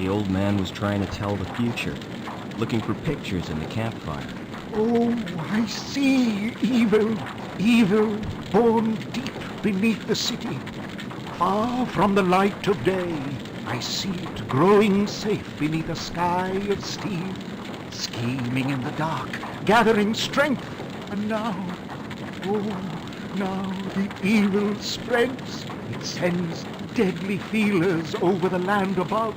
The old man was trying to tell the future, looking for pictures in the campfire. Oh, I see evil, evil born deep beneath the city. Far from the light of day, I see it growing safe beneath a sky of steel, scheming in the dark, gathering strength. And now, oh, now the evil spreads. It sends deadly feelers over the land above,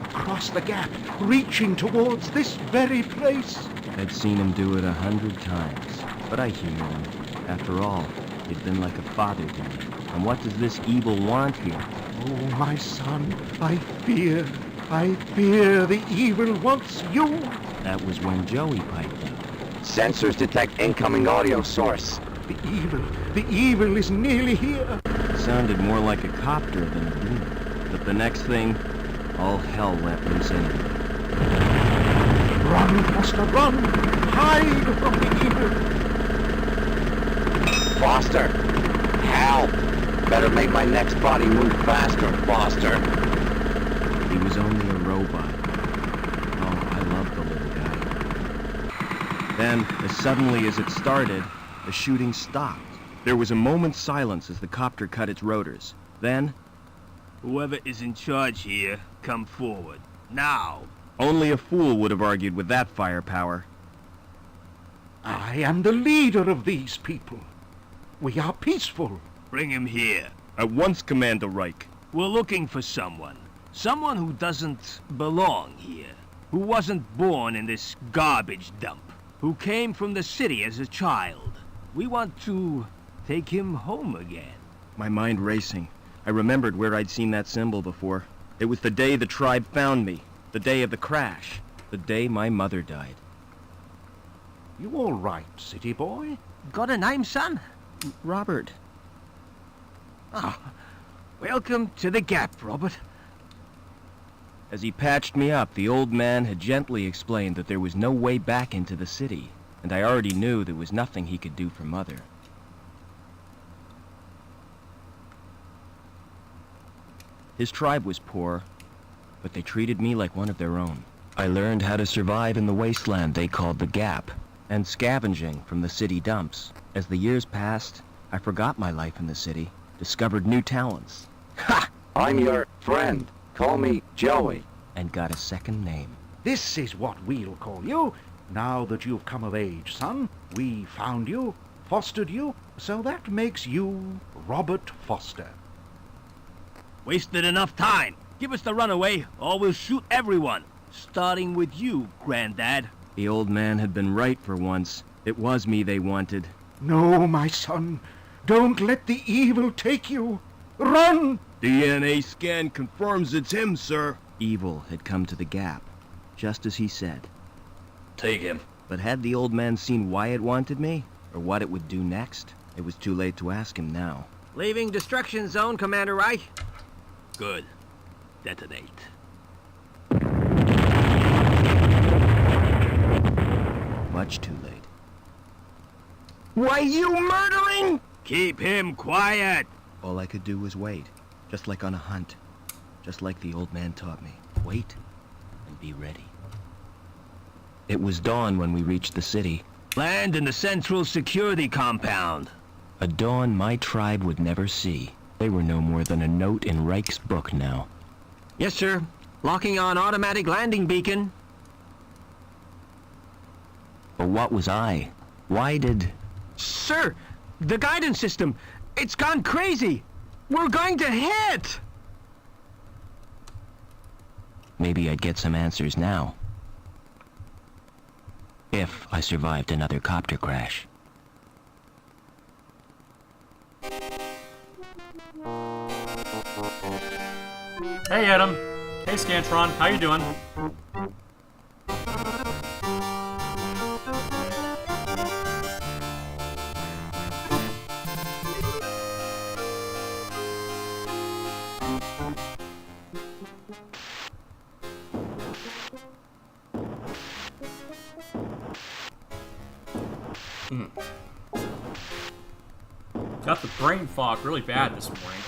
across the gap, reaching towards this very place. I'd seen him do it 100 times, but I humor him. After all, he'd been like a father to me. And what does this evil want here? Oh, my son, I fear the evil wants you. That was when Joey piped up. Sensors detect incoming audio source. The evil is nearly here. It sounded more like a copter than a demon. But the next thing, all hell let loose anyway. Run, Foster, run! Hide from the evil! Foster! Help! Better make my next body move faster, Foster. He was only a robot. Oh, I love the little guy. Then, as suddenly as it started, the shooting stopped. There was a moment's silence as the copter cut its rotors. Then, whoever is in charge here, come forward. Now! Only a fool would have argued with that firepower. I am the leader of these people. We are peaceful. Bring him here. At once, Commander Reich. We're looking for someone. Someone who doesn't belong here. Who wasn't born in this garbage dump. Who came from the city as a child. We want to take him home again. My mind racing. I remembered where I'd seen that symbol before. It was the day the tribe found me. The day of the crash. The day my mother died. You all right, city boy? Got a name, son? Robert. Ah, welcome to the Gap, Robert. As he patched me up, the old man had gently explained that there was no way back into the city, and I already knew there was nothing he could do for Mother. His tribe was poor, but they treated me like one of their own. I learned how to survive in the wasteland they called the Gap, and scavenging from the city dumps. As the years passed, I forgot my life in the city, discovered new talents. Ha! I'm your friend. Call me Joey. And got a second name. This is what we'll call you. Now that you've come of age, son, we found you, fostered you, so that makes you Robert Foster. Wasted enough time. Give us the runaway, or we'll shoot everyone. Starting with you, Granddad. The old man had been right for once. It was me they wanted. No, my son. Don't let the evil take you. Run! DNA scan confirms it's him, sir. Evil had come to the Gap, just as he said. Take him. But had the old man seen why it wanted me, or what it would do next? It was too late to ask him now. Leaving destruction zone, Commander Reich. Good. Detonate. Much too late. Why, you murdering? Keep him quiet. All I could do was wait, just like on a hunt. Just like the old man taught me. Wait and be ready. It was dawn when we reached the city. Land in the Central Security Compound. A dawn my tribe would never see. They were no more than a note in Reich's book now. Yes, sir. Locking on automatic landing beacon. But what was I? Why did... Sir, the guidance system, it's gone crazy. We're going to hit. Maybe I'd get some answers now. If I survived another copter crash. Hey Adam. Hey Scantron, how you doing? Got the brain fog really bad this morning.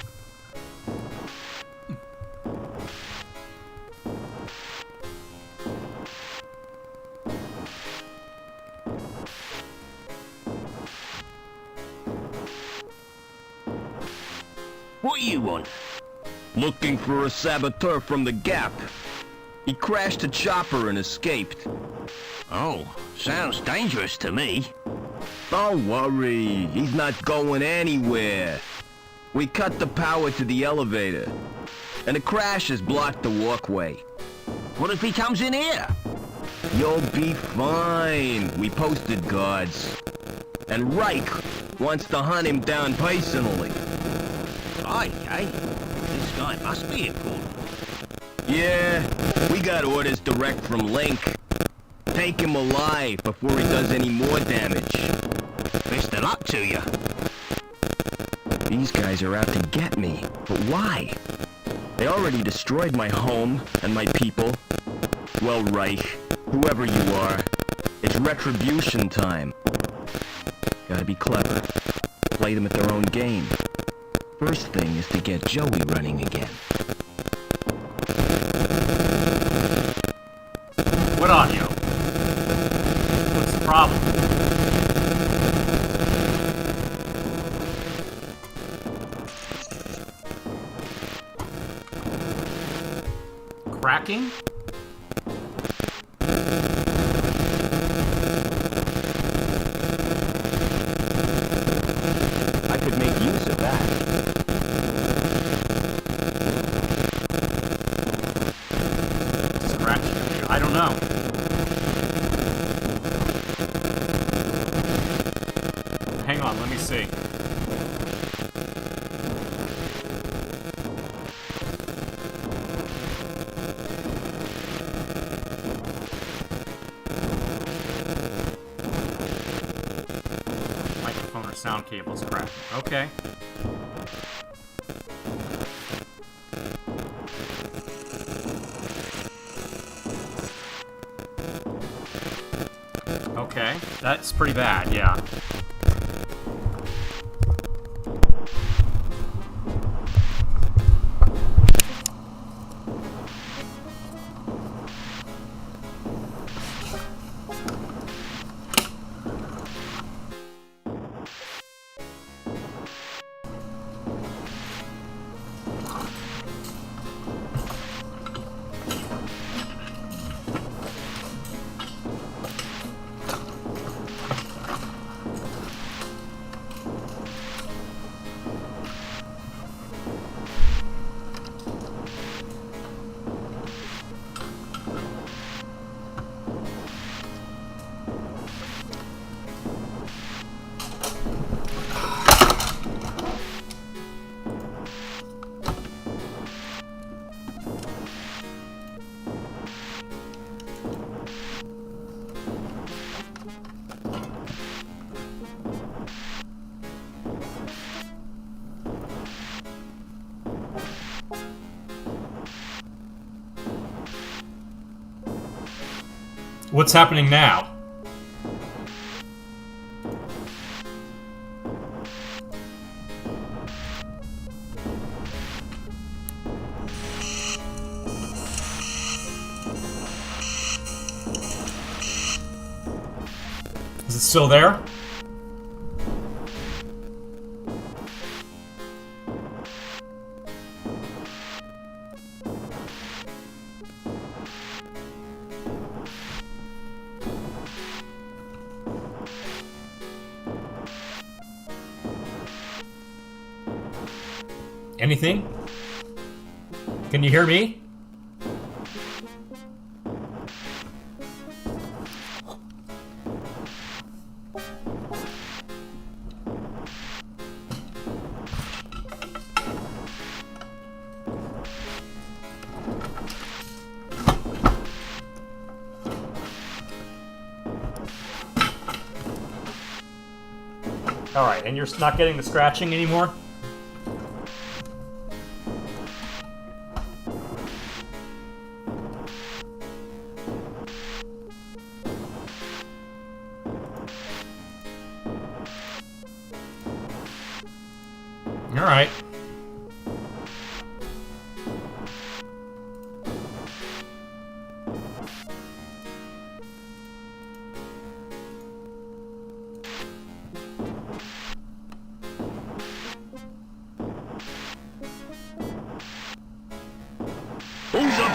What you want? Looking for a saboteur from the Gap. He crashed a chopper and escaped. Oh, sounds dangerous to me. Don't worry, he's not going anywhere. We cut the power to the elevator, and the crash has blocked the walkway. What if he comes in here? You'll be fine. We posted guards. And Reich wants to hunt him down personally. Okay. This guy must be important. Yeah, we got orders direct from Link. Take him alive before he does any more damage. Best of luck to you. These guys are out to get me, but why? They already destroyed my home and my people. Well, Reich, whoever you are, it's retribution time. Gotta be clever. Play them at their own game. First thing is to get Joey running again. What audio? What's the problem? Cracking? I could make use of that. Scratching? I don't know. Hang on, let me see. Microphone or sound cable's cracking. Okay. Okay, that's pretty bad, yeah. What's happening now? Is it still there? Anything? Can you hear me? Alright, and you're not getting the scratching anymore? Alright.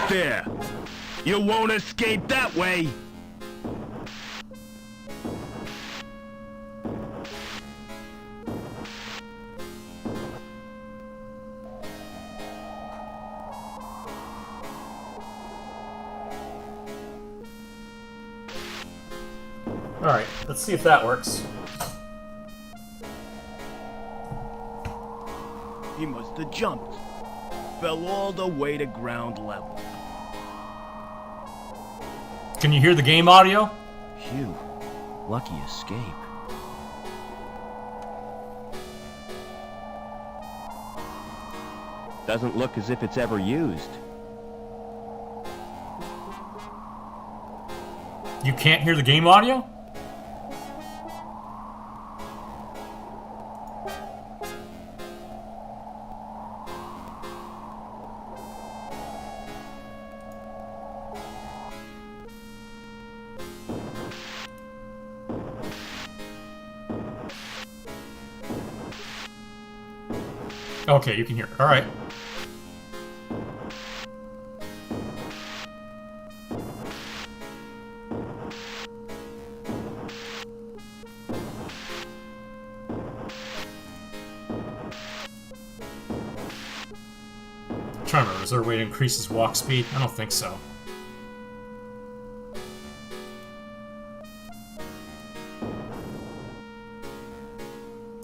out there! You won't escape that way! Alright, let's see if that works. He must have jumped. Fell all the way to ground level. Can you hear the game audio? Phew. Lucky escape. Doesn't look as if it's ever used. You can't hear the game audio? Okay, you can hear it. Alright. I'm trying to remember, is there a way to increase his walk speed? I don't think so.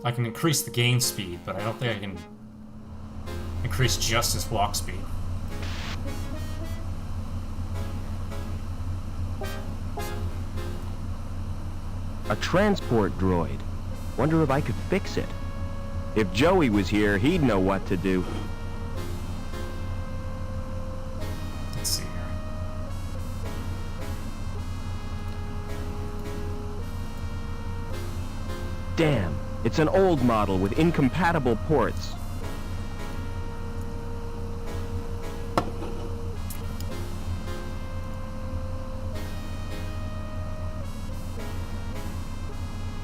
I can increase the game speed, but I don't think I can increase just his walk speed. A transport droid. Wonder if I could fix it. If Joey was here, he'd know what to do. Let's see here. Damn, it's an old model with incompatible ports.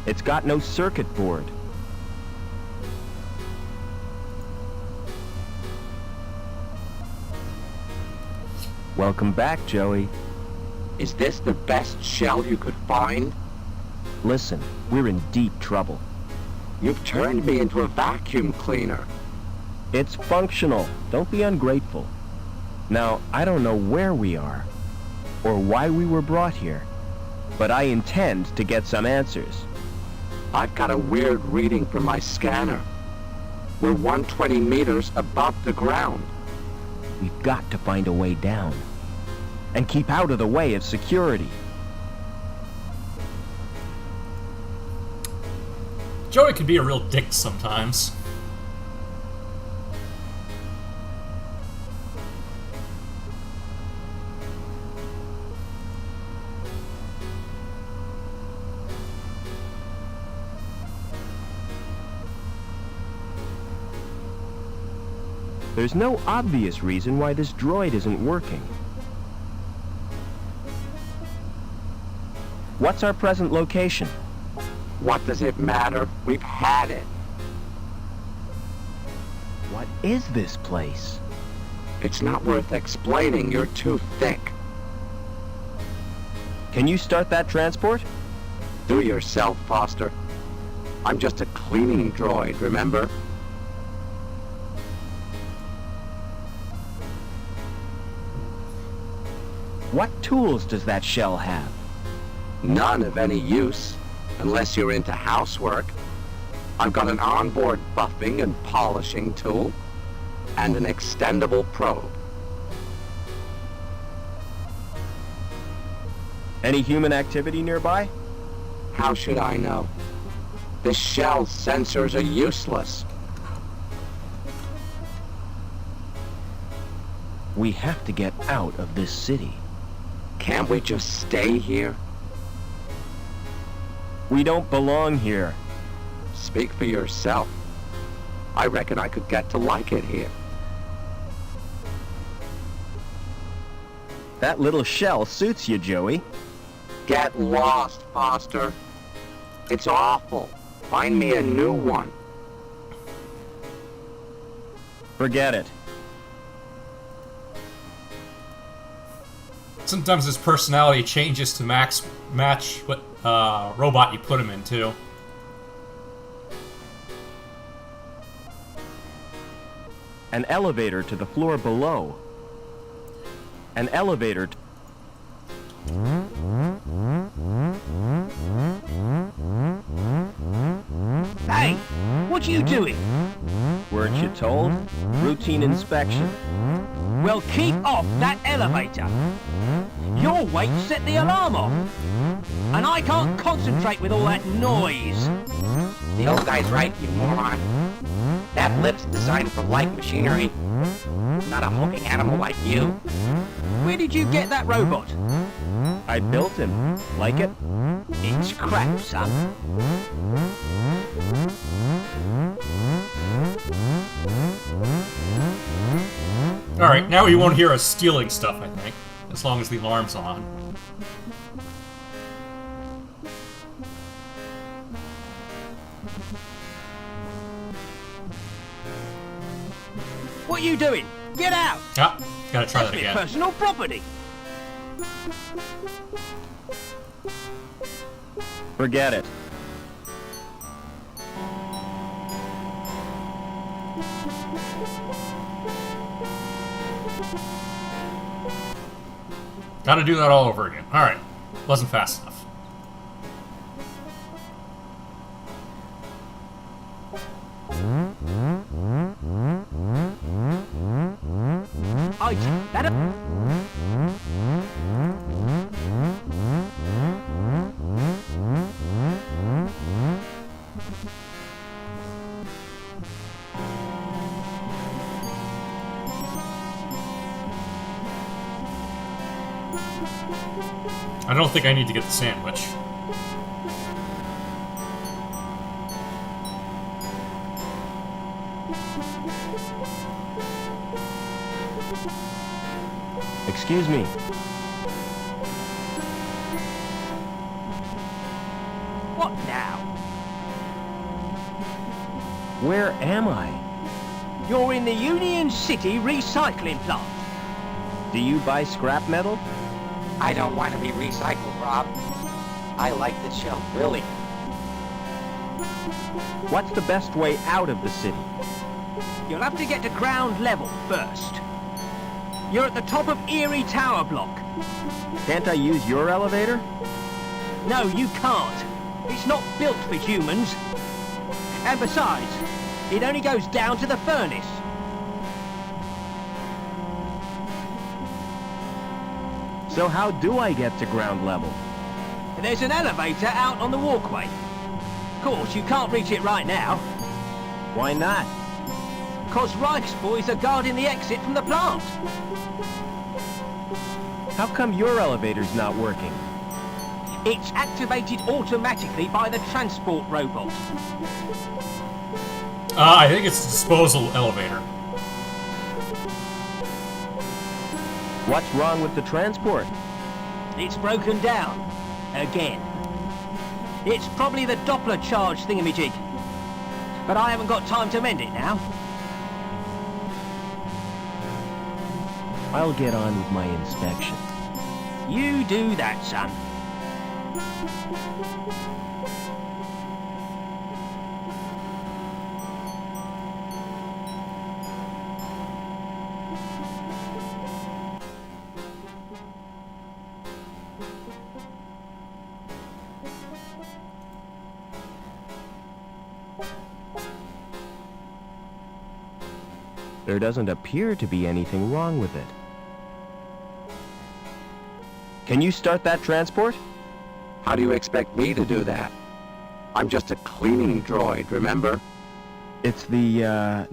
It's got no circuit board. Welcome back, Joey. Is this the best shell you could find? Listen, we're in deep trouble. You've turned me into a vacuum cleaner. It's functional. Don't be ungrateful. Now, I don't know where we are, or why we were brought here, but I intend to get some answers. I've got a weird reading from my scanner. We're 120 meters above the ground. We've got to find a way down, and keep out of the way of security. Joey can be a real dick sometimes. There's no obvious reason why this droid isn't working. What's our present location? What does it matter? We've had it. What is this place? It's not worth explaining. You're too thick. Can you start that transport? Do yourself, Foster. I'm just a cleaning droid, remember? What tools does that shell have? None of any use, unless you're into housework. I've got an onboard buffing and polishing tool, and an extendable probe. Any human activity nearby? How should I know? This shell's sensors are useless. We have to get out of this city. Can't we just stay here? We don't belong here. Speak for yourself. I reckon I could get to like it here. That little shell suits you, Joey. Get lost, Foster. It's awful. Find me a new one. Forget it. Sometimes his personality changes to match what robot you put him in, too. An elevator to the floor below. An elevator to... Hey, what are you doing? Weren't you told? Routine inspection. Well, keep off that elevator. Your weight set the alarm off. And I can't concentrate with all that noise. The old guy's right, you moron. That lift's designed for light machinery, not a hulking animal like you. Where did you get that robot? I built him. Like it? It's crap, son. Alright, now you won't hear us stealing stuff, I think. As long as the alarm's on. What are you doing? Get out! Ah, gotta try That's that my again. personal property. Forget it. Gotta do that all over again. Alright. Wasn't fast enough. I take that up. I don't think I need to get the sandwich. Excuse me. What now? Where am I? You're in the Union City recycling plant. Do you buy scrap metal? I don't want to be recycled, Rob. I like the show, really. What's the best way out of the city? You'll have to get to ground level first. You're at the top of Erie Tower Block. Can't I use your elevator? No, you can't. It's not built for humans. And besides, it only goes down to the furnace. So how do I get to ground level? There's an elevator out on the walkway. Of course, you can't reach it right now. Why not? 'Cause Reich's boys are guarding the exit from the plant. How come your elevator's not working? It's activated automatically by the transport robot. I think it's a disposal elevator. What's wrong with the transport? It's broken down. Again. It's probably the Doppler charge thingamajig. But I haven't got time to mend it now. I'll get on with my inspection. You do that, son. There doesn't appear to be anything wrong with it. Can you start that transport? How do you expect me to do that? I'm just a cleaning droid, remember? It's the,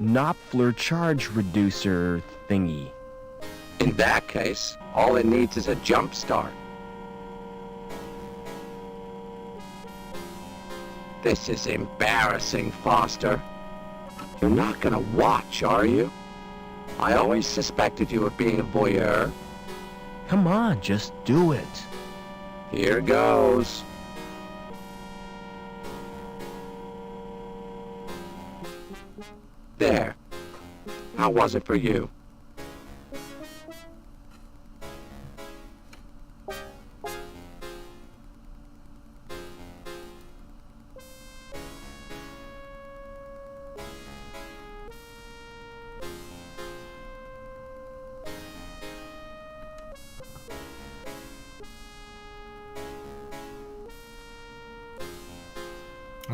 Knopfler charge reducer thingy. In that case, all it needs is a jump start. This is embarrassing, Foster. You're not gonna watch, are you? I always suspected you of being a voyeur. Come on, just do it. Here goes. There. How was it for you?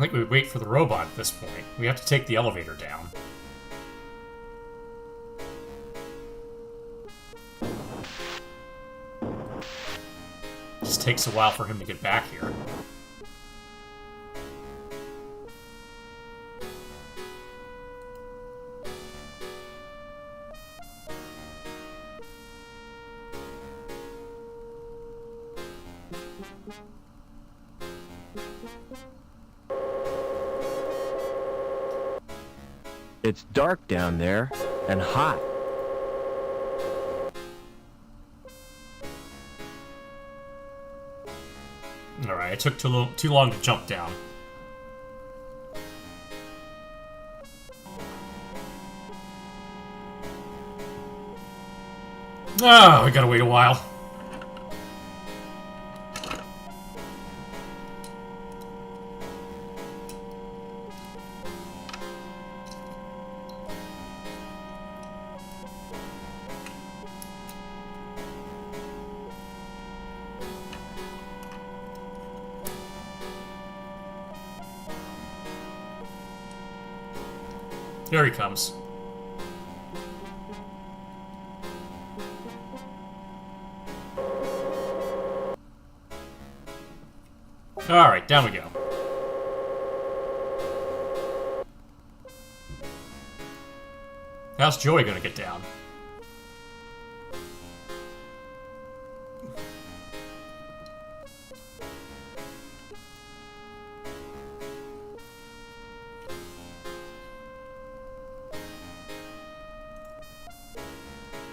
I think we wait for the robot at this point. We have to take the elevator down. Just takes a while for him to get back here. It's dark down there, and hot. Alright, it took too long to jump down. Ah, we gotta wait a while. Here he comes. Alright, down we go. How's Joey gonna get down?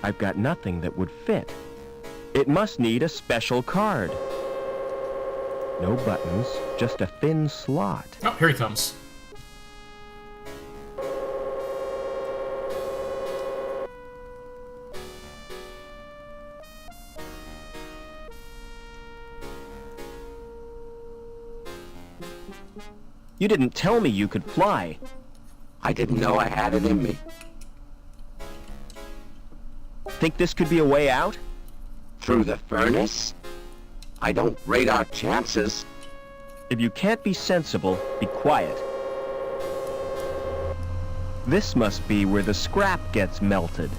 I've got nothing that would fit. It must need a special card. No buttons, just a thin slot. Oh, here he comes. You didn't tell me you could fly. I didn't know I had it in me. Think this could be a way out? Through the furnace? I don't rate our chances. If you can't be sensible, be quiet. This must be where the scrap gets melted.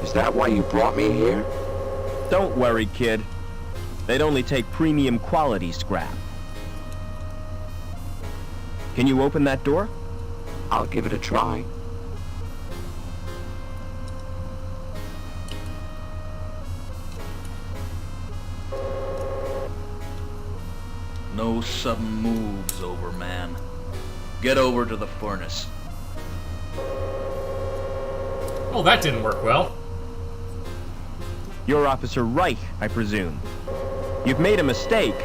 Is that why you brought me here? Don't worry, kid. They'd only take premium quality scrap. Can you open that door? I'll give it a try. No sudden moves, Overman. Get over to the furnace. Oh, that didn't work well. You're Officer Reich, I presume. You've made a mistake.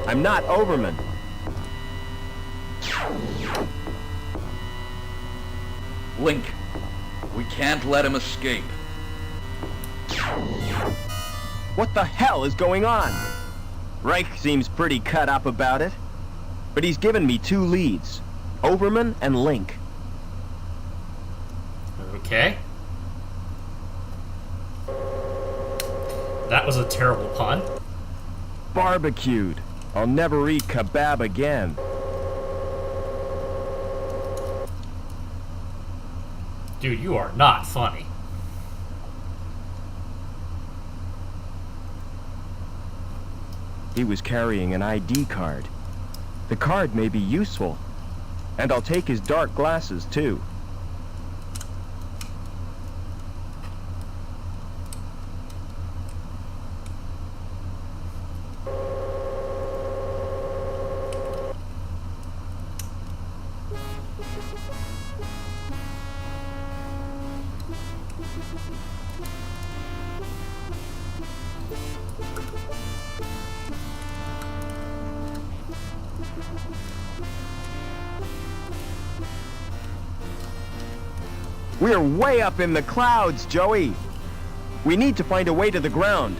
I'm not Overman. Link, we can't let him escape. What the hell is going on? Reich seems pretty cut up about it. But he's given me 2 leads. Overman and Link. Okay. That was a terrible pun. Barbecued. I'll never eat kebab again. Dude, you are not funny. He was carrying an ID card. The card may be useful. And I'll take his dark glasses, too. We're way up in the clouds, Joey. We need to find a way to the ground.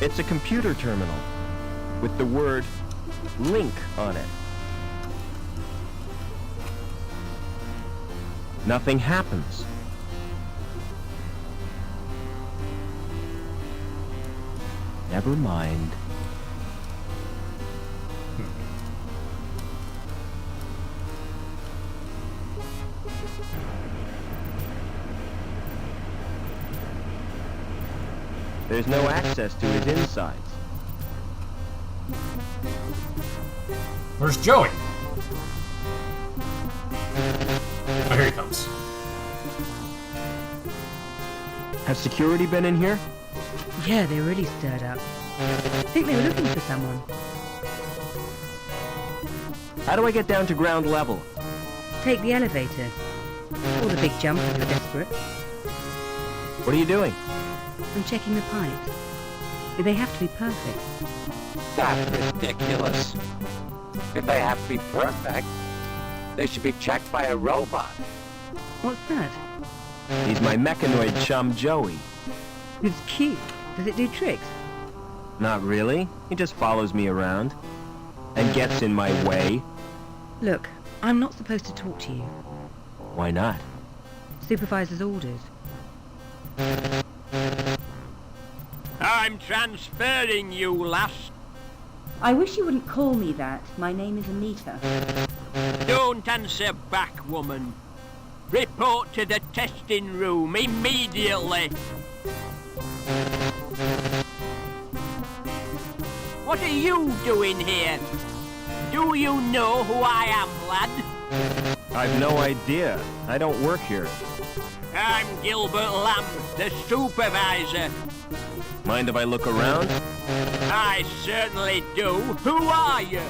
It's a computer terminal. with the word Link on it. Nothing happens. Never mind. There's no access to his insides. Where's Joey? Oh, here he comes. Has security been in here? Yeah, they really stirred up. I think they were looking for someone. How do I get down to ground level? Take the elevator. Or the big jump if you're desperate. What are you doing? I'm checking the pipes. They have to be perfect. That's ridiculous. If they have to be perfect, they should be checked by a robot. What's that? He's my mechanoid chum, Joey. It's cute. Does it do tricks? Not really. He just follows me around. And gets in my way. Look, I'm not supposed to talk to you. Why not? Supervisor's orders. I'm transferring you, lass. I wish you wouldn't call me that. My name is Anita. Don't answer back, woman. Report to the testing room immediately. What are you doing here? Do you know who I am, lad? I've no idea. I don't work here. I'm Gilbert Lamb, the supervisor. Mind if I look around? I certainly do. Who are you?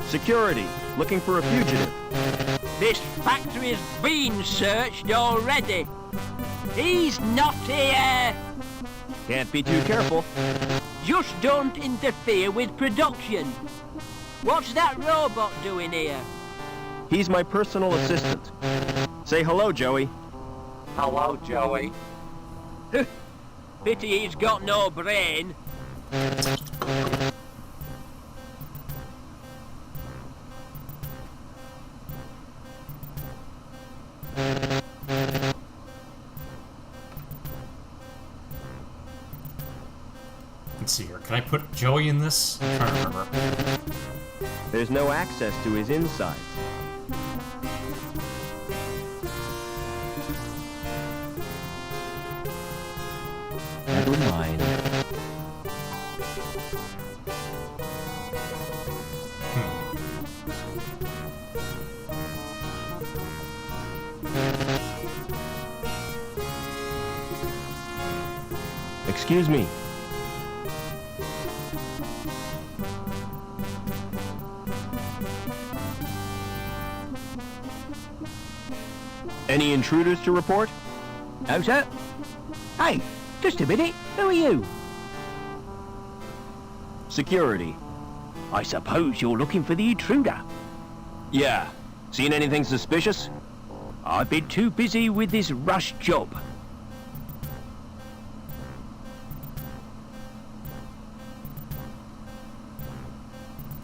Security. Looking for a fugitive. This factory's been searched already. He's not here. Can't be too careful. Just don't interfere with production. What's that robot doing here? He's my personal assistant. Say hello, Joey. Hello, Joey. Pity he's got no brain. Let's see here. Can I put Joey in this? I'm trying to remember. There's no access to his insides. Never mind. Excuse me. Any intruders to report? No, sir. Hey, just a minute. Who are you? Security. I suppose you're looking for the intruder. Yeah. Seen anything suspicious? I've been too busy with this rush job.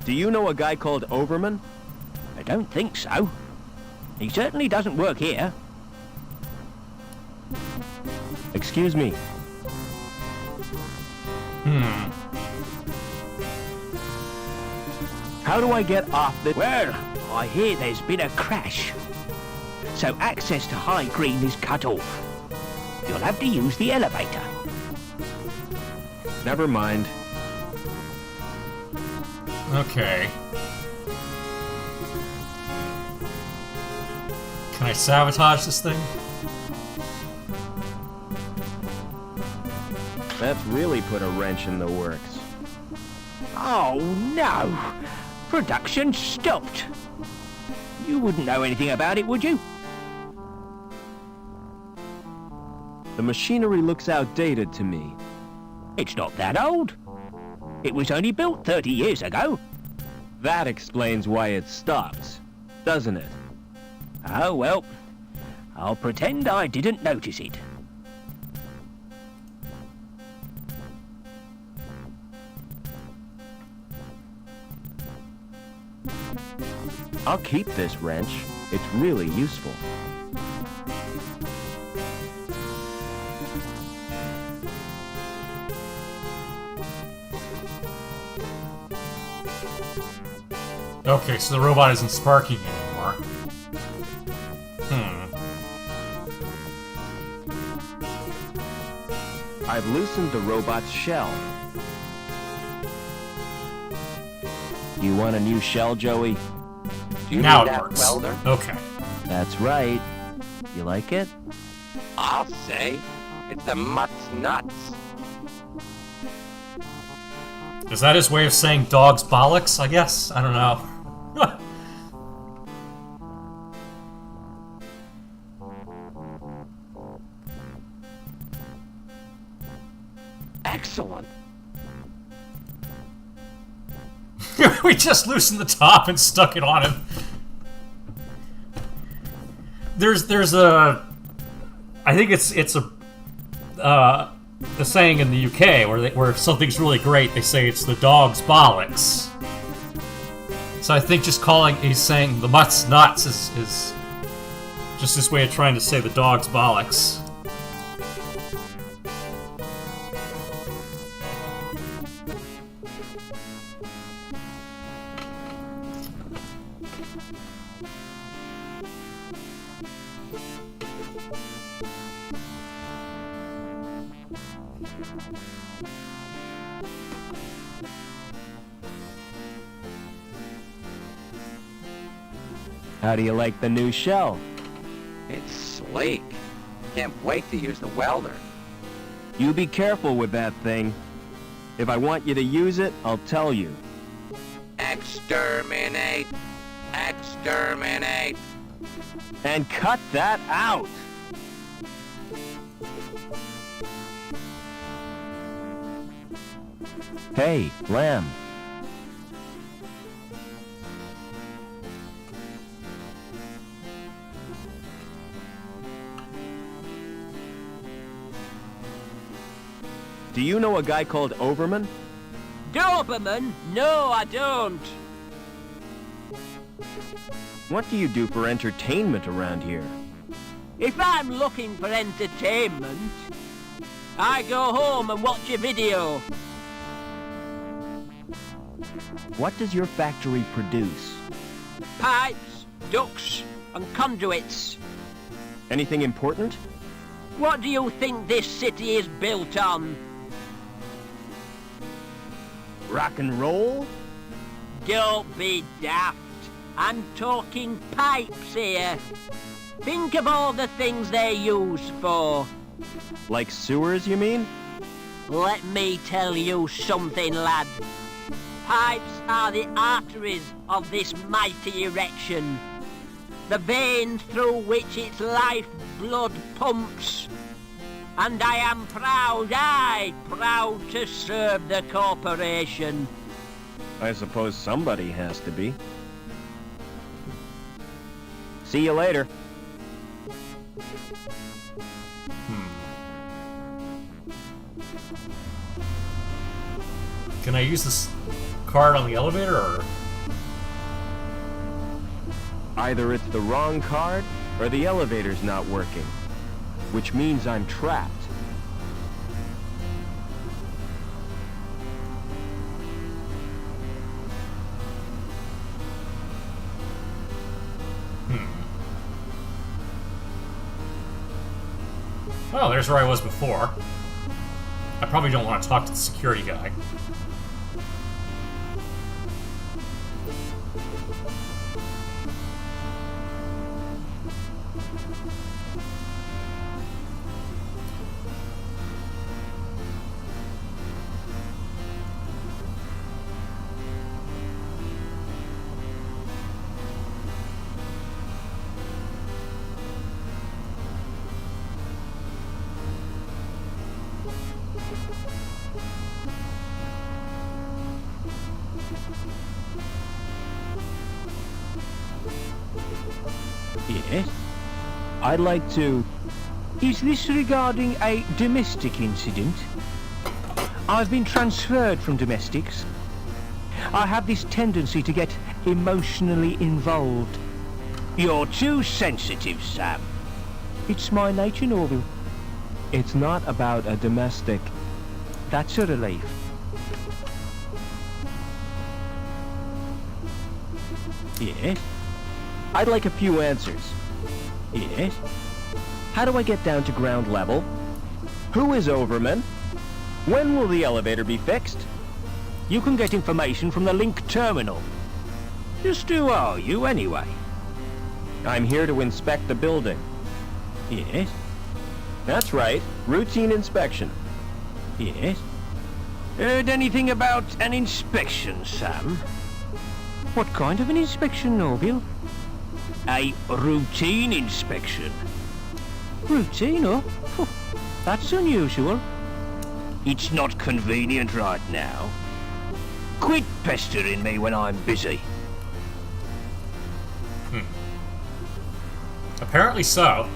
Do you know a guy called Overman? I don't think so. He certainly doesn't work here. Excuse me. How do I get off the... Well, I hear there's been a crash. So access to High Green is cut off. You'll have to use the elevator. Never mind. Okay. Can I sabotage this thing? That's really put a wrench in the works. Oh, no. Production stopped. You wouldn't know anything about it, would you? The machinery looks outdated to me. It's not that old. It was only built 30 years ago. That explains why it stopped, doesn't it? Oh, well. I'll pretend I didn't notice it. I'll keep this wrench. It's really useful. Okay, so the robot isn't sparking anymore. I've loosened the robot's shell. You want a new shell, Joey? Do you Now need it that works. welder? Okay. That's right. You like it? I'll say. It's a mutt's nuts. Is that his way of saying dog's bollocks, I guess? I don't know. Excellent. We just loosened the top and stuck it on him. There's a... I think it's a saying in the UK where if something's really great, they say it's the dog's bollocks. So I think just he's saying the mutt's nuts is just this way of trying to say the dog's bollocks. How do you like the new shell? It's sleek. Can't wait to use the welder. You be careful with that thing. If I want you to use it, I'll tell you. Exterminate! Exterminate! And cut that out! Hey, Lamb. Do you know a guy called Overman? Doberman? No, I don't. What do you do for entertainment around here? If I'm looking for entertainment, I go home and watch a video. What does your factory produce? Pipes, ducts, and conduits. Anything important? What do you think this city is built on? Rock and roll? Don't be daft. I'm talking pipes here. Think of all the things they're used for. Like sewers, you mean? Let me tell you something, lad. Pipes are the arteries of this mighty erection. The veins through which its lifeblood pumps. And I am proud to serve the corporation. I suppose somebody has to be. See you later. Can I use this card on the elevator, or...? Either it's the wrong card, or the elevator's not working. Which means I'm trapped. Oh, there's where I was before. I probably don't want to talk to the security guy. Yes? I'd like to... Is this regarding a domestic incident? I've been transferred from domestics. I have this tendency to get emotionally involved. You're too sensitive, Sam. It's my nature, Norville. It's not about a domestic. That's a relief. Yes? I'd like a few answers. Yes? How do I get down to ground level? Who is Overman? When will the elevator be fixed? You can get information from the Link terminal. Just who are you, anyway? I'm here to inspect the building. Yes? That's right. Routine inspection. Yes? Heard anything about an inspection, Sam? What kind of an inspection, Norville? A routine inspection. Routine, oh? Phew, that's unusual. It's not convenient right now. Quit pestering me when I'm busy. Apparently so.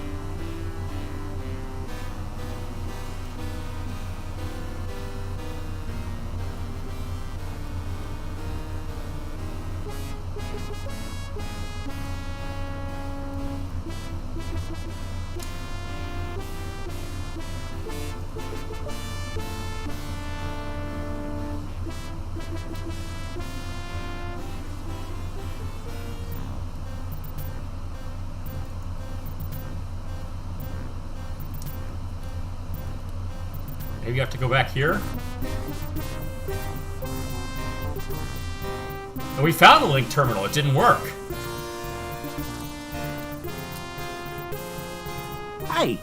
Maybe you have to go back here. And we found the Link terminal. It didn't work. Hey!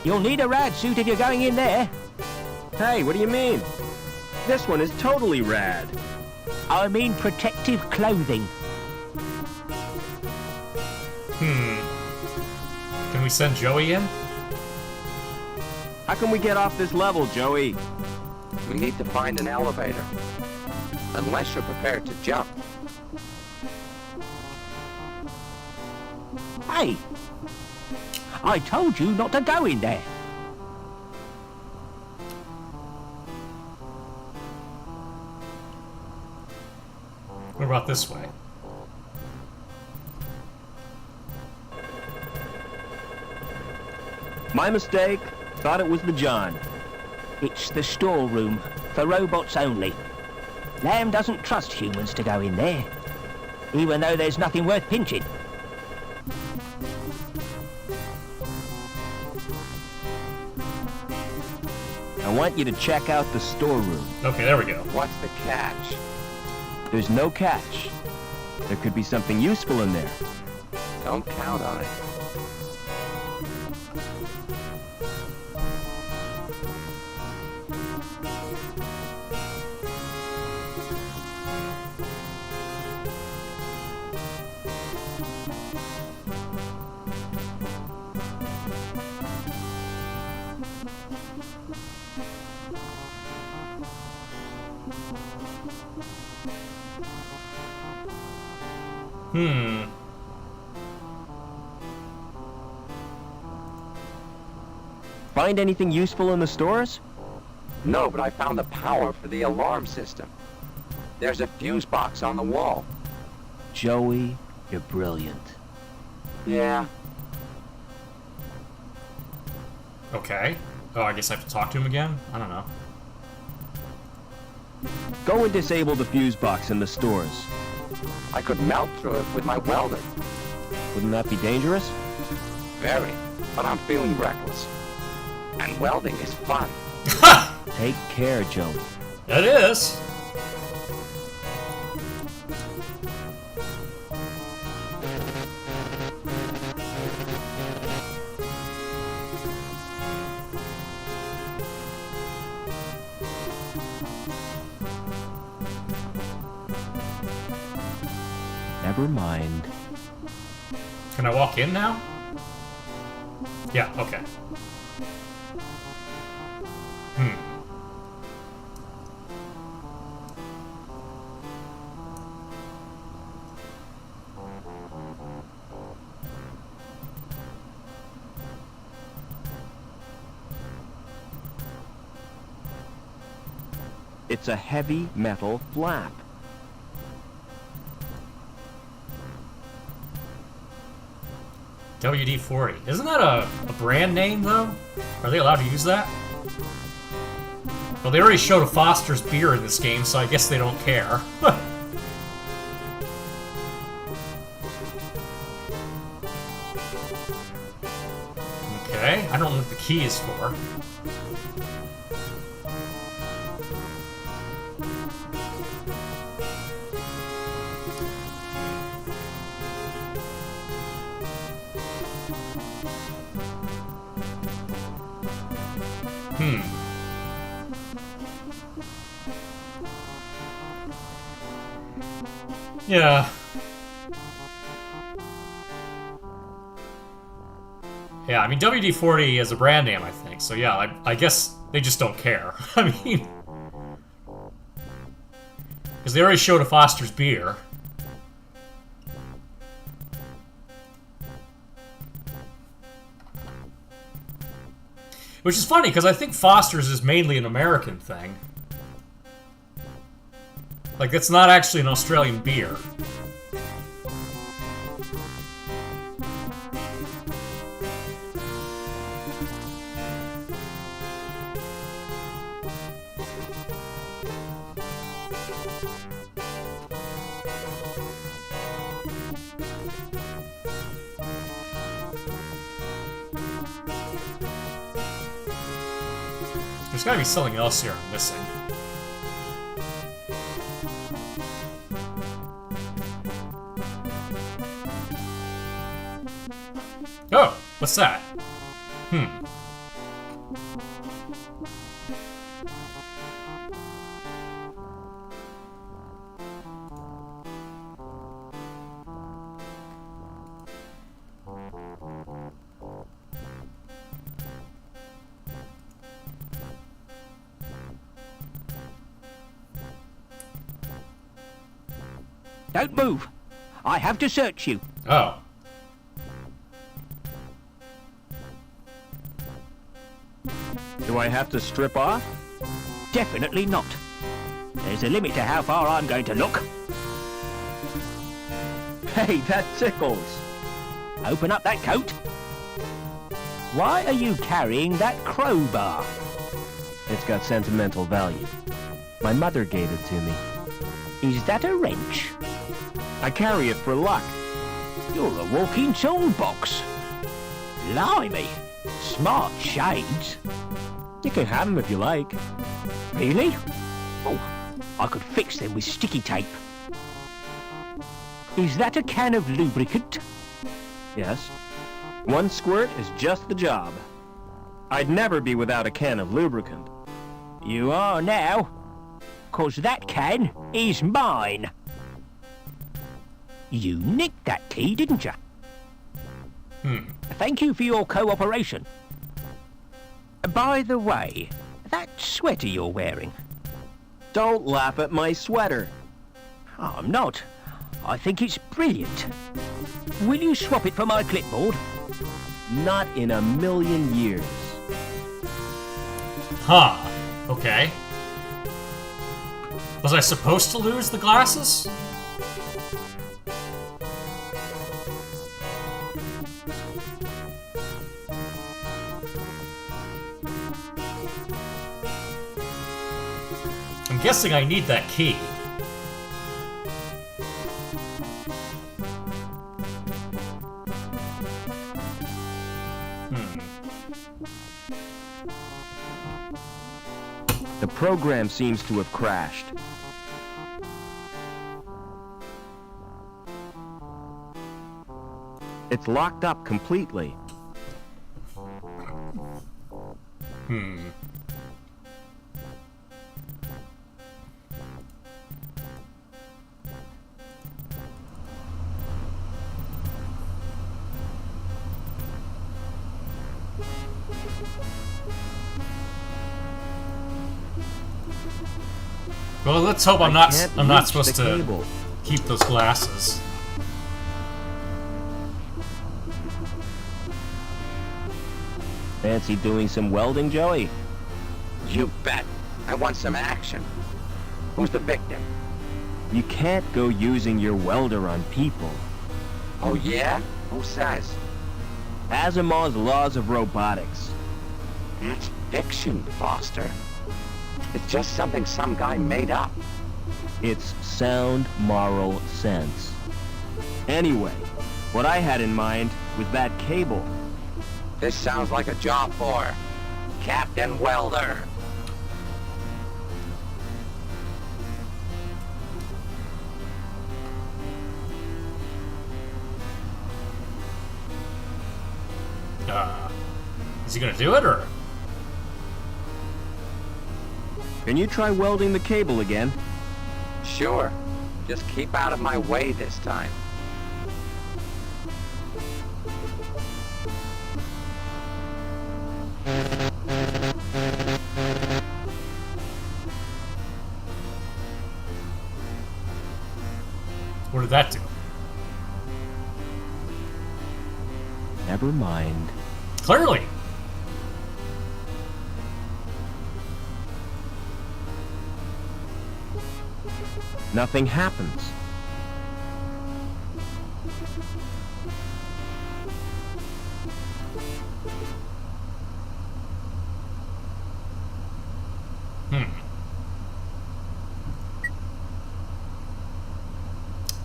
You'll need a rad suit if you're going in there. Hey, what do you mean? This one is totally rad. I mean protective clothing. Can we send Joey in? How can we get off this level, Joey? We need to find an elevator. Unless you're prepared to jump. Hey! I told you not to go in there. What about this way? My mistake. Thought it was the John. It's the storeroom, for robots only. Lamb doesn't trust humans to go in there, even though there's nothing worth pinching. I want you to check out the storeroom. Okay, there we go. What's the catch? There's no catch. There could be something useful in there. Don't count on it. Find anything useful in the stores? No, but I found the power for the alarm system. There's a fuse box on the wall. Joey, you're brilliant. Yeah. Okay. Oh, I guess I have to talk to him again? I don't know. Go and disable the fuse box in the stores. I could melt through it with my welder. Wouldn't that be dangerous? Very. But I'm feeling reckless. And welding is fun. Take care, Joey. It is. Never mind. Can I walk in now? Yeah, okay. It's a heavy metal flap. WD-40. Isn't that a brand name, though? Are they allowed to use that? Well, they already showed a Foster's beer in this game, so I guess they don't care. Okay, I don't know what the key is for. Yeah. Yeah, I mean, WD-40 is a brand name, I think. So yeah, I guess they just don't care. I mean... Because they already showed a Foster's beer. Which is funny, because I think Foster's is mainly an American thing. Like, it's not actually an Australian beer. There's gotta be something else here I'm missing. Oh, what's that? Don't move. I have to search you. Oh. Do I have to strip off? Definitely not. There's a limit to how far I'm going to look. Hey, that tickles. Open up that coat. Why are you carrying that crowbar? It's got sentimental value. My mother gave it to me. Is that a wrench? I carry it for luck. You're a walking toolbox. Blimey. Smart shades. You can have them if you like. Really? Oh, I could fix them with sticky tape. Is that a can of lubricant? Yes. One squirt is just the job. I'd never be without a can of lubricant. You are now. 'Cause that can is mine. You nicked that key, didn't you? Thank you for your cooperation. By the way, that sweater you're wearing. Don't laugh at my sweater. I'm not. I think it's brilliant. Will you swap it for my clipboard? Not in a million years. Huh. Okay. Was I supposed to lose the glasses? I'm guessing I need that key. The program seems to have crashed. It's locked up completely. Well, let's hope I'm not reach supposed the to cable. keep those glasses. Fancy doing some welding, Joey? You bet. I want some action. Who's the victim? You can't go using your welder on people. Oh, yeah? Who says? Asimov's laws of robotics. That's fiction, Foster. It's just something some guy made up. It's sound moral sense. Anyway, what I had in mind was that cable. This sounds like a job for Captain Welder. Is he gonna do it, or? Can you try welding the cable again? Sure. Just keep out of my way this time. What did that do? Never mind. Clearly. Nothing happens.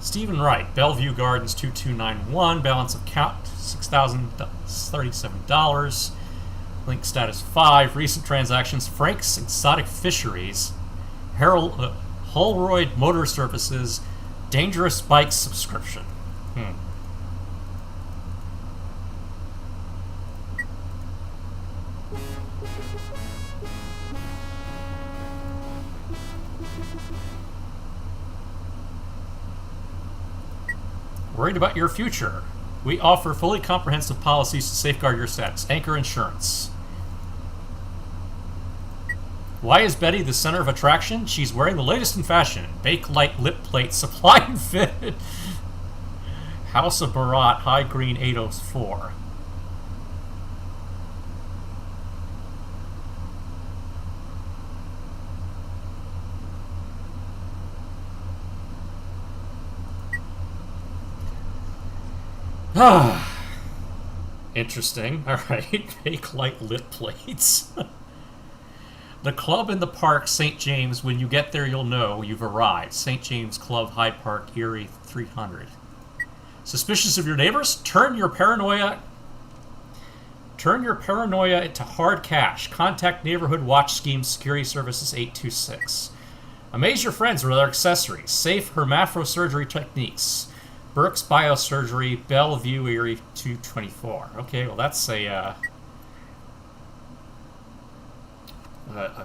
Stephen Wright, Bellevue Gardens 2291, balance of count $6,037. Link status 5, recent transactions, Frank's Exotic Fisheries, Holroyd Motor Services, Dangerous Bikes subscription. Worried about your future? We offer fully comprehensive policies to safeguard your status. Anchor Insurance. Why is Betty the center of attraction? She's wearing the latest in fashion. Bakelite lip plate, supply and fitted. House of Barat, High Green 804. Interesting. Alright. Bakelite lip plates. The club in the park, St. James. When you get there, you'll know you've arrived. St. James Club, Hyde Park, Erie 300. Suspicious of your neighbors? Turn your paranoia into hard cash. Contact Neighborhood Watch Scheme Security Services 826. Amaze your friends with other accessories. Safe hermaphosurgery techniques. Burke's Biosurgery, Bellevue, Erie 224. Okay, well that's a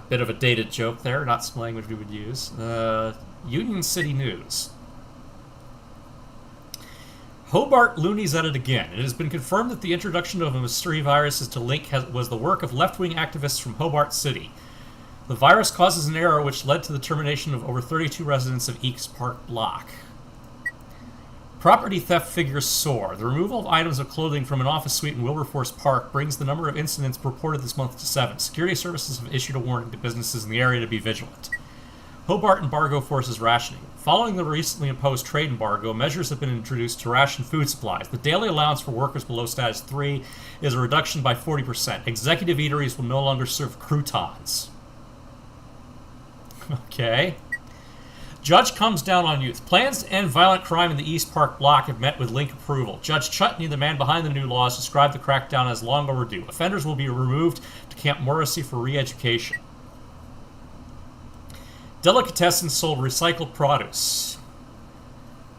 bit of a dated joke there, not some language we would use. Union City News. Hobart loonies at it again. It has been confirmed that the introduction of a mystery virus to Link was the work of left-wing activists from Hobart City. The virus causes an error which led to the termination of over 32 residents of Eeks Park Block. Property theft figures soar. The removal of items of clothing from an office suite in Wilberforce Park brings the number of incidents reported this month to 7. Security services have issued a warning to businesses in the area to be vigilant. Hobart embargo forces rationing. Following the recently imposed trade embargo, measures have been introduced to ration food supplies. The daily allowance for workers below status 3 is a reduction by 40%. Executive eateries will no longer serve croutons. Okay. Judge comes down on youth. Plans to end violent crime in the East Park Block have met with Link approval. Judge Chutney, the man behind the new laws, described the crackdown as long overdue. Offenders will be removed to Camp Morrissey for re-education. Delicatessen sold recycled produce.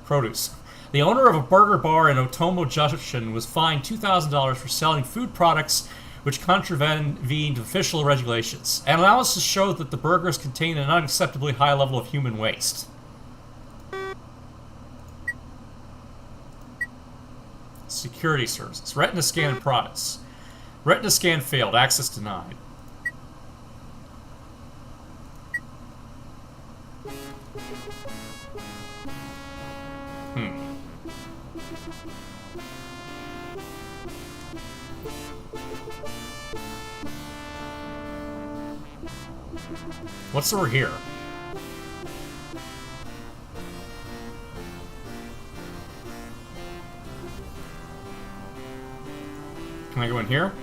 The owner of a burger bar in Otomo Junction was fined $2,000 for selling food products which contravened official regulations. Analysis showed that the burgers contain an unacceptably high level of human waste. Security services. Retina scan and products. Retina scan failed. Access denied. What's over here? Can I go in here?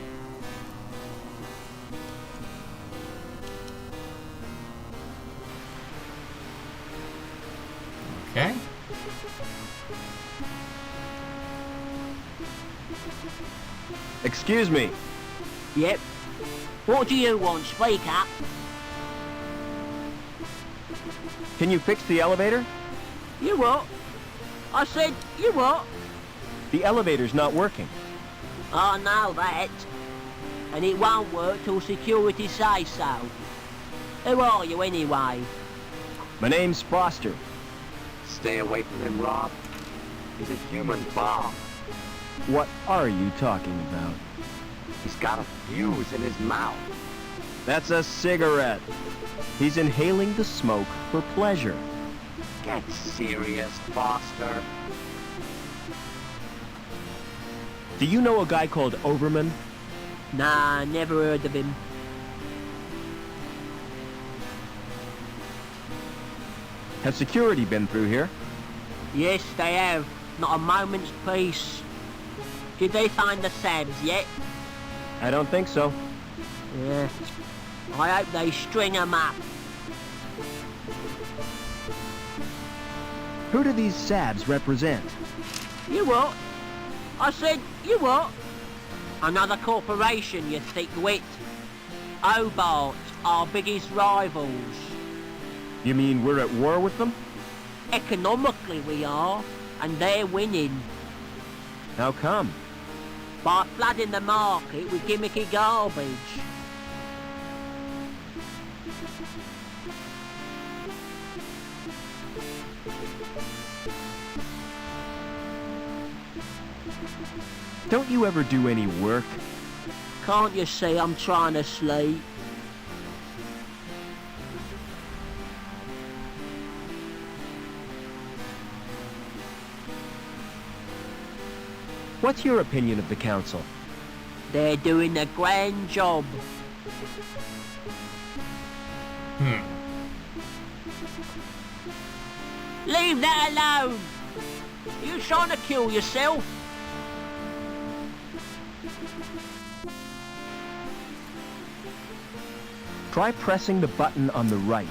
Okay. Excuse me. Yep. What do you want? Speak up. Can you fix the elevator? You what? I said, you what? The elevator's not working. I know that. And it won't work till security say so. Who are you anyway? My name's Foster. Stay away from him, Rob. He's a human bomb. What are you talking about? He's got a fuse in his mouth. That's a cigarette. He's inhaling the smoke for pleasure. Get serious, Foster. Do you know a guy called Overman? Nah, never heard of him. Has security been through here? Yes, they have. Not a moment's peace. Did they find the Sabs yet? I don't think so. Yeah. I hope they string 'em up. Who do these Sabs represent? You what? I said, you what? Another corporation, you thick-wit. Hobart, our biggest rivals. You mean we're at war with them? Economically we are, and they're winning. How come? By flooding the market with gimmicky garbage. Don't you ever do any work? Can't you see I'm trying to sleep? What's your opinion of the council? They're doing a grand job. Leave that alone! You trying to kill yourself? Try pressing the button on the right.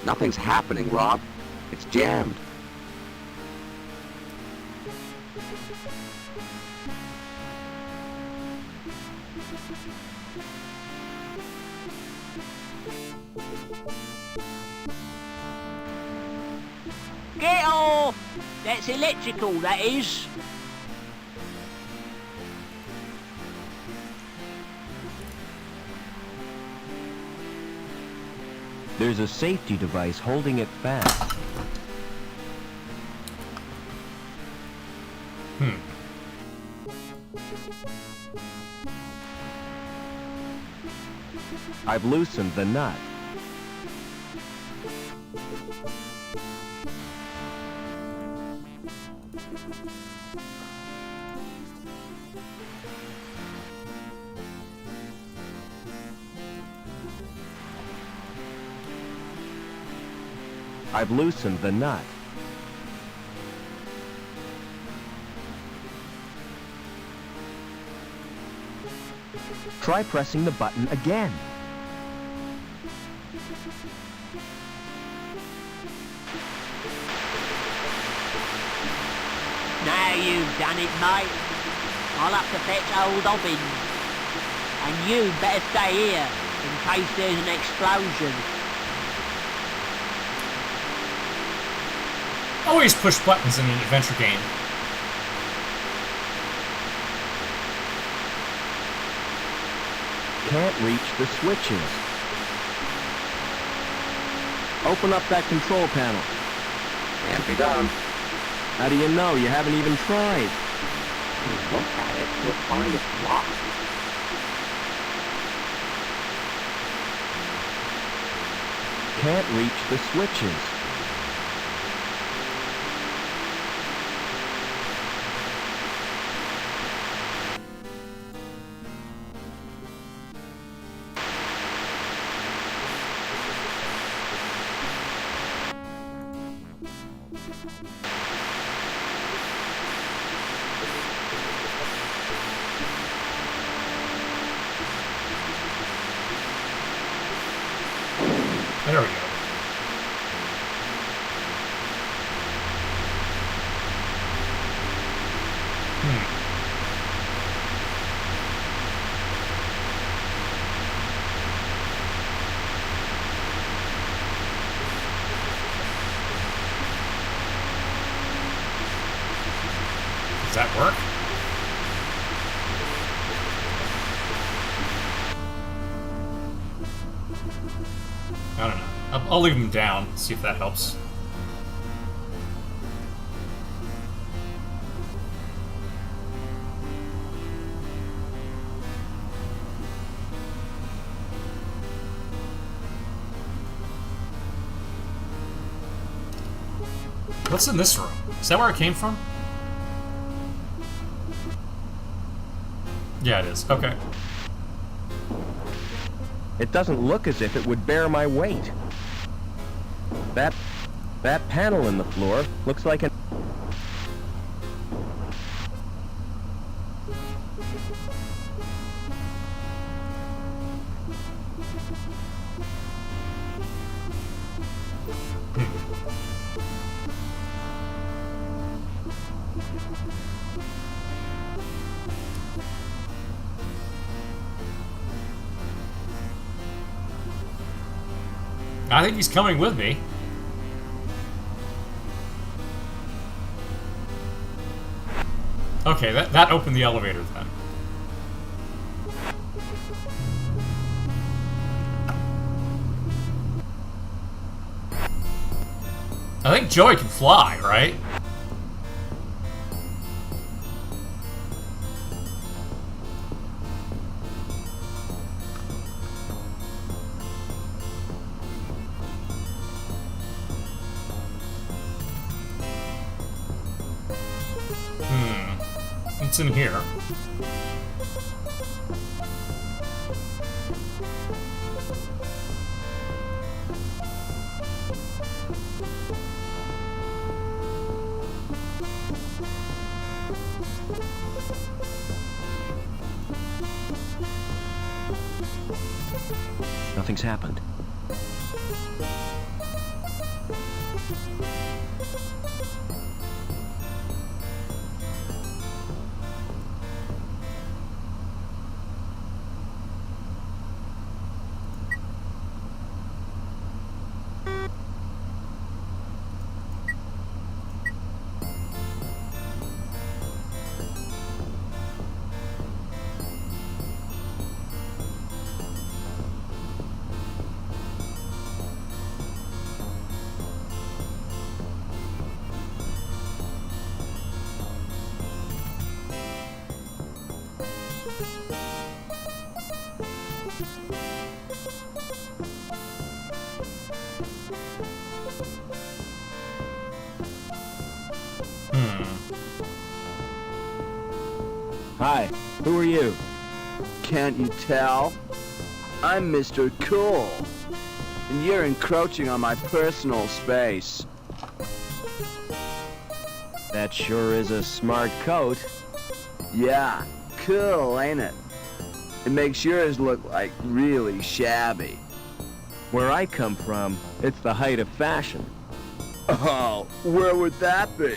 Nothing's happening, Rob. It's jammed. Get off! That's electrical, that is. There's a safety device holding it fast. I've loosened the nut. I've loosened the nut. Try pressing the button again. Now you've done it, mate. I'll have to fetch old Obbins. And you'd better stay here, in case there's an explosion. Always push buttons in an adventure game. Can't reach the switches. Open up that control panel. Can't be done. How do you know? You haven't even tried. Look at it. You'll find it locked. Can't reach the switches. There we go. Does that work? I don't know. I'll leave them down, see if that helps. What's in this room? Is that where it came from? Yeah, it is. Okay. It doesn't look as if it would bear my weight. That panel in the floor looks like an... I think he's coming with me. Okay, that opened the elevator then. I think Joey can fly, right? It's in here. Nothing's happened. Hi, who are you? Can't you tell? I'm Mr. Cool, and you're encroaching on my personal space. That sure is a smart coat. Yeah, cool, ain't it? It makes yours look like really shabby. Where I come from, it's the height of fashion. Oh, where would that be?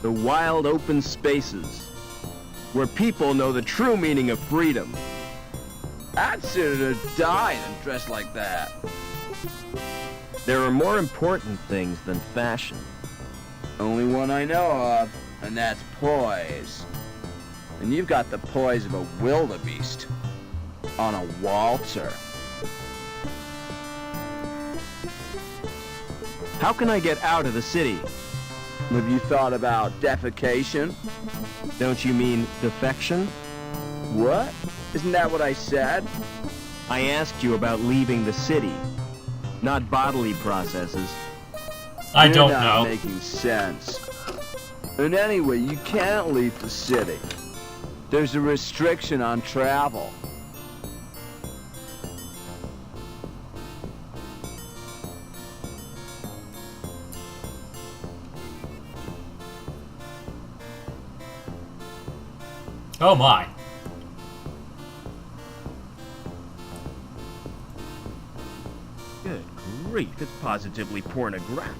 The wild open spaces, where people know the true meaning of freedom. I'd sooner die than dress like that. There are more important things than fashion. Only one I know of, and that's poise. And you've got the poise of a wildebeest on a waltzer. How can I get out of the city? Have you thought about defecation? Don't you mean defection? What? Isn't that what I said? I asked you about leaving the city, not bodily processes. I You're don't not know. making sense. And anyway, you can't leave the city. There's a restriction on travel. Oh my. Good grief, it's positively pornographic.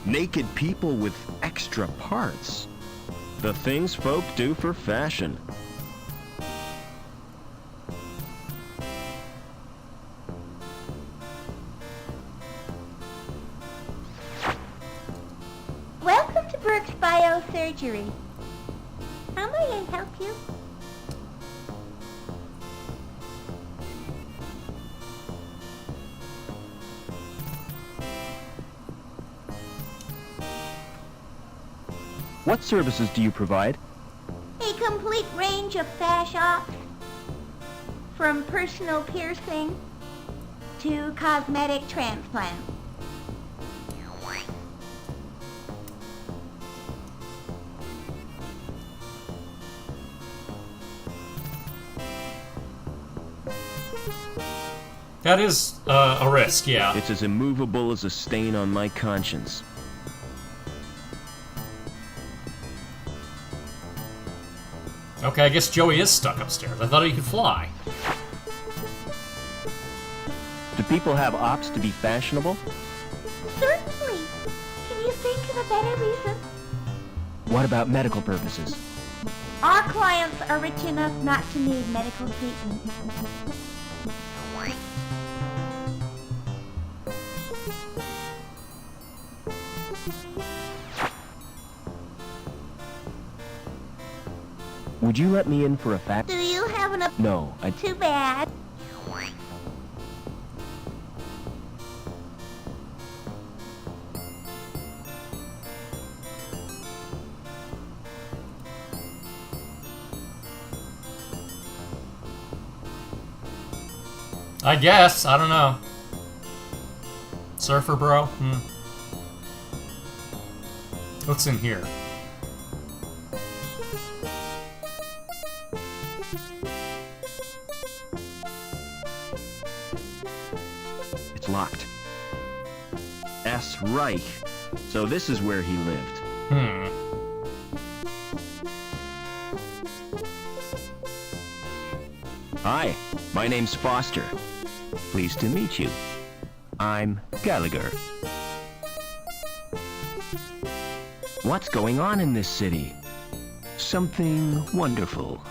Naked people with extra parts. The things folk do for fashion. Welcome to Brooks Biosurgery. How may I help you? What services do you provide? A complete range of fash ops. From personal piercing to cosmetic transplant. That is a risk, yeah. It's as immovable as a stain on my conscience. Okay, I guess Joey is stuck upstairs. I thought he could fly. Do people have ops to be fashionable? Certainly. Can you think of a better reason? What about medical purposes? Our clients are rich enough not to need medical treatment. Would you let me in for a fact? Do you have an... No, I... Too bad. I guess. I don't know. Surfer bro? What's in here? It's locked. S. Reich. So this is where he lived. Hi, my name's Foster. Pleased to meet you. I'm Gallagher. What's going on in this city? Something wonderful.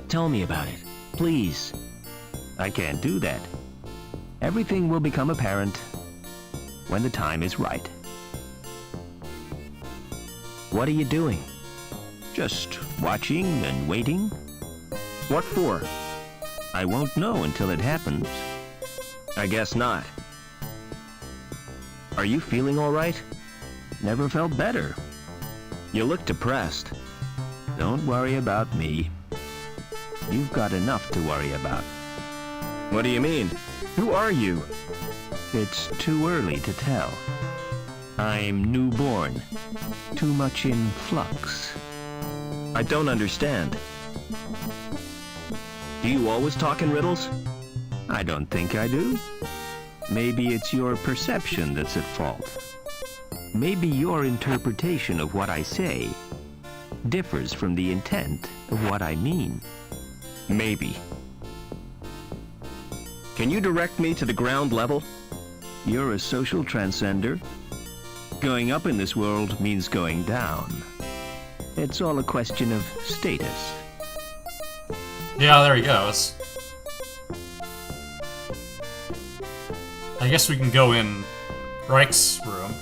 Tell me about it, please. I can't do that. Everything will become apparent when the time is right. What are you doing? Just watching and waiting? What for? I won't know until it happens. I guess not. Are you feeling all right? Never felt better. You look depressed. Don't worry about me. You've got enough to worry about. What do you mean? Who are you? It's too early to tell. I'm newborn. Too much in flux. I don't understand. Do you always talk in riddles? I don't think I do. Maybe it's your perception that's at fault. Maybe your interpretation of what I say differs from the intent of what I mean. Maybe. Can you direct me to the ground level? You're a social transcender. Going up in this world means going down. It's all a question of status. Yeah, there he goes. I guess we can go in Reich's room.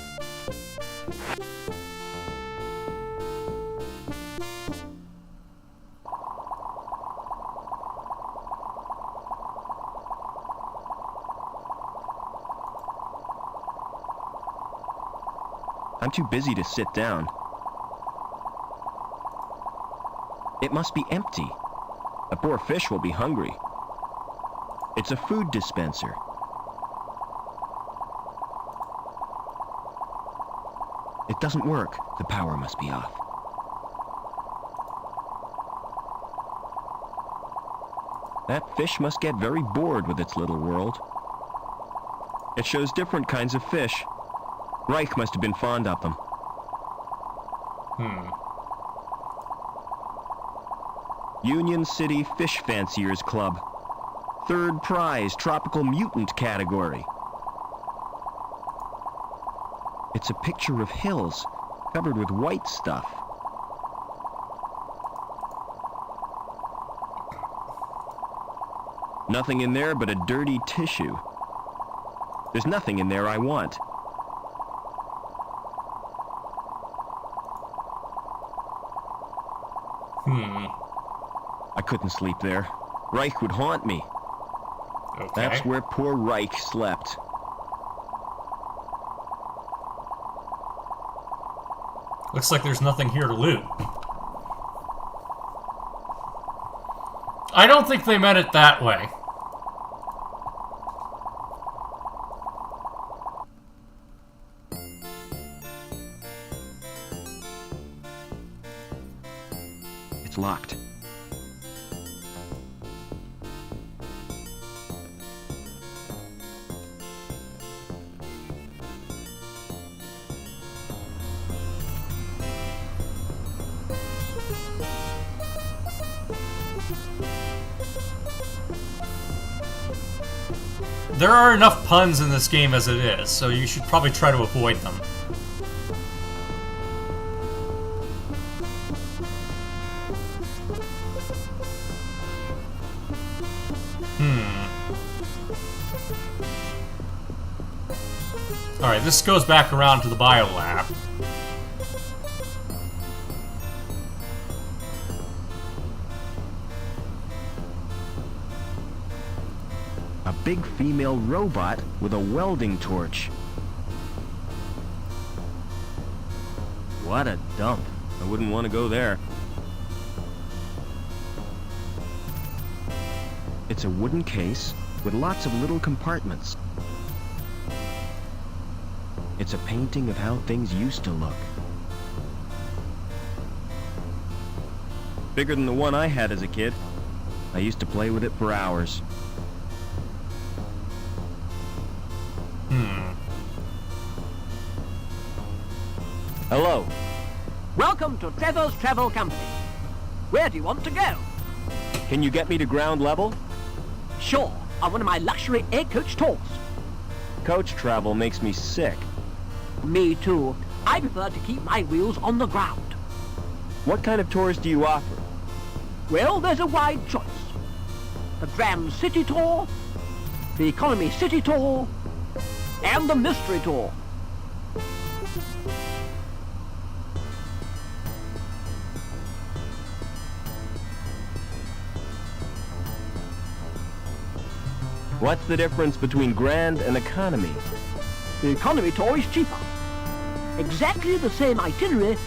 I'm too busy to sit down. It must be empty. The poor fish will be hungry. It's a food dispenser. It doesn't work. The power must be off. That fish must get very bored with its little world. It shows different kinds of fish. Reich must have been fond of them. Union City Fish Fanciers Club. Third prize, tropical mutant category. It's a picture of hills covered with white stuff. Nothing in there but a dirty tissue. There's nothing in there I want. I couldn't sleep there. Reich would haunt me. Okay. That's where poor Reich slept. Looks like there's nothing here to loot. I don't think they meant it that way. It's locked. There are enough puns in this game as it is, so you should probably try to avoid them. Alright, this goes back around to the biolab. A big female robot with a welding torch. What a dump. I wouldn't want to go there. It's a wooden case with lots of little compartments. It's a painting of how things used to look. Bigger than the one I had as a kid. I used to play with it for hours. Hello. Welcome to Trevor's Travel Company. Where do you want to go? Can you get me to ground level? Sure, on one of my luxury air coach tours. Coach travel makes me sick. Me too. I prefer to keep my wheels on the ground. What kind of tours do you offer? Well, there's a wide choice. The Grand City Tour, the Economy City Tour, and the Mystery Tour. What's the difference between Grand and Economy? The Economy Tour is cheaper. Exactly the same itinerary,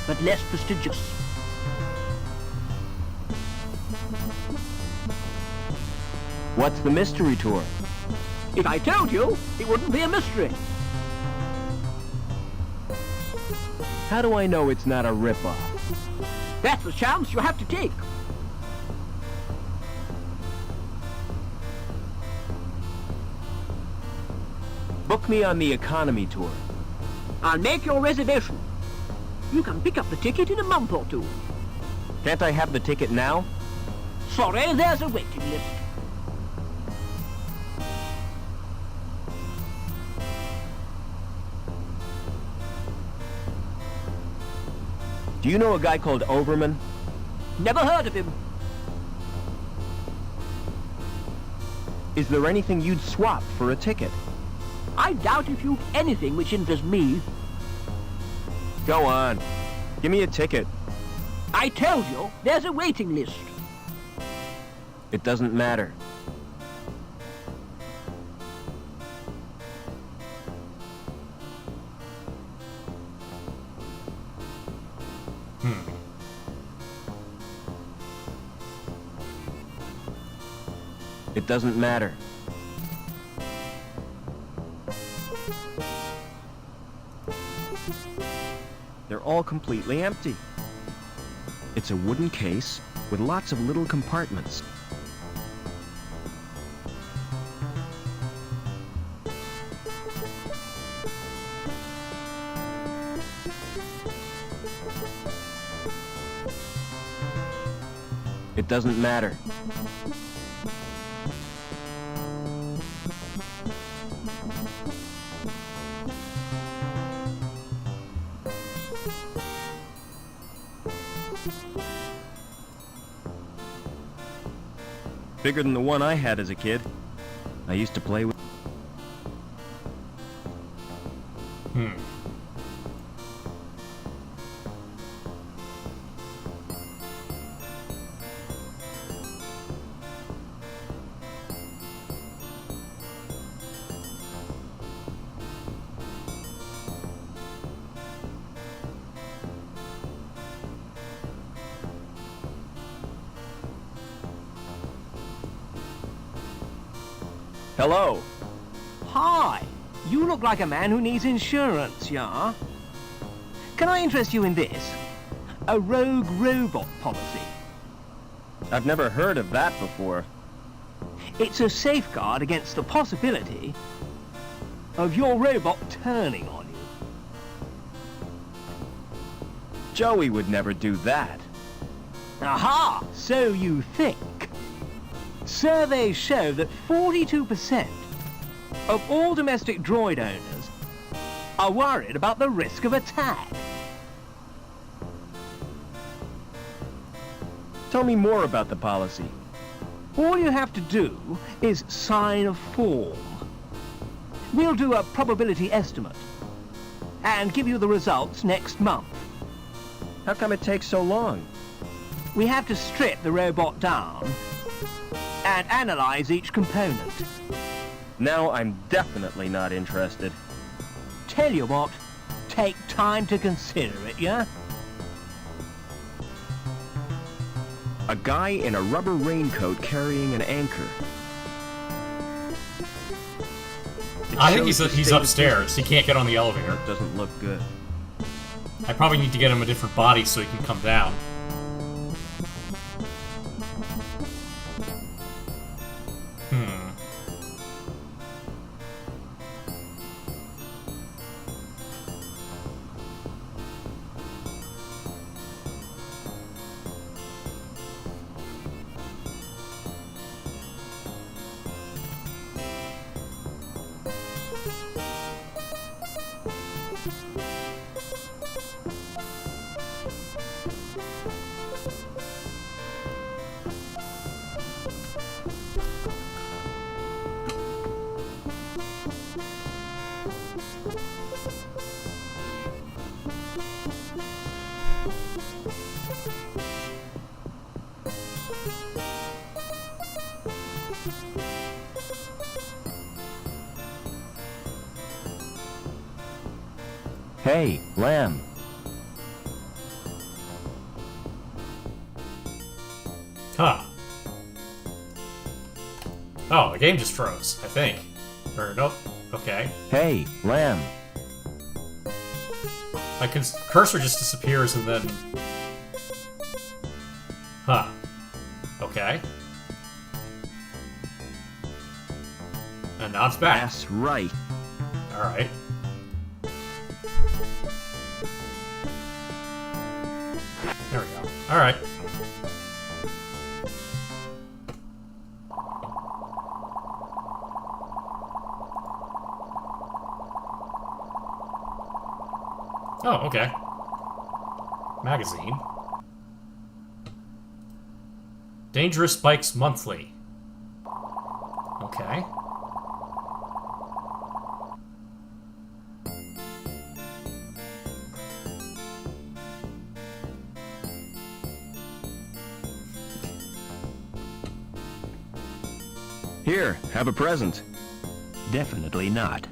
but less prestigious. What's the Mystery Tour? If I told you, it wouldn't be a mystery. How do I know it's not a ripoff? That's the chance you have to take. Book me on the Economy Tour. I'll make your reservation. You can pick up the ticket in a month or two. Can't I have the ticket now? Sorry, there's a waiting list. Do you know a guy called Overman? Never heard of him. Is there anything you'd swap for a ticket? I doubt if you've anything which interests me. Go on. Give me a ticket. I tell you, there's a waiting list. It doesn't matter. It doesn't matter. They're all completely empty. It's a wooden case with lots of little compartments. It doesn't matter. Bigger than the one I had as a kid. I used to play with... Hello. Hi. You look like a man who needs insurance, yeah? Can I interest you in this? A rogue robot policy. I've never heard of that before. It's a safeguard against the possibility of your robot turning on you. Joey would never do that. Aha! So you think. Surveys show that 42% of all domestic droid owners are worried about the risk of attack. Tell me more about the policy. All you have to do is sign a form. We'll do a probability estimate and give you the results next month. How come it takes so long? We have to strip the robot down and analyze each component. Now I'm definitely not interested. Tell you what, take time to consider it, yeah? A guy in a rubber raincoat carrying an anchor. I think he's upstairs. He can't get on the elevator. Doesn't look good. I probably need to get him a different body so he can come down. Hey, Lamb. Huh. Oh, the game just froze, I think. Or, nope. Okay. Hey, Lamb. My cursor just disappears and then... Huh. Okay. And now it's back. That's right. Alright. There we go. Alright. Oh, okay. Magazine. Dangerous Bikes Monthly. Okay. Here, have a present. Definitely not.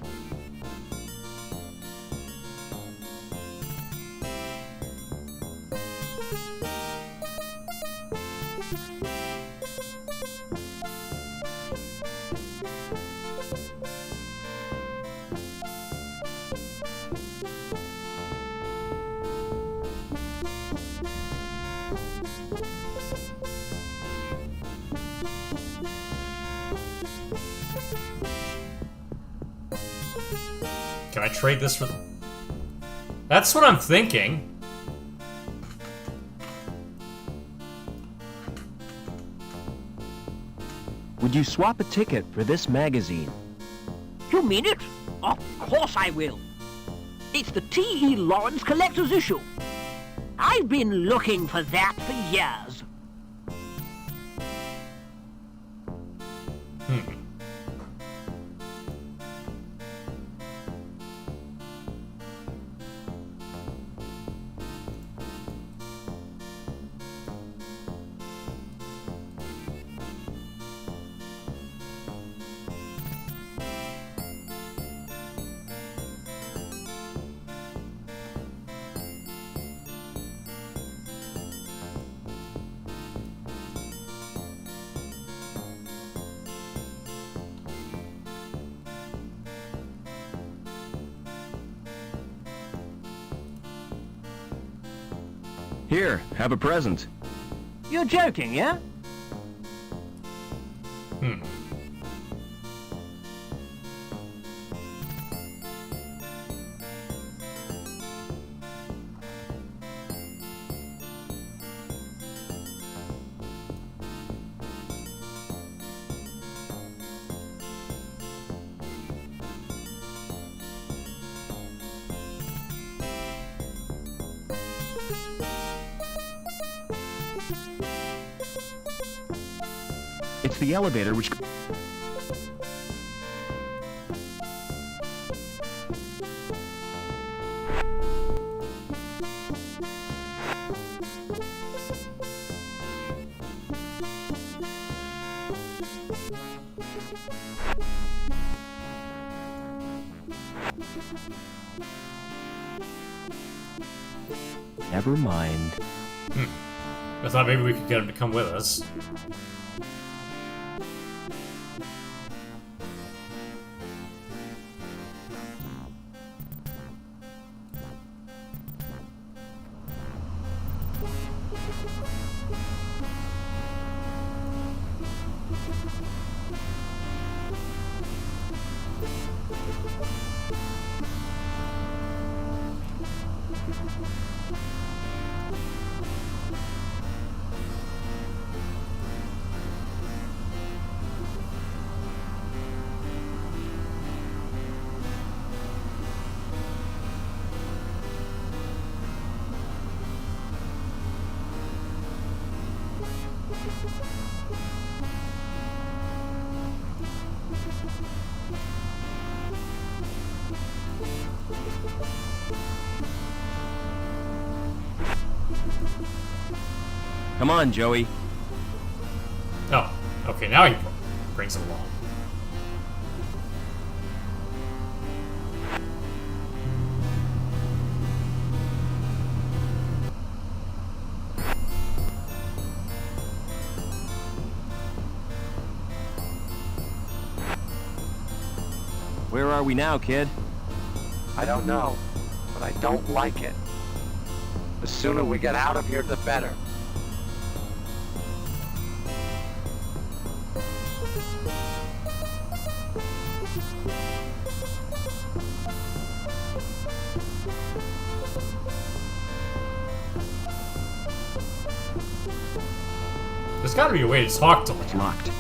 Can I trade this for... That's what I'm thinking. Would you swap a ticket for this magazine? You mean it? Of course I will. It's the T.E. Lawrence Collector's Issue. I've been looking for that for years. Here, have a present. You're joking, yeah? It's the elevator which... Never mind. I thought maybe we could get him to come with us. Come on, Joey. Oh, okay, now he brings him along. Where are we now, kid? I don't know, but I don't like it. The sooner we get out of here, the better. There's gotta be a way to talk to him. It's locked.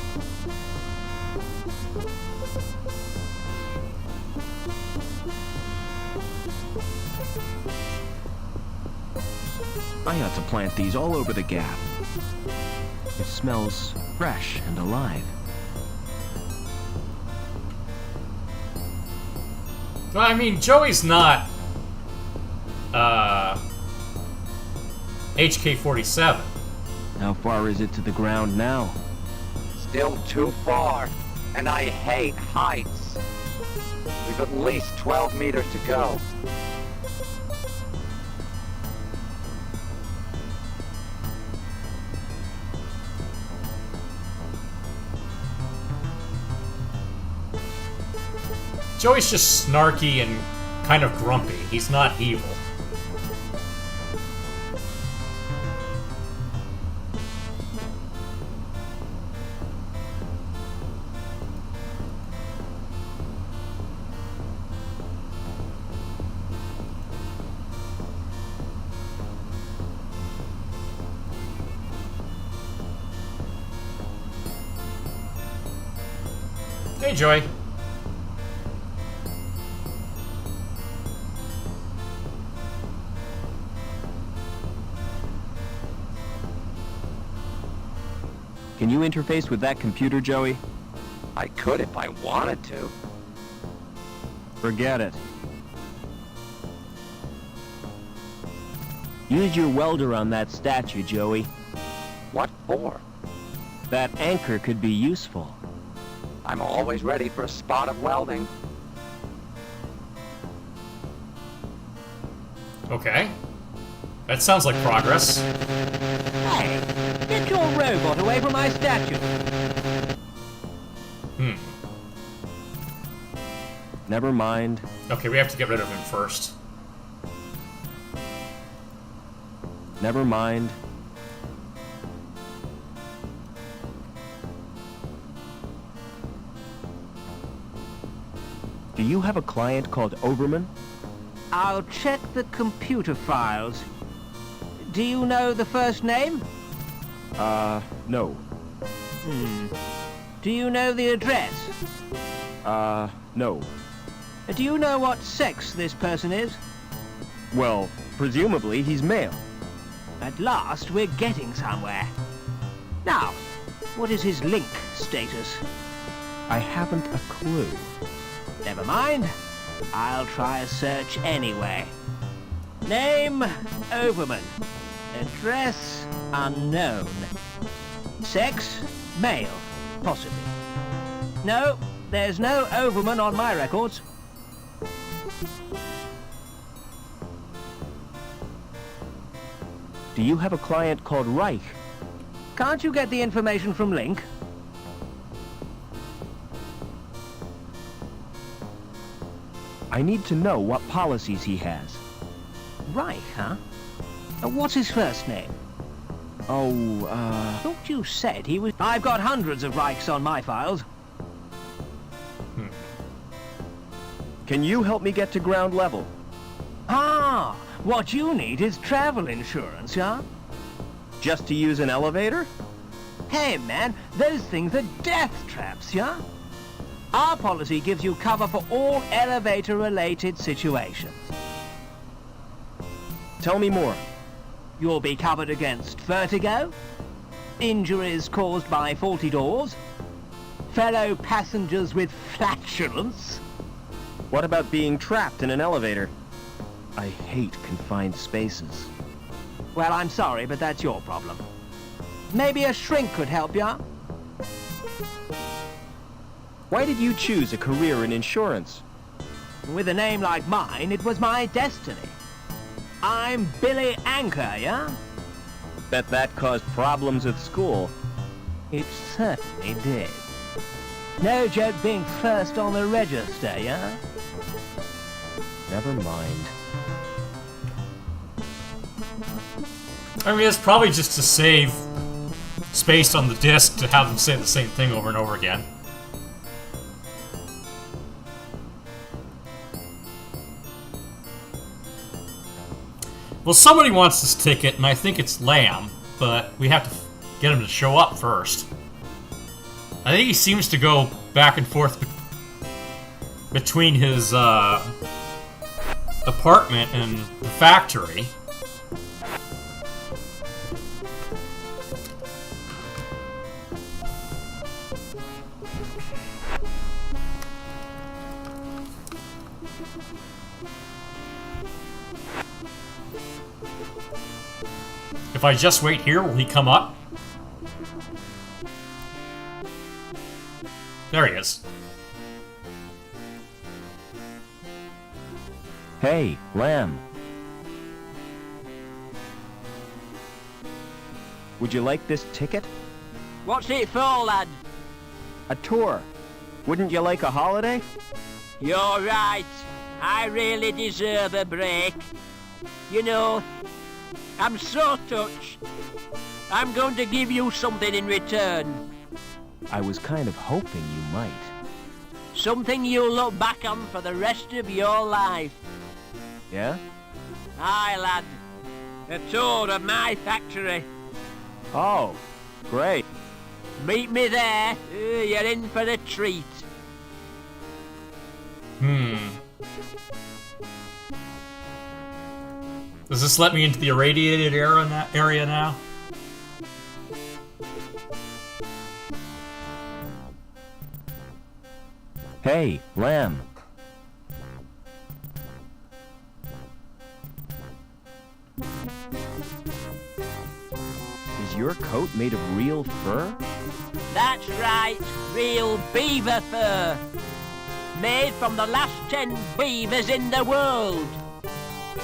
I ought to plant these all over the gap. It smells fresh and alive. Well, I mean, Joey's not HK-47. How far is it to the ground now? Still too far, and I hate heights. We've at least 12 meters to go. Joey's just snarky and kind of grumpy. He's not evil. Hey, Joey. Can you interface with that computer, Joey? I could if I wanted to. Forget it. Use your welder on that statue, Joey. What for? That anchor could be useful. I'm always ready for a spot of welding. Okay. That sounds like progress. Hey, get your robot away from my statue. Never mind. Okay, we have to get rid of him first. Never mind. Do you have a client called Overman? I'll check the computer files. Do you know the first name? No. Do you know the address? No. Do you know what sex this person is? Well, presumably he's male. At last, we're getting somewhere. Now, what is his link status? I haven't a clue. Never mind. I'll try a search anyway. Name, Overman. Address, unknown. Sex, male, possibly. No, there's no Overman on my records. Do you have a client called Reich? Can't you get the information from Link? I need to know what policies he has. Reich, huh? What's his first name? Oh, Thought you said he was... I've got hundreds of Reichs on my files. Can you help me get to ground level? Ah, what you need is travel insurance, yeah? Just to use an elevator? Hey, man, those things are death traps, yeah? Our policy gives you cover for all elevator-related situations. Tell me more. You'll be covered against vertigo, injuries caused by faulty doors, fellow passengers with flatulence. What about being trapped in an elevator? I hate confined spaces. Well, I'm sorry, but that's your problem. Maybe a shrink could help ya? Why did you choose a career in insurance? With a name like mine, it was my destiny. I'm Billy Anchor, yeah? Bet that caused problems at school. It certainly did. No joke being first on the register, yeah? Never mind. I mean, it's probably just to save space on the disc to have them say the same thing over and over again. Well, somebody wants this ticket, and I think it's Lamb, but we have to get him to show up first. I think he seems to go back and forth between his apartment and the factory. If I just wait here, will he come up? There he is. Hey, Lamb. Would you like this ticket? What's it for, lad? A tour. Wouldn't you like a holiday? You're right. I really deserve a break. You know, I'm so touched. I'm going to give you something in return. I was kind of hoping you might. Something you'll look back on for the rest of your life. Yeah? Aye, lad. A tour of my factory. Oh, great. Meet me there. You're in for a treat. Does this let me into the irradiated area now? Hey, Lamb. Is your coat made of real fur? That's right, real beaver fur. Made from the last 10 beavers in the world.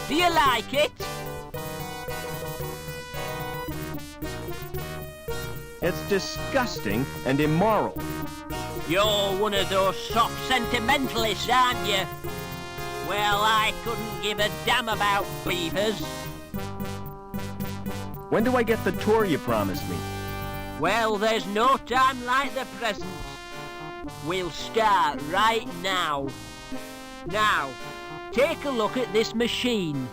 Do you like it? It's disgusting and immoral. You're one of those soft sentimentalists, aren't you? Well, I couldn't give a damn about beavers. When do I get the tour you promised me? Well, there's no time like the present. We'll start right now. Now, take a look at this machine.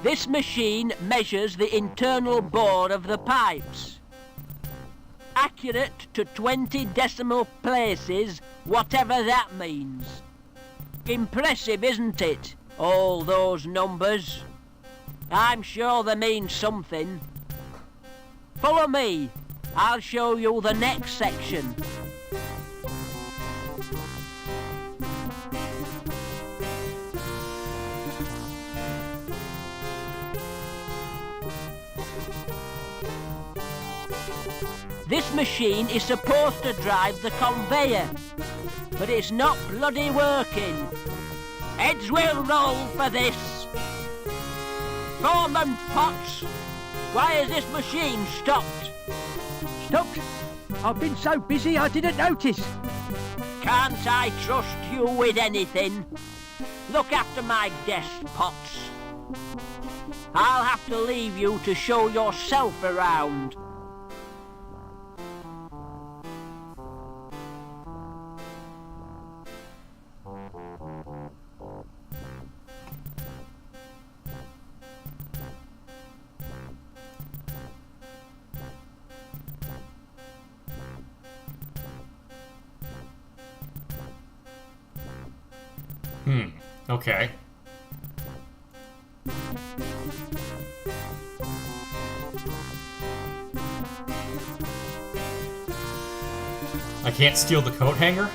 This machine measures the internal bore of the pipes. Accurate to 20 decimal places, whatever that means. Impressive, isn't it? All those numbers. I'm sure they mean something. Follow me. I'll show you the next section. This machine is supposed to drive the conveyor, but it's not bloody working. Heads will roll for this. Foreman Potts, why has this machine stopped? Stopped? I've been so busy I didn't notice. Can't I trust you with anything? Look after my desk, Potts. I'll have to leave you to show yourself around. Okay. I can't steal the coat hanger?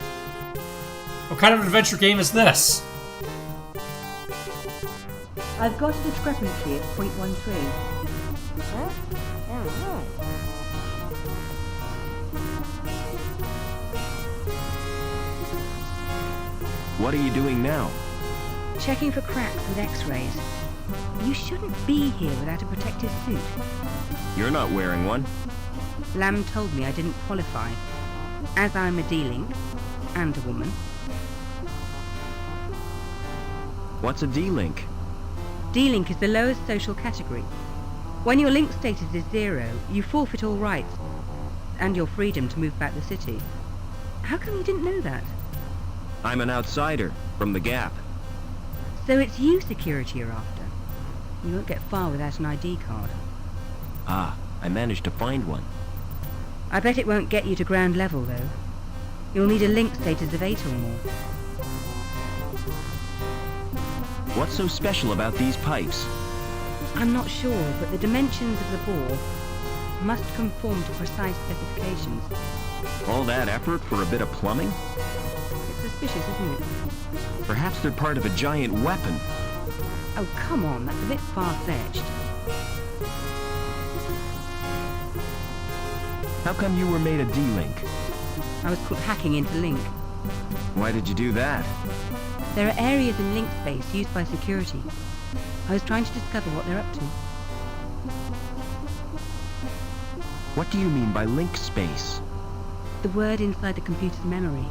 What kind of adventure game is this? I've got a discrepancy at 0.13. Huh? Oh. What are you doing now? Checking for cracks with X-rays. You shouldn't be here without a protective suit. You're not wearing one. Lamb told me I didn't qualify, as I'm a D-Link and a woman. What's a D-Link? D-Link is the lowest social category. When your link status is 0, you forfeit all rights and your freedom to move back the city. How come you didn't know that? I'm an outsider from the Gap. So it's you security are after. You won't get far without an ID card. Ah, I managed to find one. I bet it won't get you to ground level, though. You'll need a link status of 8 or more. What's so special about these pipes? I'm not sure, but the dimensions of the bore must conform to precise specifications. All that effort for a bit of plumbing? It's suspicious, isn't it? Perhaps they're part of a giant weapon. Oh, come on, that's a bit far-fetched. How come you were made a D-Link? I was caught hacking into Link. Why did you do that? There are areas in Link space used by security. I was trying to discover what they're up to. What do you mean by link space? The word inside the computer's memory.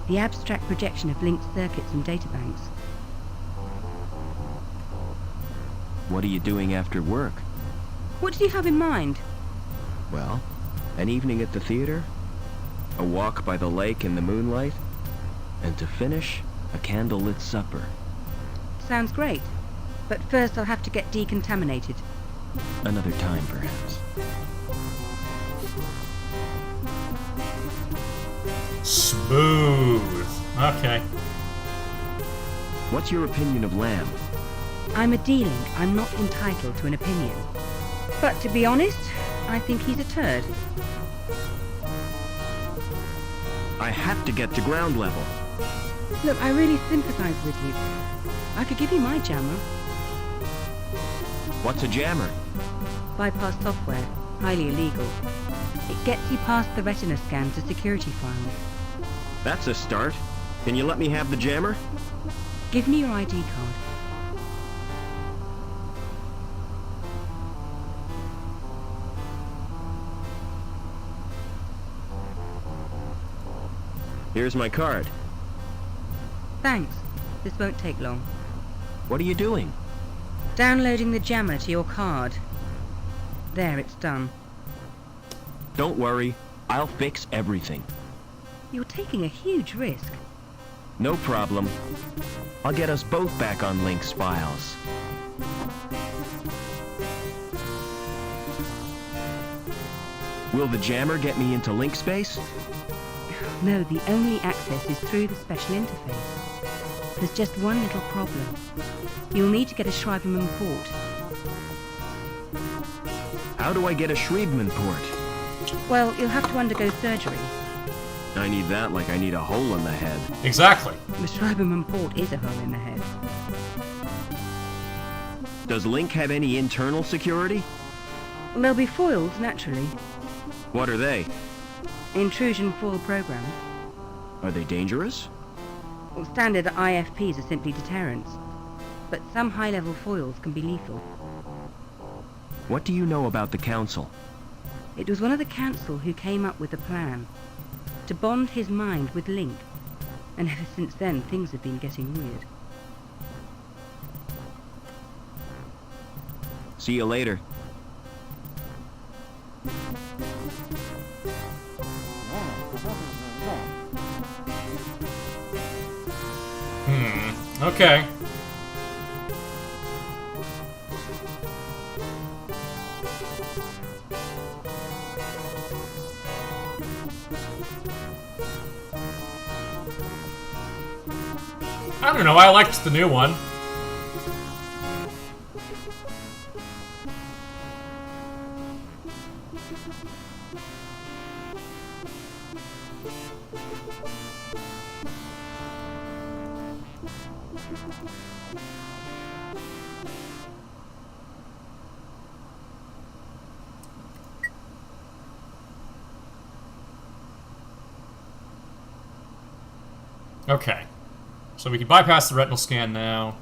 The abstract projection of linked circuits and databanks. What are you doing after work? What do you have in mind? Well, an evening at the theater, a walk by the lake in the moonlight, and to finish, a candlelit supper. Sounds great. But first I'll have to get decontaminated. Another time, perhaps. Smooth. Okay. What's your opinion of Lamb? I'm a D-Link. I'm not entitled to an opinion. But to be honest, I think he's a turd. I have to get to ground level. Look, I really sympathize with you. I could give you my jammer. What's a jammer? Bypass software. Highly illegal. It gets you past the retina scan to security files. That's a start. Can you let me have the jammer? Give me your ID card. Here's my card. Thanks. This won't take long. What are you doing? Downloading the jammer to your card. There, it's done. Don't worry, I'll fix everything. You're taking a huge risk. No problem. I'll get us both back on Link's files. Will the jammer get me into Link space? No, the only access is through the special interface. There's just one little problem. You'll need to get a Schreiberman port. How do I get a Schreiberman port? Well, you'll have to undergo surgery. I need that like I need a hole in the head. Exactly. The Schreiberman port is a hole in the head. Does Link have any internal security? Well, there'll be foils, naturally. What are they? Intrusion foil programs. Are they dangerous? Well, standard IFPs are simply deterrents. But some high-level foils can be lethal. What do you know about the Council? It was one of the Council who came up with the plan. To bond his mind with Link. And ever since then, things have been getting weird. See you later. Okay. I don't know, I liked the new one. Okay. So we can bypass the retinal scan now.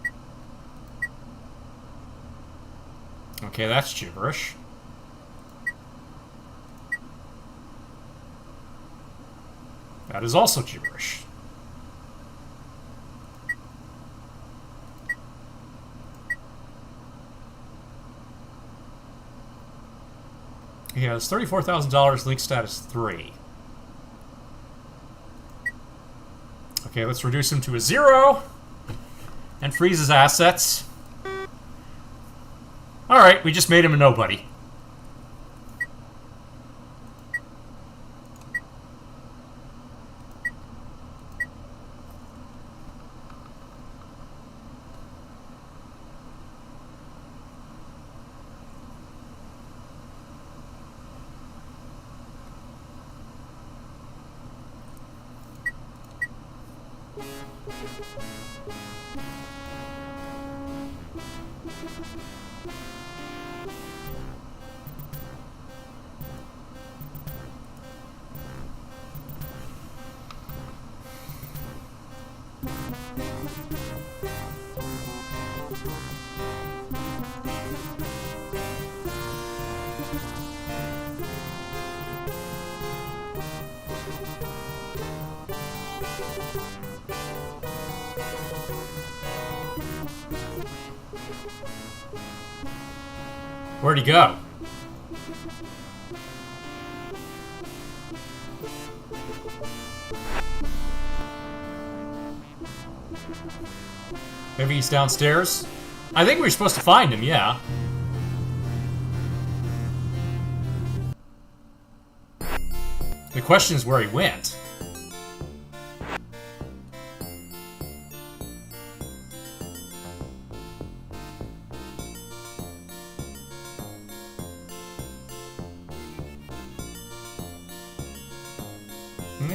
Okay, that's gibberish. That is also gibberish. He has $34,000, link status 3. Okay, let's reduce him to a 0 and freeze his assets. Alright, we just made him a nobody. Where'd he go? Maybe he's downstairs? I think we were supposed to find him, yeah. The question is where he went.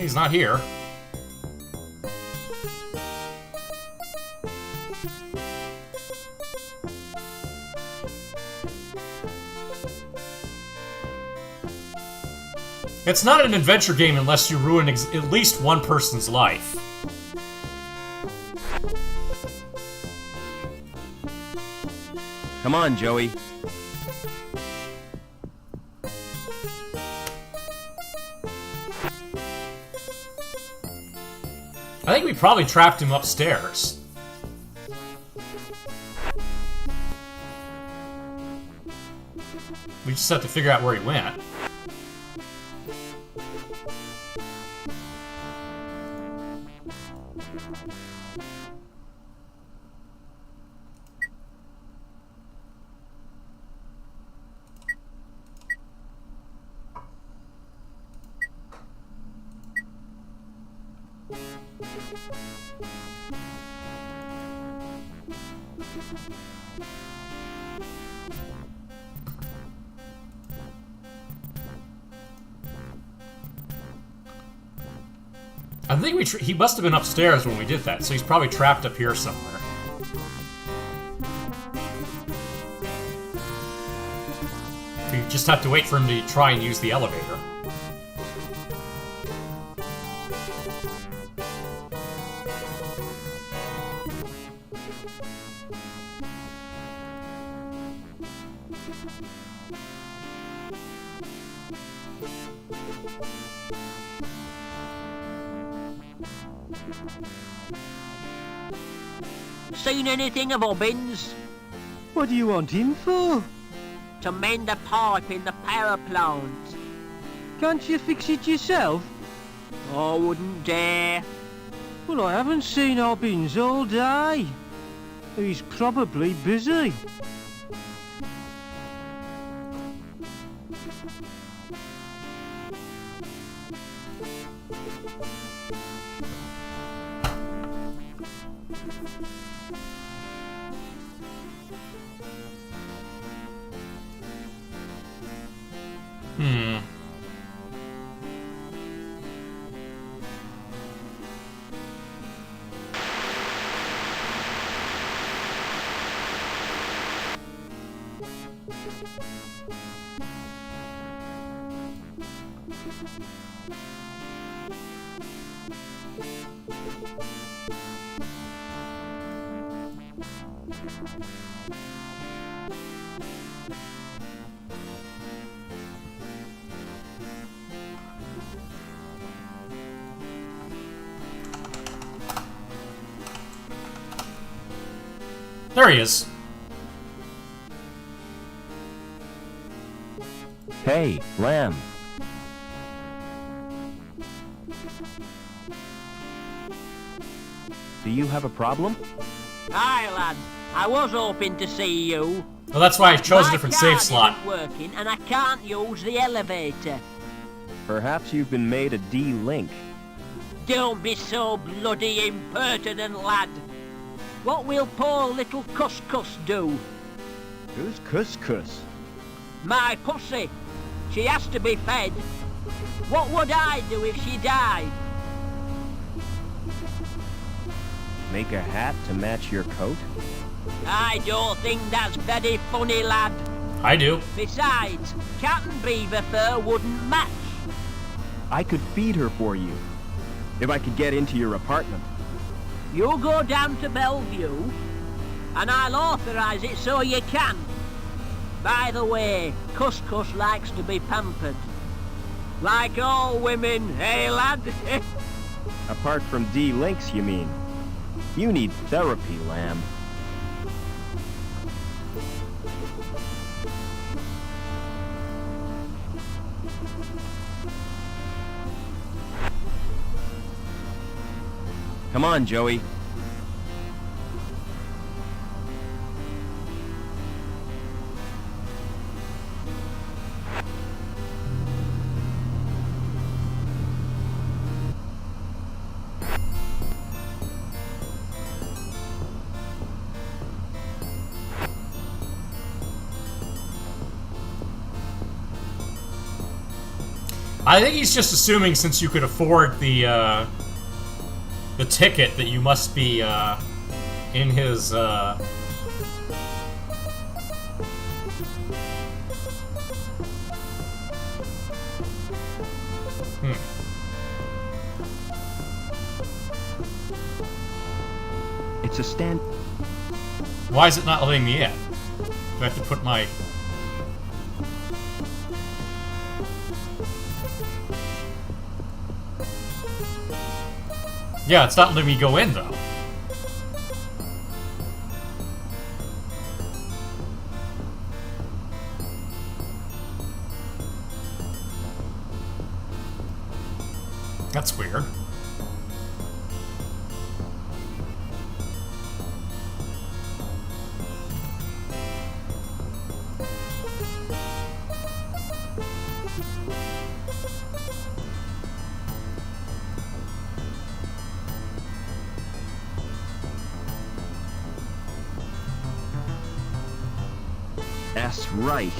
He's not here. It's not an adventure game unless you ruin at least one person's life. Come on, Joey. I think we probably trapped him upstairs. just have to figure out where he went. I think he must have been upstairs when we did that, so he's probably trapped up here somewhere. We just have to wait for him to try and use the elevator. Seen anything of Obbins? What do you want him for? To mend a pipe in the power plant. Can't you fix it yourself? I wouldn't dare. Well, I haven't seen Obbins all day. He's probably busy. There he is. Hey, Lamb. Do you have a problem? Hi, lad. I was hoping to see you. Well, that's why I chose a different save My slot. card isn't working, and I can't use the elevator. Perhaps you've been made a D-Link. Don't be so bloody impertinent, lad. What will poor little Couscous do? Who's Couscous? My pussy. She has to be fed. What would I do if she died? Make a hat to match your coat? I don't think that's very funny, lad. I do. Besides, cat and beaver fur wouldn't match. I could feed her for you, if I could get into your apartment. You go down to Bellevue, and I'll authorize it so you can. By the way, Couscous likes to be pampered. Like all women, eh, lad? Apart from D-Links, you mean? You need therapy, Lamb. Come on, Joey. I think he's just assuming since you could afford the ticket that you must be in his It's a stand. Why is it not letting me in? Do I have to put my... Yeah, it's not letting me go in, though. That's weird. That's right.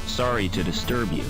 Sorry to disturb you.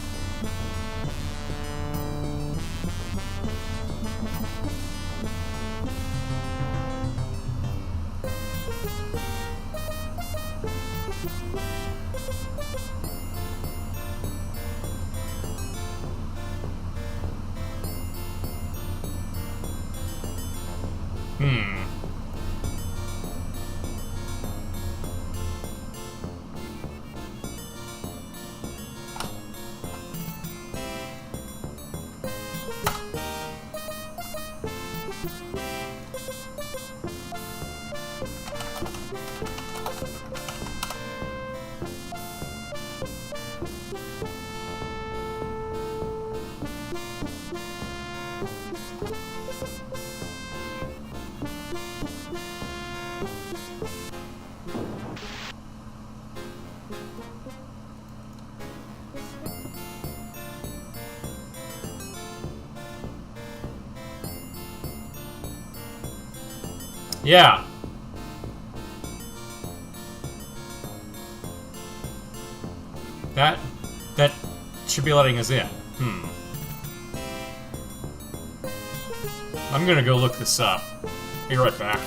Yeah. That should be letting us in. I'm gonna go look this up. Be right back.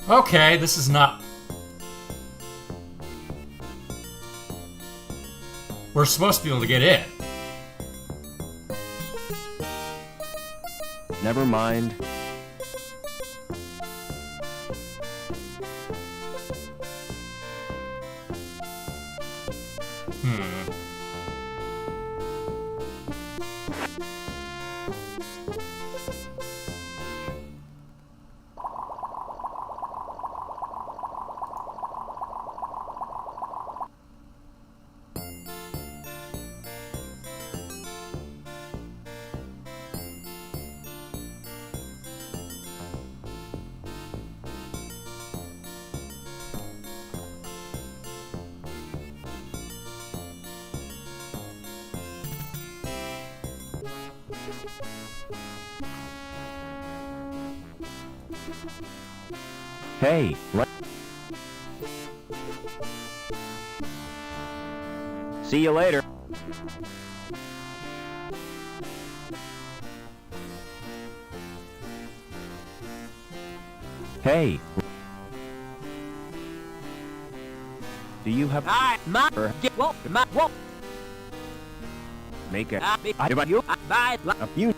Okay, this is not... We're supposed to be able to get in. Never mind. Hey, see you later. Hey. Do you have make a few.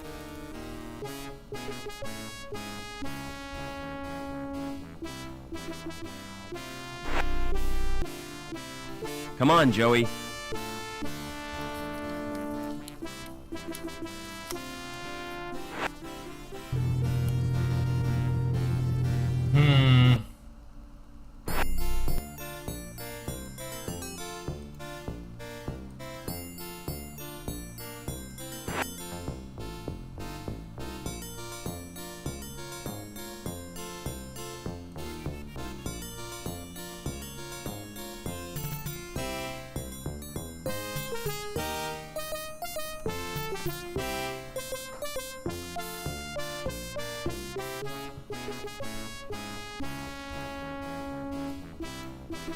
Come on, Joey.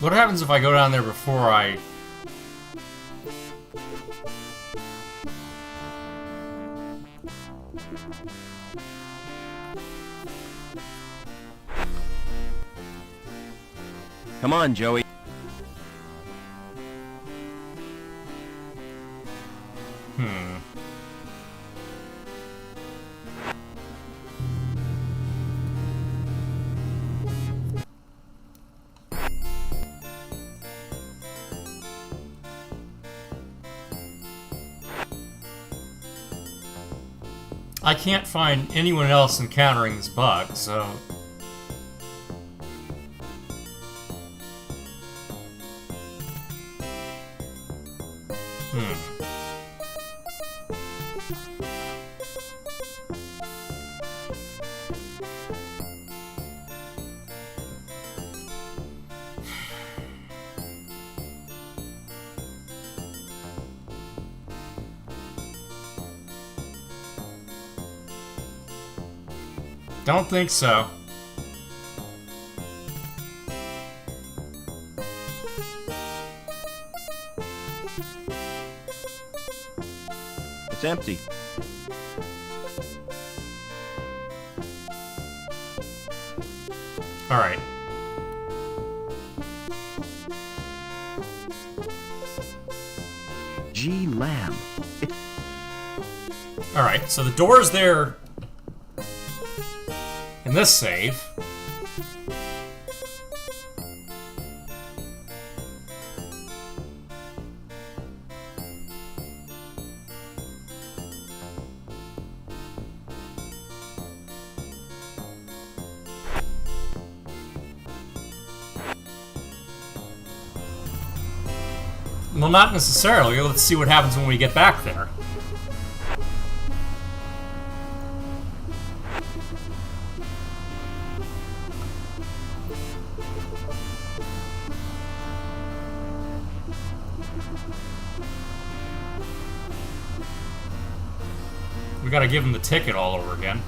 What happens if I go down there before I... Come on, Joey. I can't find anyone else encountering this bug, so... Don't think so. It's empty. All right. G Lamb. All right, so the door's there in this save. Well, not necessarily. Let's see what happens when we get back there. We gotta give him the ticket all over again.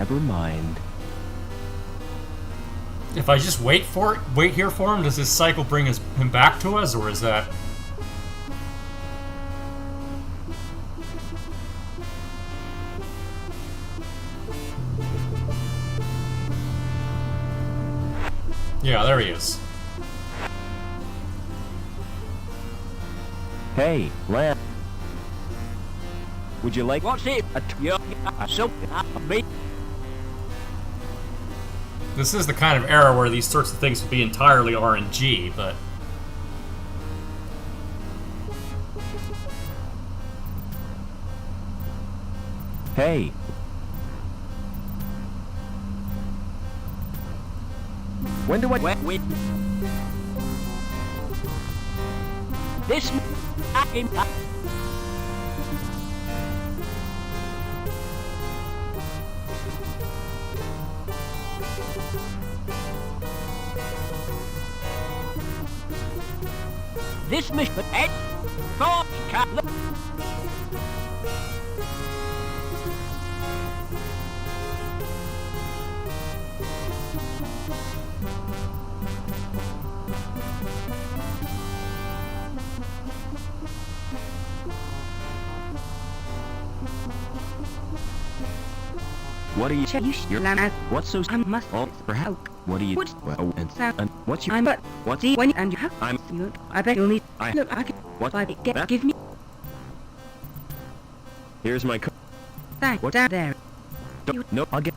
Never mind. If I just wait here for him, does this cycle bring him back to us, or is that... Yeah, there he is. Hey, Lamb. Would you like What's it? Me? This is the kind of era where these sorts of things would be entirely RNG, but... Hey. When do I... Wait. This... This mission... What are you... You're What's so... I must... Oh, perhaps... What do you... What? Oh, and what's your... I'm but... What's... See, when you... And you have... I'm... You, I bet you'll need... I... Look, I can... What? I get... That? Give me... Here's my... Thank... What? Down there. No, I'll get...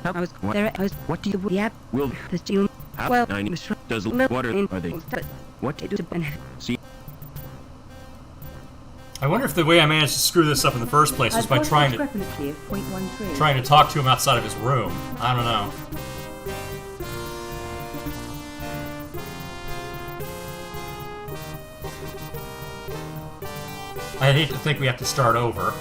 How... I was... What? There... I was... What do you... Yeah. Will... The steel... How... Well... I need... Does... What are they... What? See... I wonder if the way I managed to screw this up in the first place was by trying to talk to him outside of his room. I don't know. I hate to think we have to start over.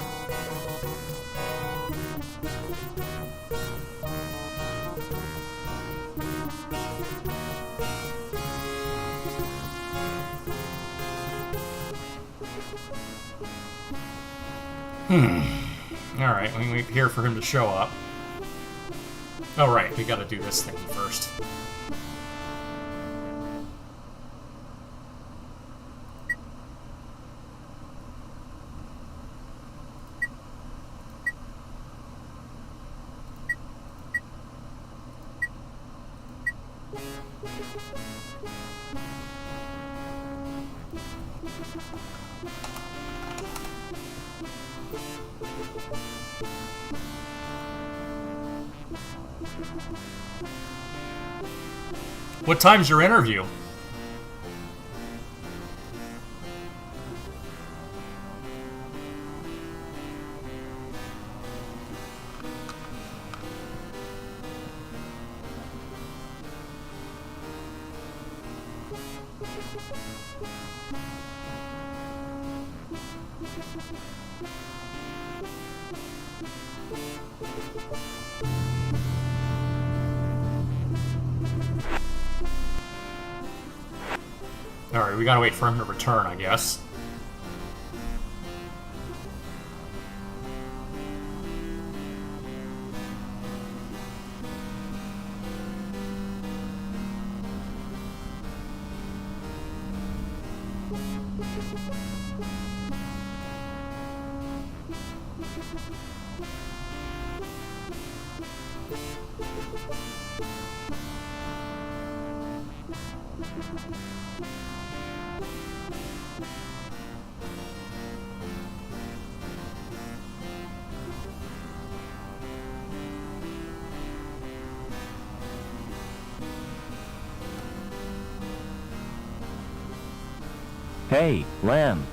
Alright, we wait here for him to show up. Oh right, we gotta do this thing first. What time's your interview? Alright, we gotta wait for him to return, I guess. Hey, Lamb.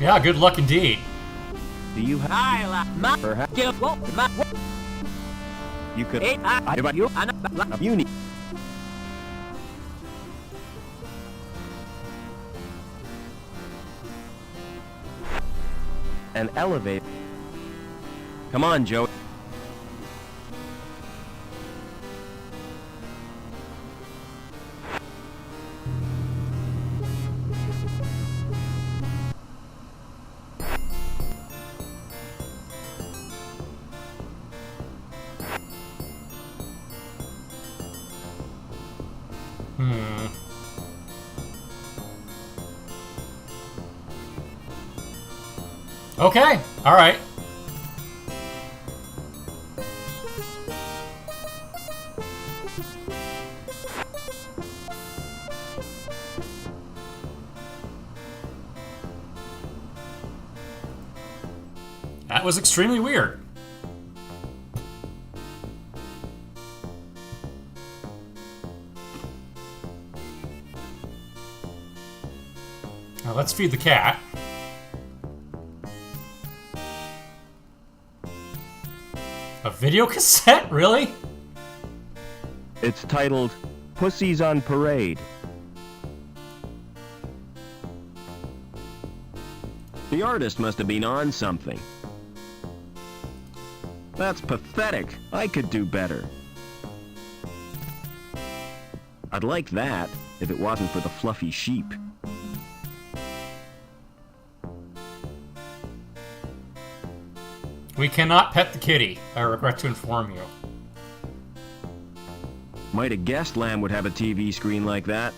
Yeah, good luck indeed. Do you have... Perhaps... You could... You need... An elevator. Come on, Joe. Okay, alright. That was extremely weird. Now let's feed the cat. A video cassette? Really? It's titled Pussies on Parade. The artist must have been on something. That's pathetic. I could do better. I'd like that if it wasn't for the fluffy sheep. We cannot pet the kitty. I regret to inform you. Might have guessed Lamb would have a TV screen like that.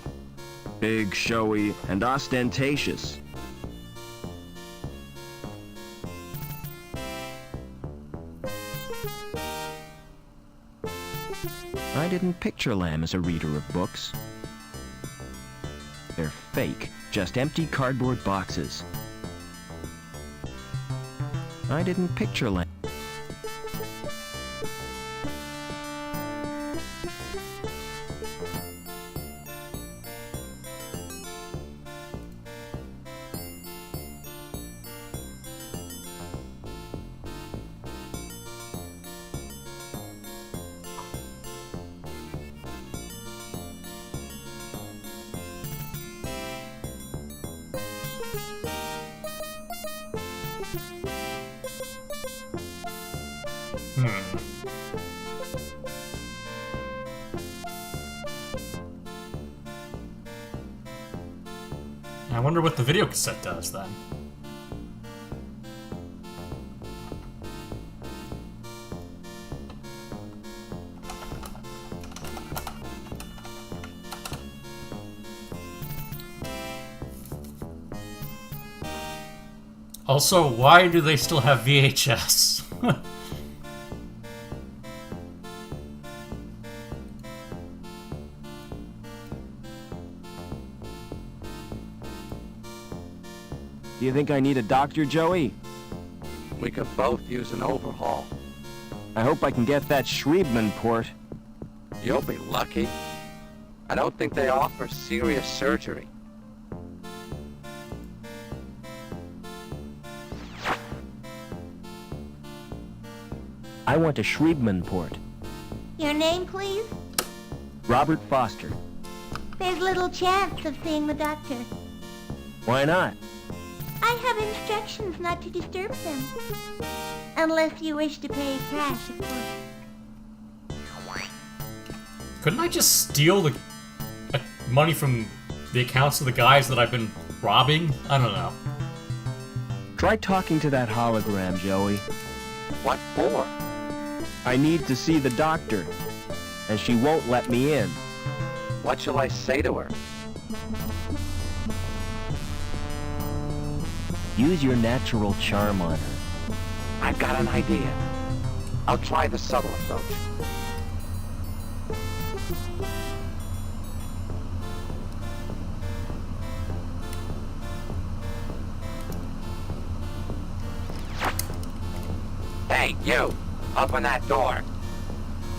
Big, showy, and ostentatious. I didn't picture Lamb as a reader of books. They're fake, just empty cardboard boxes. I didn't picture Lamb. I wonder what the video cassette does then. Also, why do they still have VHS? Do you think I need a doctor, Joey? We could both use an overhaul. I hope I can get that Schriebman port. You'll be lucky. I don't think they offer serious surgery. I want a Schriebman port. Your name, please? Robert Foster. There's little chance of seeing the doctor. Why not? I have instructions not to disturb him. Unless you wish to pay cash, of course. Couldn't I just steal the money from the accounts of the guys that I've been robbing? I don't know. Try talking to that hologram, Joey. What for? I need to see the doctor, and she won't let me in. What shall I say to her? Use your natural charm on her. I've got an idea. I'll try the subtle approach. Hey, you! Open that door.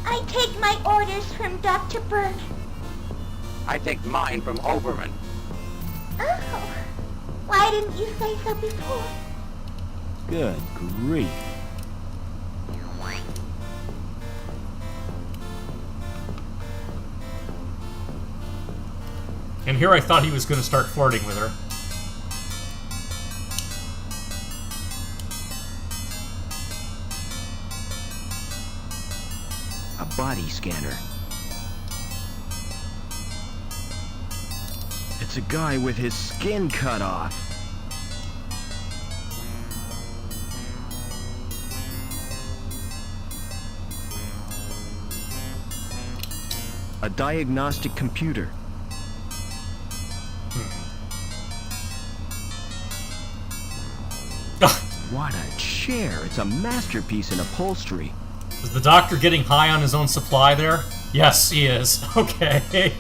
I take my orders from Dr. Burke. I take mine from Oberman. Oh, why didn't you say so before? Good grief. And here I thought he was going to start flirting with her. A body scanner. It's a guy with his skin cut off. A diagnostic computer. What a chair. It's a masterpiece in upholstery. Is the doctor getting high on his own supply there? Yes, he is. Okay.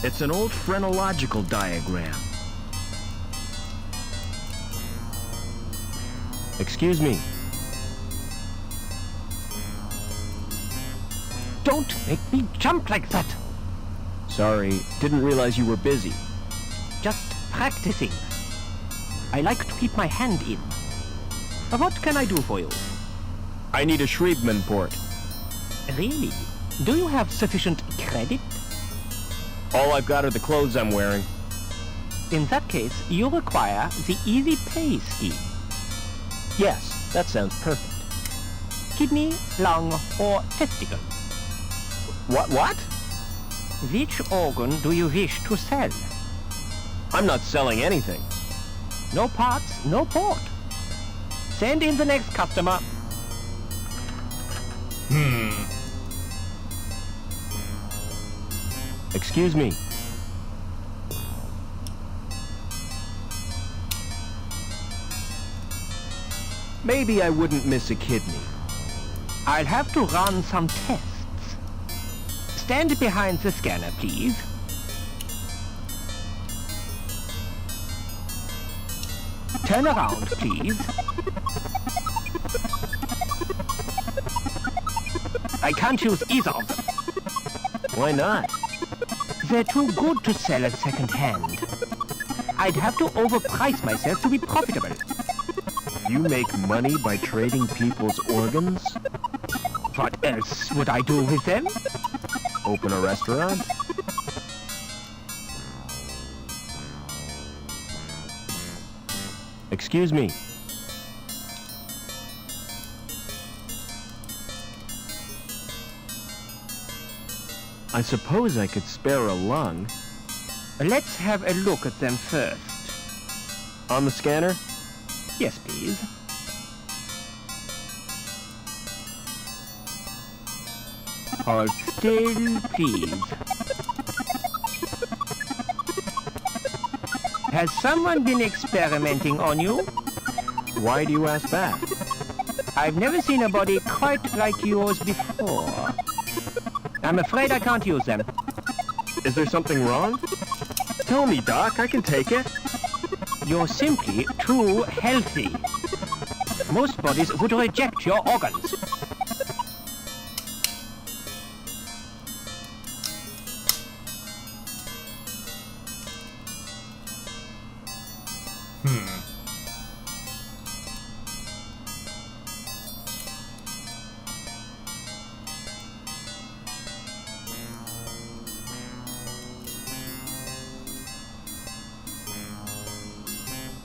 It's an old phrenological diagram. Excuse me. Don't make me jump like that. Sorry, didn't realize you were busy. Just practicing. I like to keep my hand in. What can I do for you? I need a Schriebman port. Really? Do you have sufficient credit? All I've got are the clothes I'm wearing. In that case, you require the easy pay scheme. Yes, that sounds perfect. Kidney, lung, or testicle. What? Which organ do you wish to sell? I'm not selling anything. No parts, no port. Send in the next customer. Excuse me. Maybe I wouldn't miss a kidney. I'll have to run some tests. Stand behind the scanner, please. Turn around, please. I can't use either of them. Why not? They're too good to sell at second hand. I'd have to overprice myself to be profitable. You make money by trading people's organs? What else would I do with them? Open a restaurant? Excuse me. I suppose I could spare a lung. Let's have a look at them first. On the scanner? Yes, please. Hold still, please. Has someone been experimenting on you? Why do you ask that? I've never seen a body quite like yours before. I'm afraid I can't use them. Is there something wrong? Tell me, Doc, I can take it. You're simply too healthy. Most bodies would reject your organs.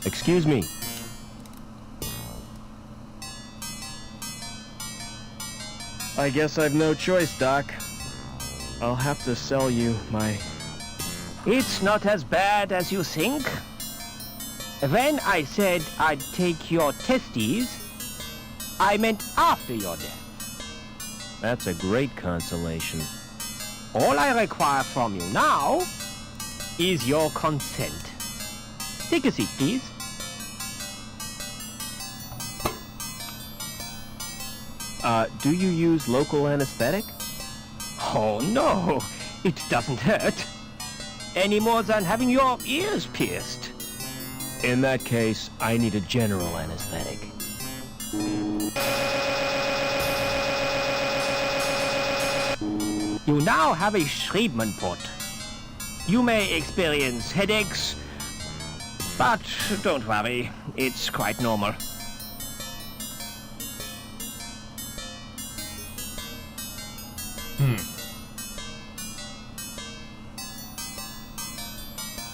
Excuse me. I guess I've no choice, Doc. I'll have to sell you my... It's not as bad as you think. When I said I'd take your testes, I meant after your death. That's a great consolation. All I require from you now is your consent. Take a seat, please. Do you use local anesthetic? Oh, no. It doesn't hurt. Any more than having your ears pierced. In that case, I need a general anesthetic. You now have a Schriebman port. You may experience headaches, but don't worry, it's quite normal.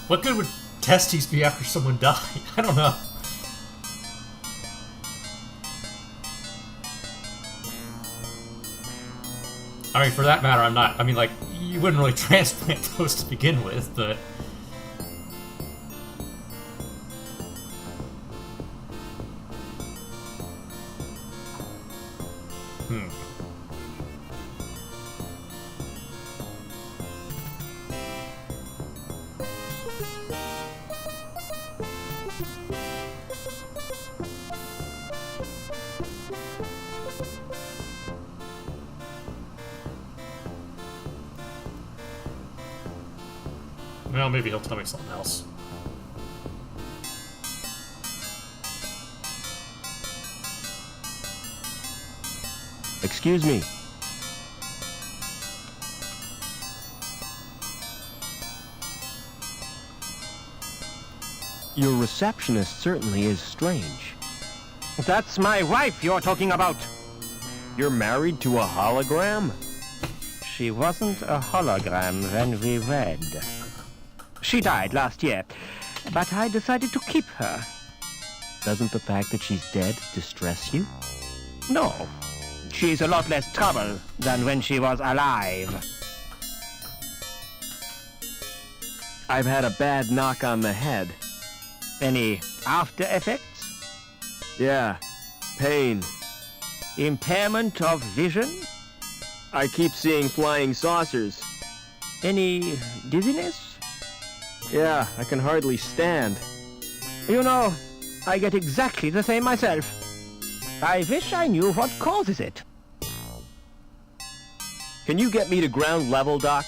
What good would testes be after someone died? I don't know. I mean, for that matter, I'm not... I mean, like, you wouldn't really transplant those to begin with, but... Well, maybe he'll tell me something else. Excuse me. Your receptionist certainly is strange. That's my wife you're talking about. You're married to a hologram? She wasn't a hologram when we wed. She died last year, but I decided to keep her. Doesn't the fact that she's dead distress you? No. She's a lot less trouble than when she was alive. I've had a bad knock on the head. Any after effects? Yeah, pain. Impairment of vision? I keep seeing flying saucers. Any dizziness? Yeah, I can hardly stand. You know, I get exactly the same myself. I wish I knew what causes it. Can you get me to ground level, Doc?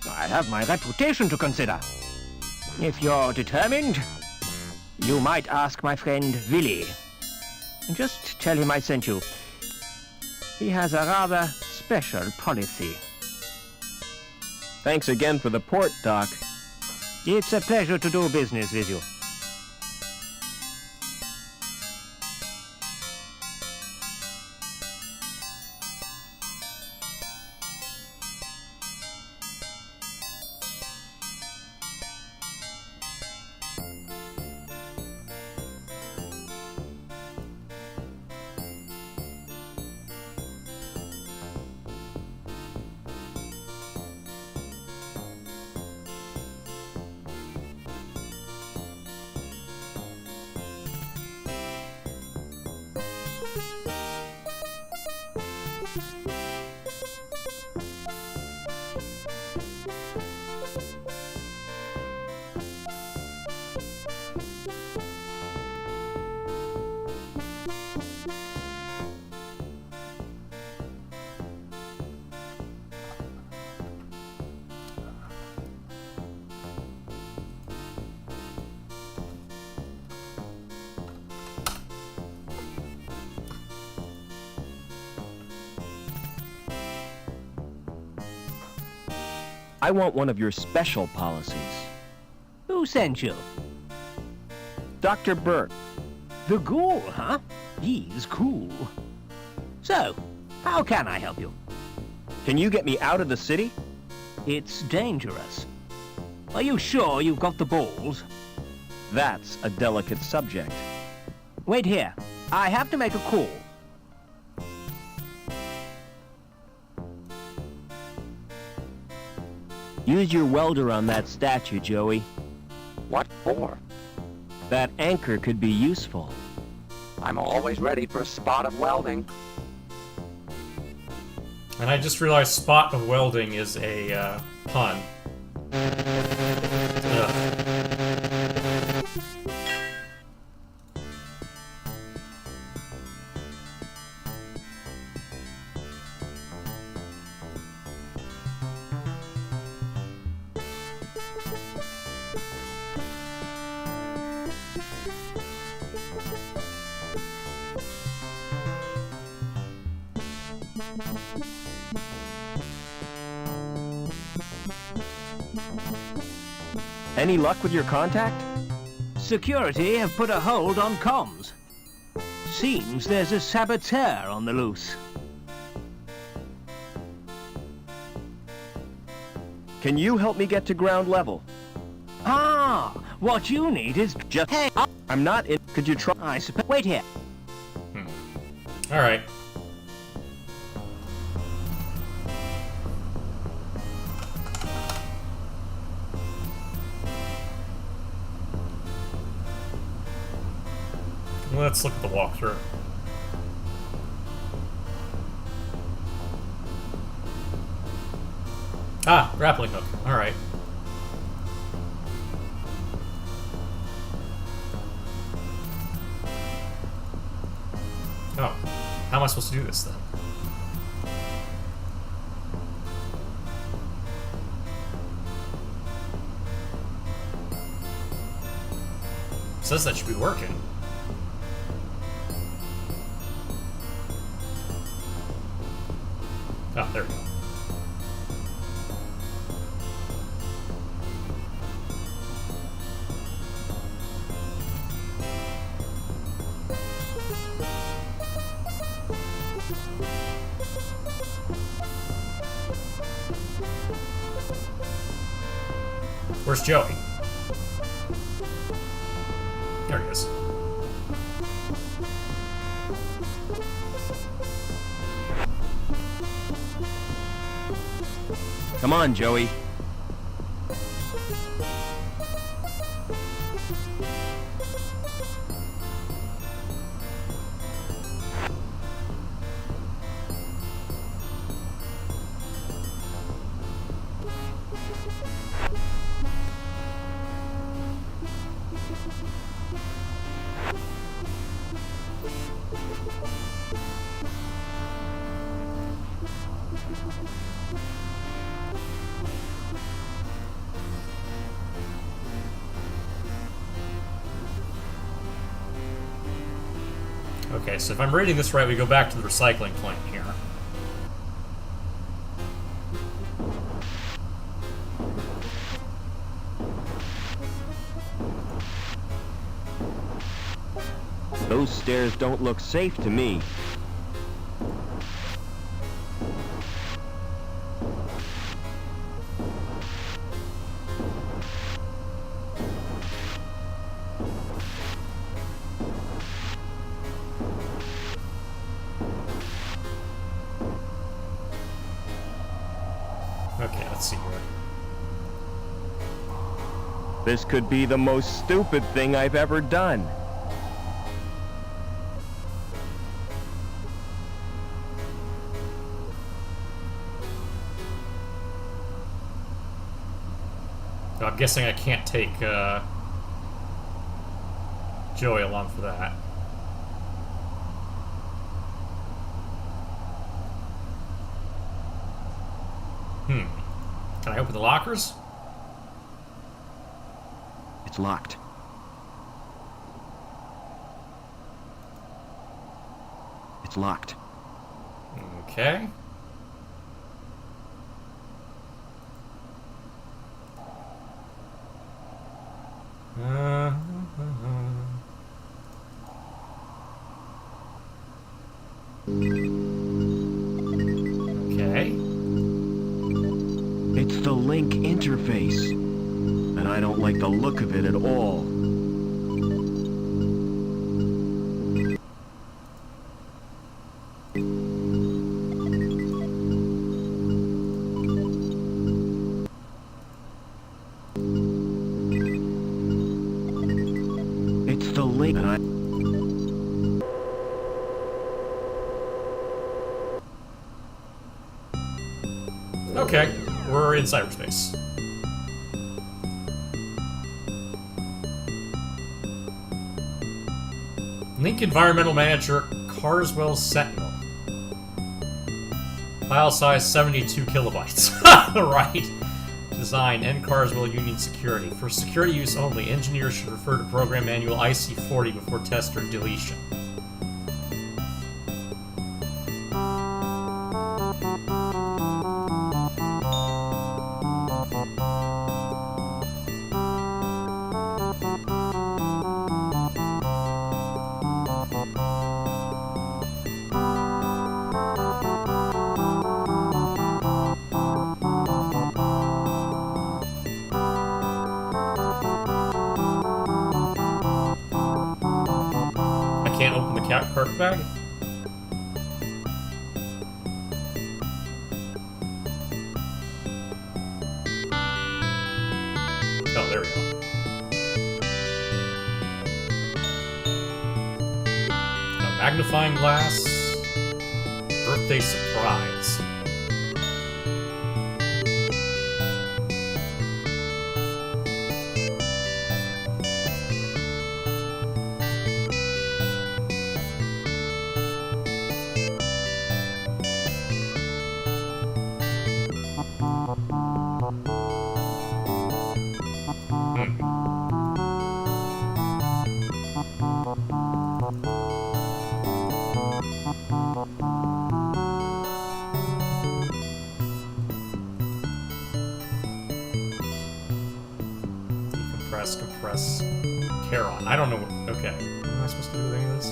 I have my reputation to consider. If you're determined, you might ask my friend Willie. Just tell him I sent you. He has a rather special policy. Thanks again for the port, Doc. It's a pleasure to do business with you. I want one of your special policies. Who sent you? Dr. Burt. The ghoul, huh? He's cool. So, how can I help you? Can you get me out of the city? It's dangerous. Are you sure you've got the balls? That's a delicate subject. Wait here. I have to make a call. Use your welder on that statue, Joey. What for? That anchor could be useful. I'm always ready for a spot of welding. And I just realized spot of welding is a pun. Ugh. Any luck with your contact? Security have put a hold on comms. Seems there's a saboteur on the loose. Can you help me get to ground level? Ah, what you need is just... Hey, I'm not in... Could you try... I suppose... Wait here. Alright. Let's look at the walkthrough. Ah, grappling hook. Alright. Oh. How am I supposed to do this then? says that should be working. Oh, there we go. Where's Joey? There he is. Come on, Joey. Okay, so if I'm reading this right, we go back to the recycling plant here. Those stairs don't look safe to me. Okay, let's see here. This could be the most stupid thing I've ever done. So I'm guessing I can't take Joey along for that. Can I open the lockers? It's locked. It's locked. Okay. Okay. It's the link interface, and I don't like the look of it at all. It's the link, and I... Okay, we're in cyberspace. Link Environmental Manager, Carswell Sentinel. File size 72 kilobytes. Right. Design, N. Carswell Union Security. For security use only, engineers should refer to Program Manual IC40 before test or deletion. Can't open the carpet bag? Oh, there we go. A magnifying glass. Birthday surprise. Decompress, compress, Charon. I don't know what... Okay. What am I supposed to do with any of this?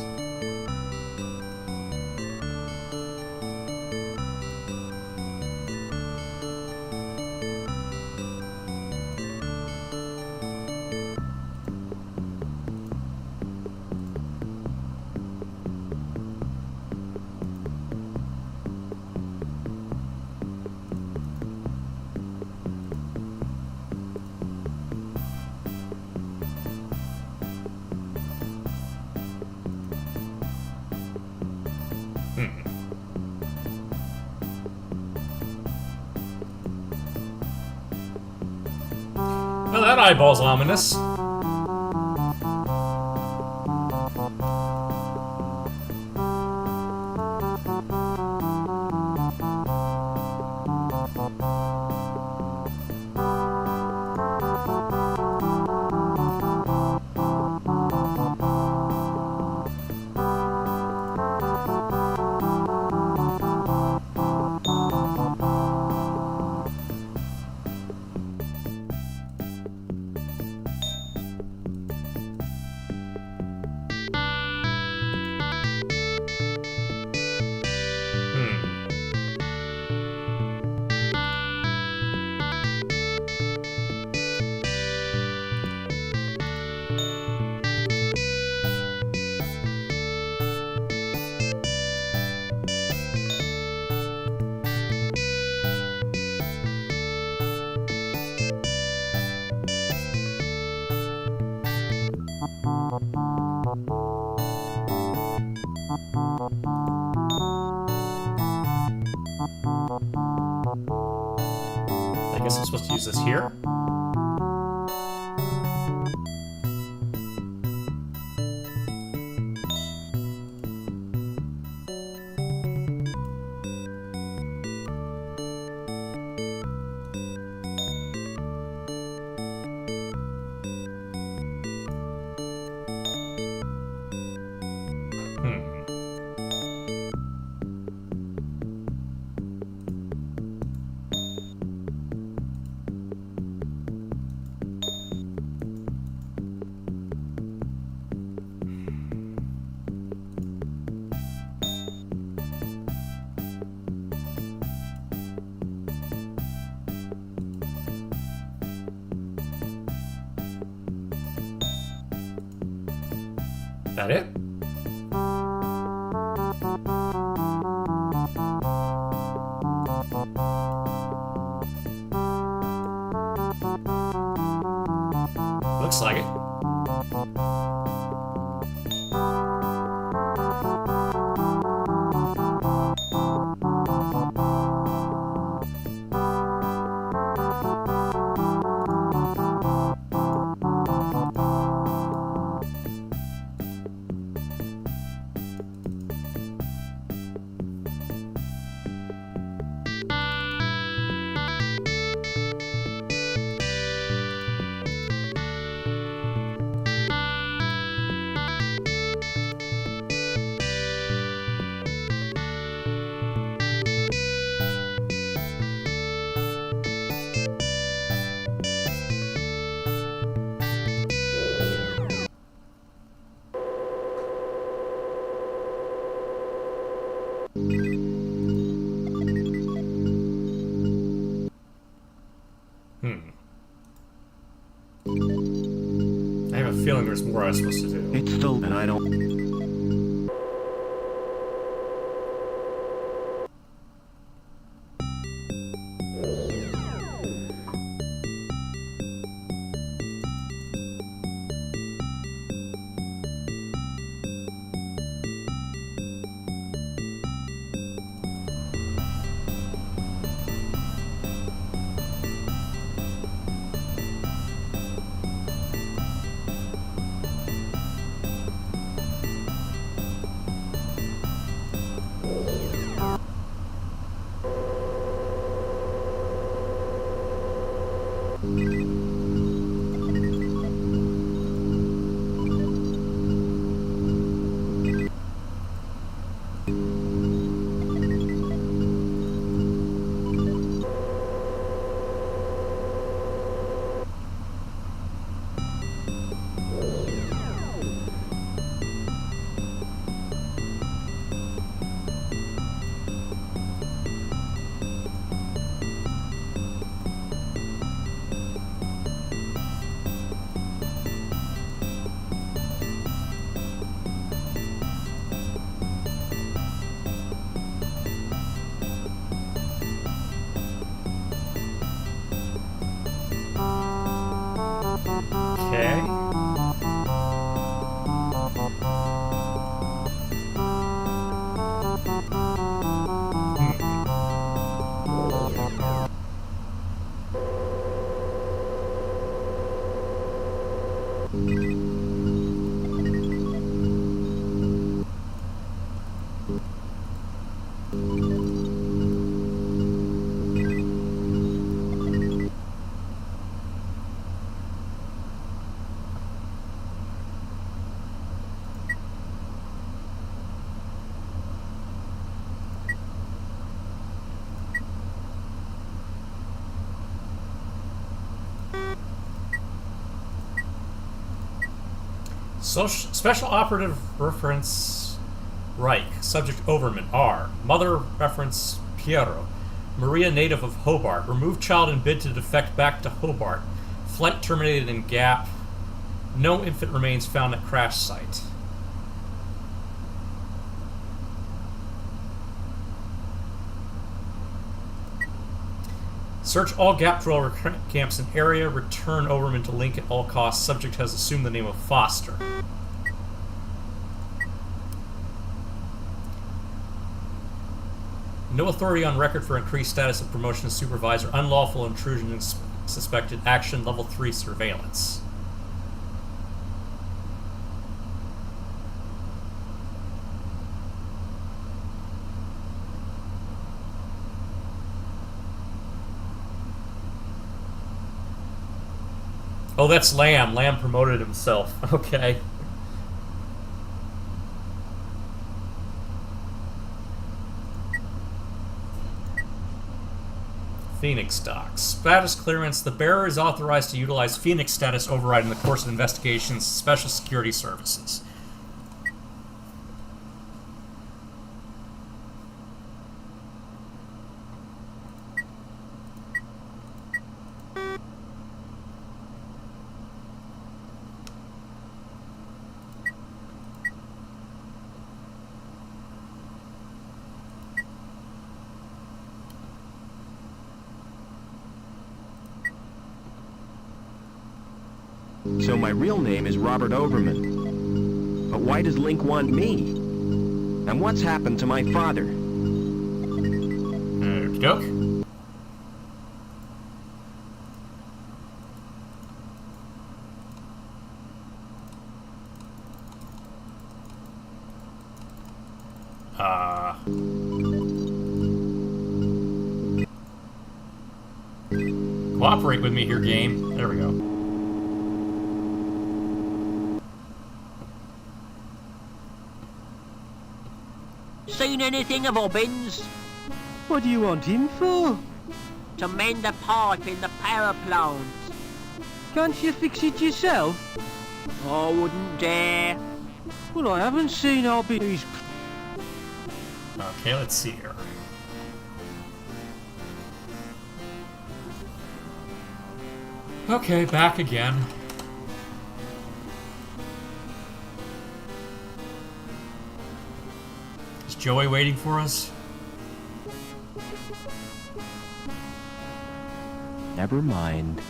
Well, that eyeball's ominous. I guess I'm supposed to use this here? That it? Looks like it. I have a feeling there's more I was supposed to do. It's still, and I don't... Special operative reference Reich. Subject Overman R. Mother reference Piero. Maria, native of Hobart. Removed child and bid to defect back to Hobart. Flight terminated in Gap. No infant remains found at crash site. Search all Gap dweller camps in area. Return Overman to Link at all costs. Subject has assumed the name of Foster. No authority on record for increased status of promotion to supervisor. Unlawful intrusion and suspected action. Level 3 surveillance. Oh, that's Lamb. Lamb promoted himself. Okay. Phoenix Docs. Status clearance. The bearer is authorized to utilize Phoenix status override in the course of investigations, special security services. So my real name is Robert Overman. But why does Link want me? And what's happened to my father? Okey doke. Cooperate with me here, game. There we go. Seen anything of Obbins? What do you want him for? To mend a pipe in the power plant. Can't you fix it yourself? I wouldn't dare. Well, I haven't seen Obbins. Okay, let's see here. Okay, back again. Is Joey waiting for us? Never mind.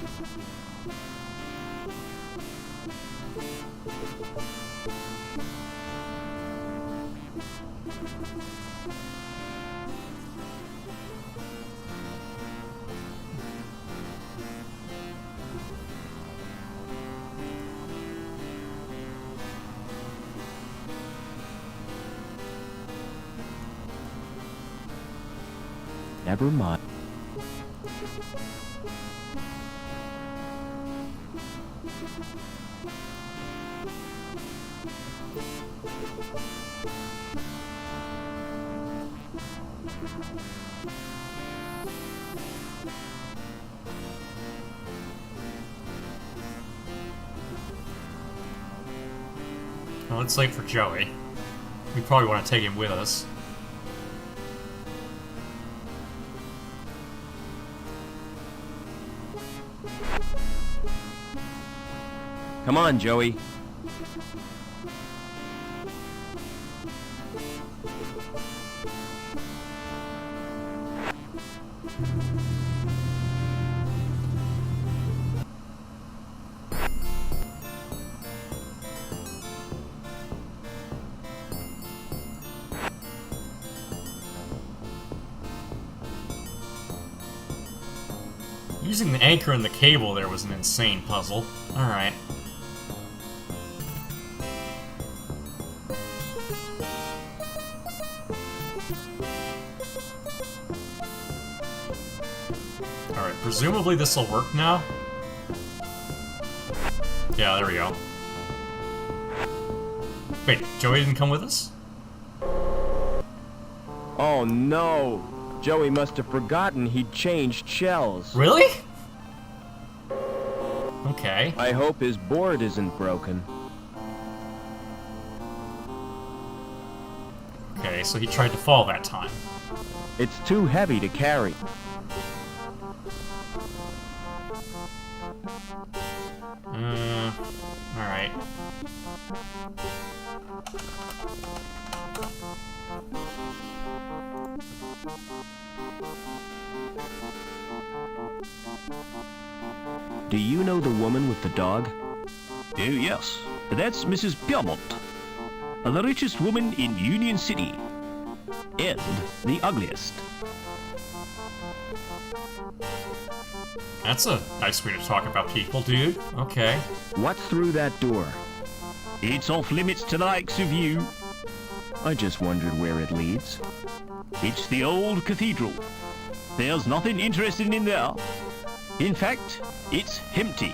Never mind. Well, it's late for Joey. We probably want to take him with us. Come on, Joey. Using the anchor and the cable there was an insane puzzle. Alright. Alright, presumably this will work now. Yeah, there we go. Wait, Joey didn't come with us? Oh no! Joey must have forgotten he'd changed shells. Really? Okay. I hope his board isn't broken. Okay, so he tried to fall that time. It's too heavy to carry. Alright. Do you know the woman with the dog? Oh, yes. That's Mrs. Piermont, the richest woman in Union City. And the ugliest. That's a nice way to talk about people, dude. Okay. What's through that door? It's off limits to the likes of you. I just wondered where it leads. It's the old cathedral. There's nothing interesting in there. In fact, it's empty.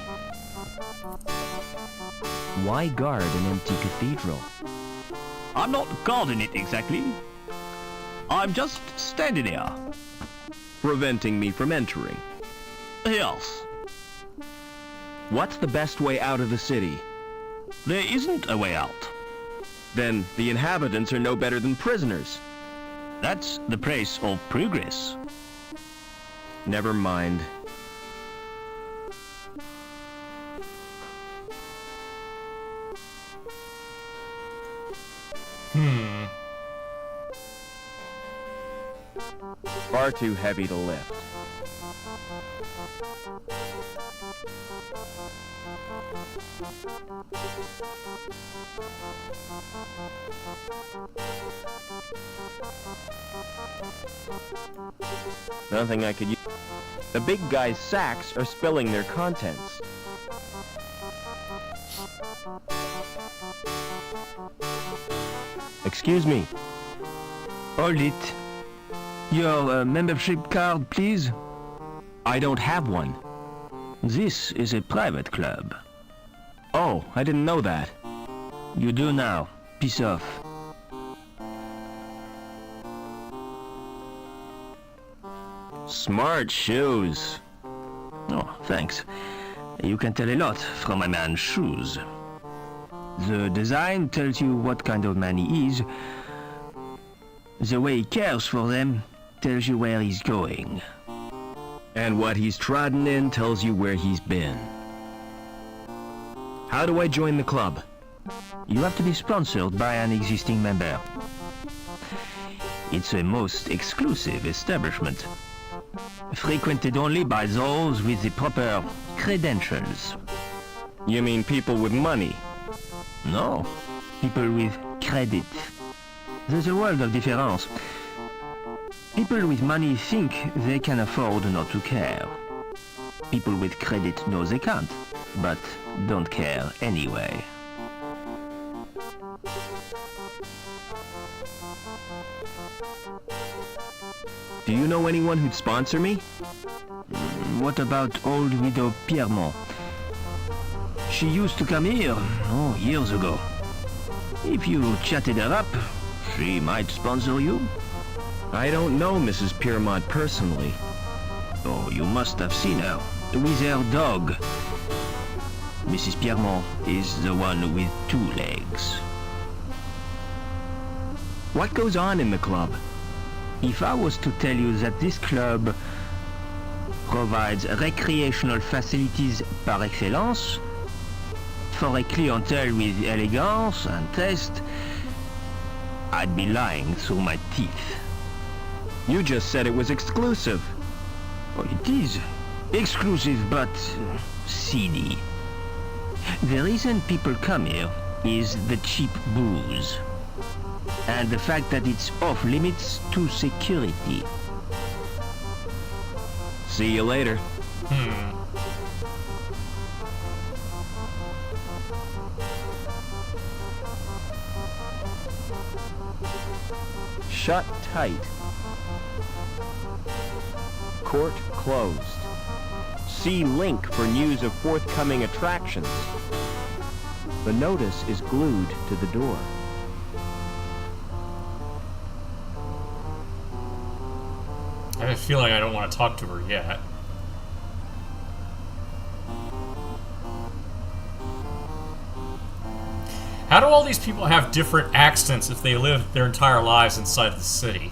Why guard an empty cathedral? I'm not guarding it exactly. I'm just standing here. Preventing me from entering. Yes. What's the best way out of the city? There isn't a way out. Then the inhabitants are no better than prisoners. That's the price of progress. Never mind. Far too heavy to lift. Nothing I could use. The big guy's sacks are spilling their contents. Excuse me. Hold it. Your membership card, please. I don't have one. This is a private club. Oh, I didn't know that. You do now. Piss off. Smart shoes. Oh, thanks. You can tell a lot from a man's shoes. The design tells you what kind of man he is. The way he cares for them tells you where he's going. And what he's trodden in tells you where he's been. How do I join the club? You have to be sponsored by an existing member. It's a most exclusive establishment. Frequented only by those with the proper credentials. You mean people with money? No, people with credit. There's a world of difference. People with money think they can afford not to care. People with credit know they can't, but don't care anyway. Do you know anyone who'd sponsor me? What about old widow Piermont? She used to come here, years ago. If you chatted her up, she might sponsor you. I don't know Mrs. Piermont personally. Oh, you must have seen her, with her dog. Mrs. Piermont is the one with 2 legs. What goes on in the club? If I was to tell you that this club provides recreational facilities par excellence for a clientele with elegance and taste, I'd be lying through my teeth. You just said it was exclusive. Oh, it is exclusive, but seedy. The reason people come here is the cheap booze. And the fact that it's off limits to security. See you later. Shut tight. Court closed. See link for news of forthcoming attractions. The notice is glued to the door. I feel like I don't want to talk to her yet. How do all these people have different accents if they live their entire lives inside the city?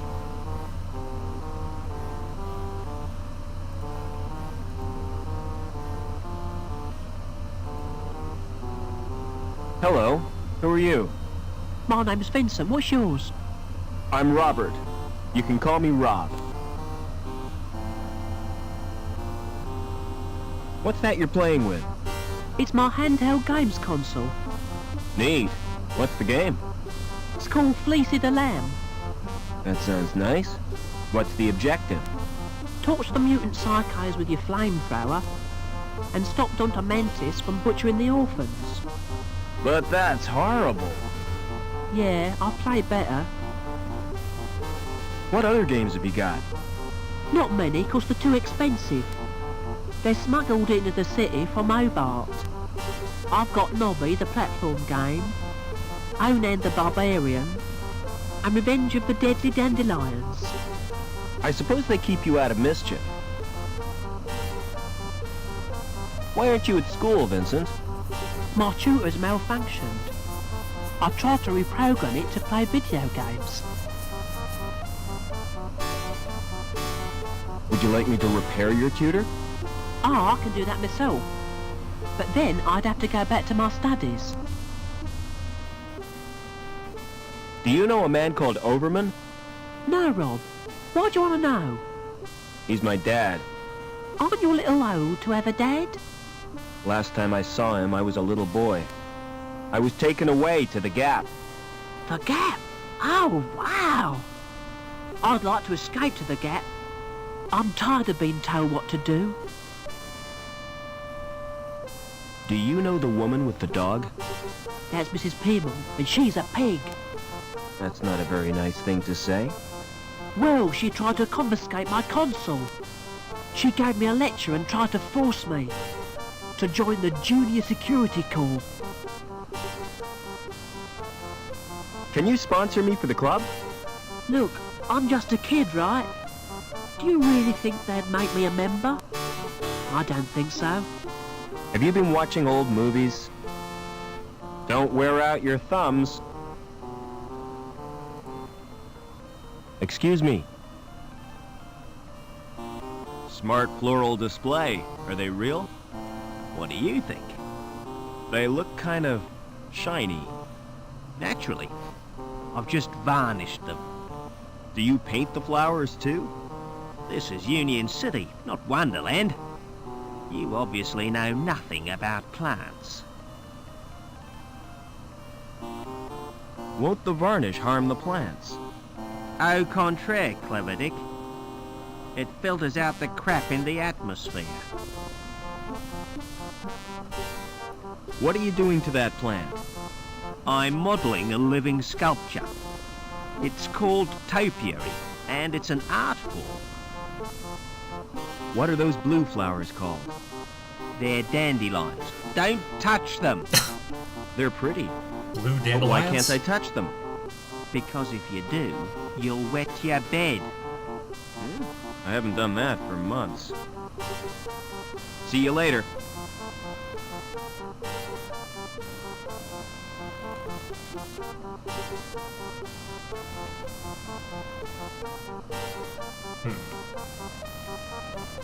Hello. Who are you? My name's Vincent. What's yours? I'm Robert. You can call me Rob. What's that you're playing with? It's my handheld games console. Neat. What's the game? It's called Fleecy the Lamb. That sounds nice. What's the objective? Torch the mutant psychos with your flamethrower and stop Dr. Mantis from butchering the orphans. But that's horrible. Yeah, I've played better. What other games have you got? Not many, 'cause they're too expensive. They're smuggled into the city from Hobart. I've got Nobby, the platform game, Onan the Barbarian, and Revenge of the Deadly Dandelions. I suppose they keep you out of mischief. Why aren't you at school, Vincent? My tutor's malfunctioned. I tried to reprogram it to play video games. Would you like me to repair your tutor? I can do that myself. But then I'd have to go back to my studies. Do you know a man called Overman? No, Rob. Why do you want to know? He's my dad. Aren't you a little old to have a dad? Last time I saw him, I was a little boy. I was taken away to the Gap. The Gap? Oh, wow! I'd like to escape to the Gap. I'm tired of being told what to do. Do you know the woman with the dog? That's Mrs. Peeble, and she's a pig. That's not a very nice thing to say. Well, she tried to confiscate my console. She gave me a lecture and tried to force me to join the Junior Security Corps. Can you sponsor me for the club? Look, I'm just a kid, right? Do you really think they'd make me a member? I don't think so. Have you been watching old movies? Don't wear out your thumbs. Excuse me. Smart floral display. Are they real? What do you think? They look kind of shiny. Naturally. I've just varnished them. Do you paint the flowers too? This is Union City, not Wonderland. You obviously know nothing about plants. Won't the varnish harm the plants? Au contraire, Clever Dick. It filters out the crap in the atmosphere. What are you doing to that plant? I'm modelling a living sculpture. It's called topiary, and it's an art form. What are those blue flowers called? They're dandelions. Don't touch them. They're pretty. Blue But dandelions? why can't I touch them? Because if you do, you'll wet your bed. I haven't done that for months. See you later.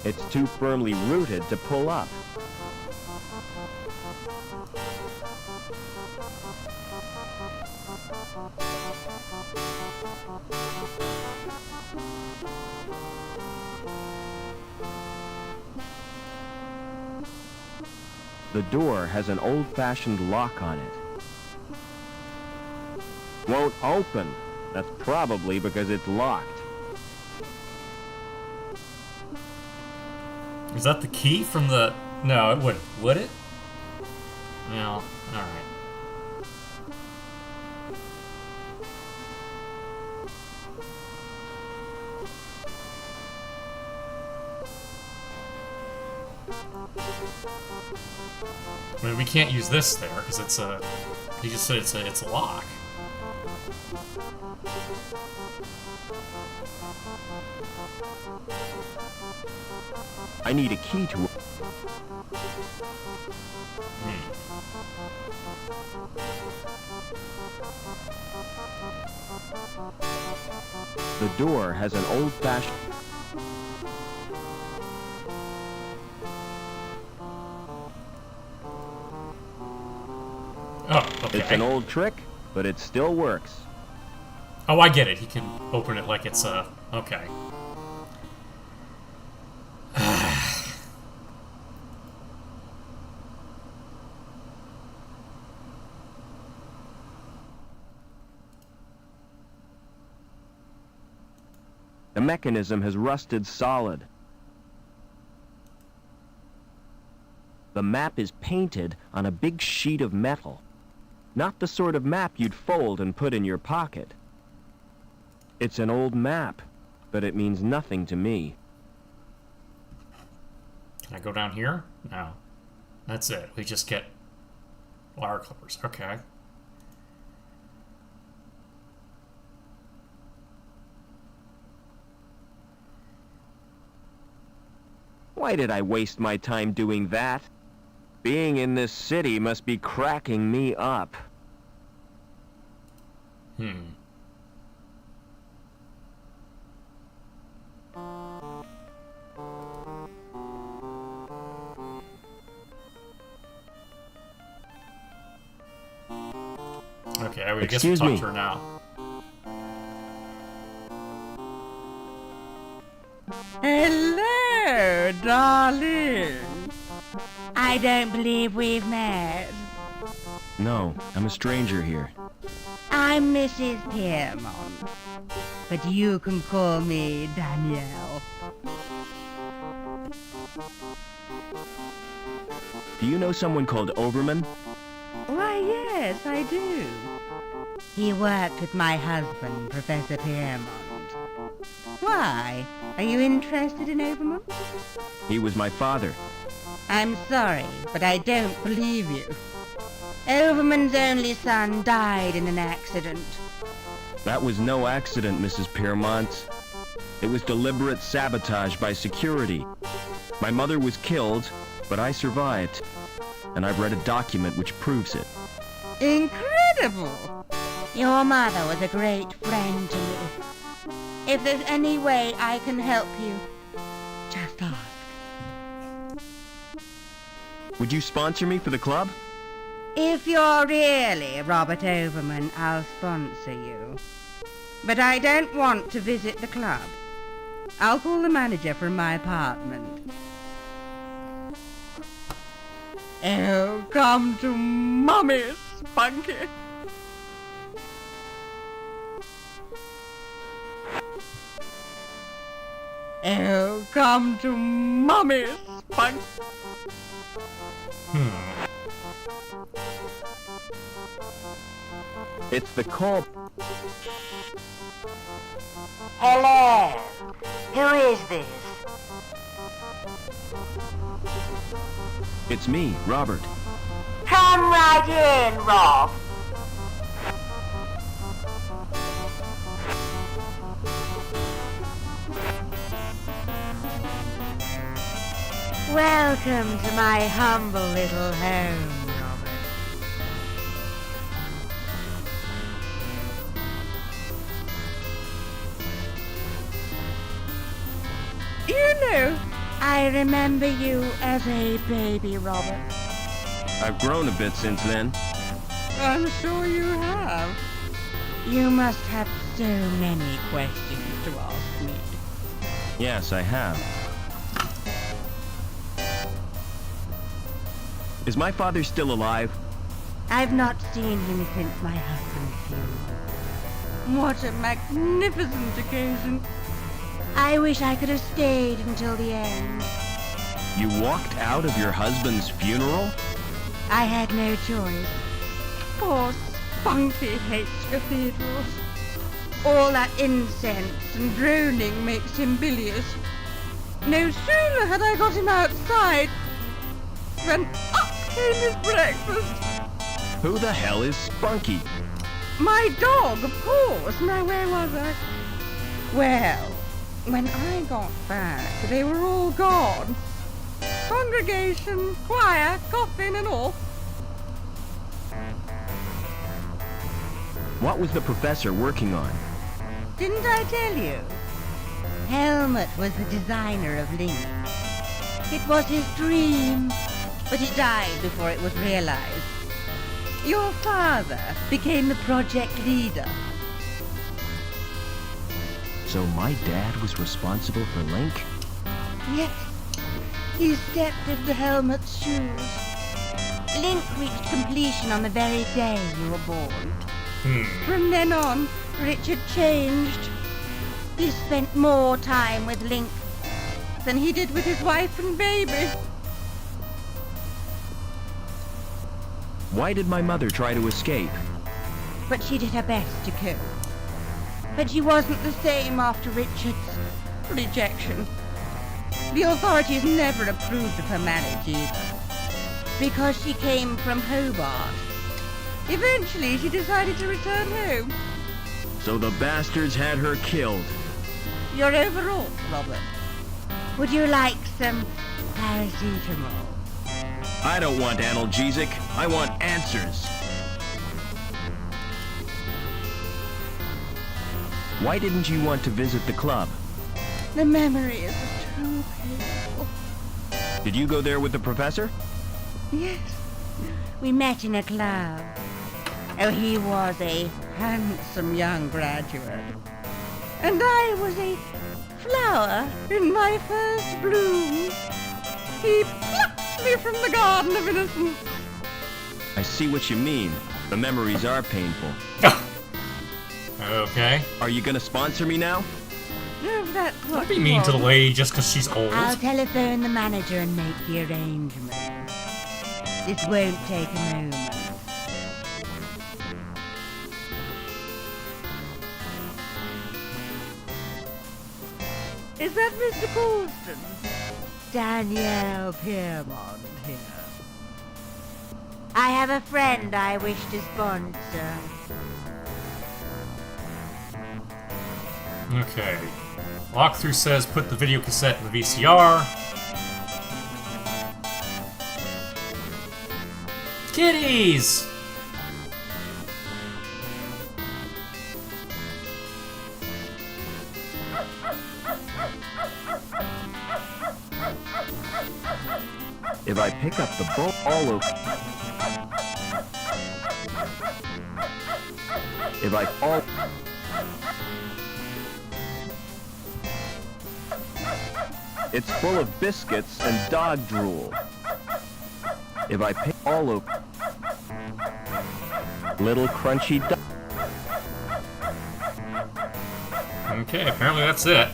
It's too firmly rooted to pull up. The door has an old-fashioned lock on it. Won't open. That's probably because it's locked. Is that the key from the... No, it wouldn't. Would it? No. Alright. I mean, we can't use this there, because it's a... He just said it's a lock. I need a key to... The door has an old-fashioned... Oh, okay. It's an old trick, but it still works. Oh, I get it. He can open it like it's a... Okay. The mechanism has rusted solid. The map is painted on a big sheet of metal. Not the sort of map you'd fold and put in your pocket. It's an old map, but it means nothing to me. Can I go down here? No. That's it. We just get wire clippers. Okay. Why did I waste my time doing that? Being in this city must be cracking me up. Okay, I guess we'll talk to her now. Hello, darling. I don't believe we've met. No, I'm a stranger here. I'm Mrs. Piermont, but you can call me Danielle. Do you know someone called Overman? Why, yes, I do. He worked with my husband, Professor Piermont. Why? Are you interested in Overman? He was my father. I'm sorry, but I don't believe you. Overman's only son died in an accident. That was no accident, Mrs. Piermont. It was deliberate sabotage by security. My mother was killed, but I survived. And I've read a document which proves it. Incredible! Your mother was a great friend to me. If there's any way I can help you, just ask. Would you sponsor me for the club? If you're really Robert Overman, I'll sponsor you. But I don't want to visit the club. I'll call the manager from my apartment. Oh, come to Mummy, Spunky. Oh, come to Mummy, Spunky. It's the call. Hello. Who is this? It's me, Robert. Come right in, Rob. Welcome to my humble little home, Robert. You know, I remember you as a baby, Robert. I've grown a bit since then. I'm sure you have. You must have so many questions to ask me. Yes, I have. Is my father still alive? I've not seen him since my husband's funeral. What a magnificent occasion. I wish I could have stayed until the end. You walked out of your husband's funeral? I had no choice. Poor Spunky hates cathedrals. All that incense and droning makes him bilious. No sooner had I got him outside than up came his breakfast. Who the hell is Spunky? My dog, of course. Now, where was I? Well, when I got back, they were all gone. Congregation, choir, coffin and all. What was the professor working on? Didn't I tell you? Helmut was the designer of Link. It was his dream, but he died before it was realized. Your father became the project leader. So my dad was responsible for Link? Yes, he stepped into Helmut's shoes. Link reached completion on the very day you were born. From then on, Richard changed. He spent more time with Link than he did with his wife and baby. Why did my mother try to escape? But she did her best to cope. But she wasn't the same after Richard's rejection. The authorities never approved of her marriage either. Because she came from Hobart. Eventually, she decided to return home. So the bastards had her killed. You're overwrought, Robert. Would you like some paracetamol? I don't want analgesic. I want answers. Why didn't you want to visit the club? The memories are too painful. Did you go there with the professor? Yes. We met in a club. Oh, he was a handsome young graduate. And I was a flower in my first bloom. He plucked me from the garden of innocence. I see what you mean. The memories are painful. Okay. Are you gonna sponsor me now? No, that's what Don't be mean to the lady just because she's old. I'll telephone the manager and make the arrangement. This won't take a moment. Is that Mr. Colston? Danielle Piermont here. I have a friend I wish to sponsor. Okay. Walkthrough says put the video cassette in the VCR. Kitties! If I pick up the ball over... If I fall... It's full of biscuits and dog drool. If I pick all over... Little crunchy dog... Okay, apparently that's it.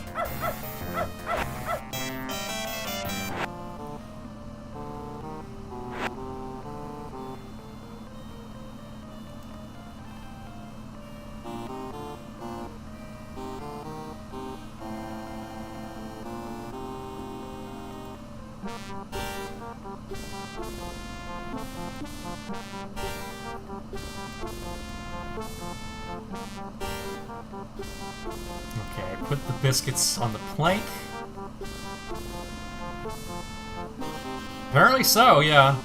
Okay, put the biscuits on the plank. Apparently so, yeah.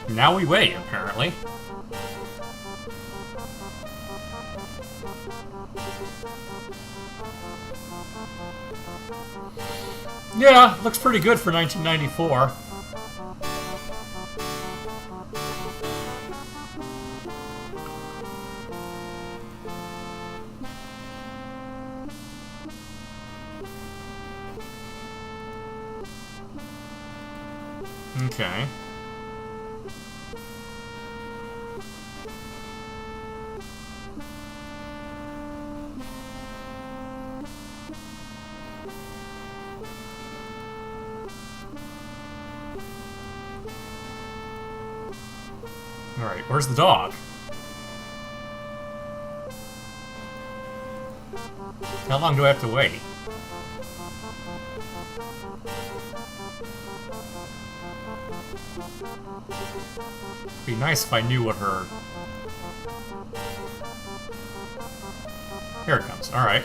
Now we wait, apparently. Yeah, looks pretty good for 1994. Okay. Alright, where's the dog? How long do I have to wait? It'd be nice if I knew what her... Here it comes, alright.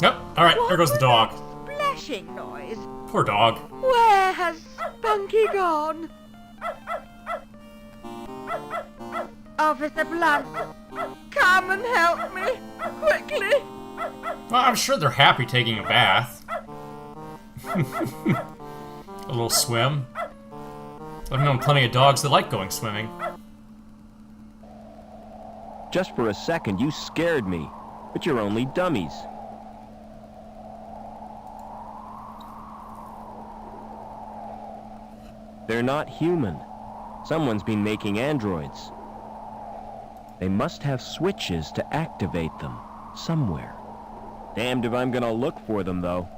Yep, alright, there goes the dog. Splashing noise. Poor dog. Where has Spunky gone? Officer Blunt, come and help me, quickly. Well, I'm sure they're happy taking a bath. A little swim. I've known plenty of dogs that like going swimming. Just for a second, you scared me. But you're only dummies. They're not human. Someone's been making androids. They must have switches to activate them somewhere. Damned if I'm gonna look for them, though.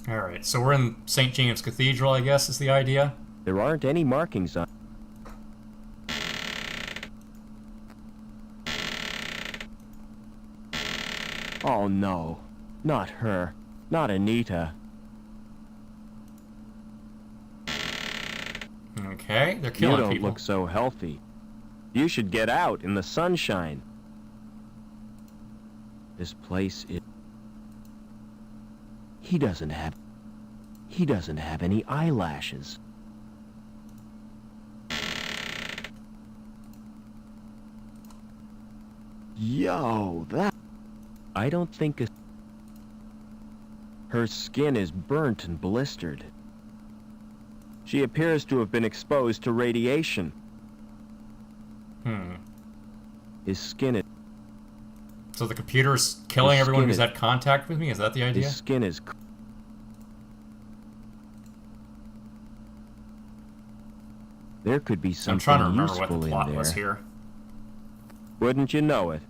Alright, so we're in St. James Cathedral, I guess, is the idea? There aren't any markings on... Oh no, not her. Not Anita. Okay, they're killing people. You don't look so healthy. You should get out in the sunshine. This place is... He doesn't have any eyelashes. Yo, that... I don't think her skin is burnt and blistered. She appears to have been exposed to radiation. His skin is... So the computer's killing everyone who's had contact with me? Is that the idea? His skin is... There could be something I'm trying to remember useful what the plot in there. was here. Wouldn't you know it?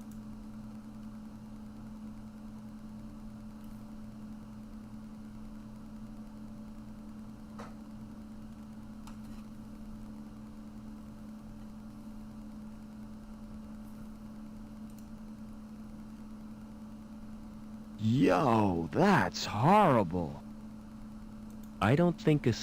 Yo, that's horrible. I don't think a...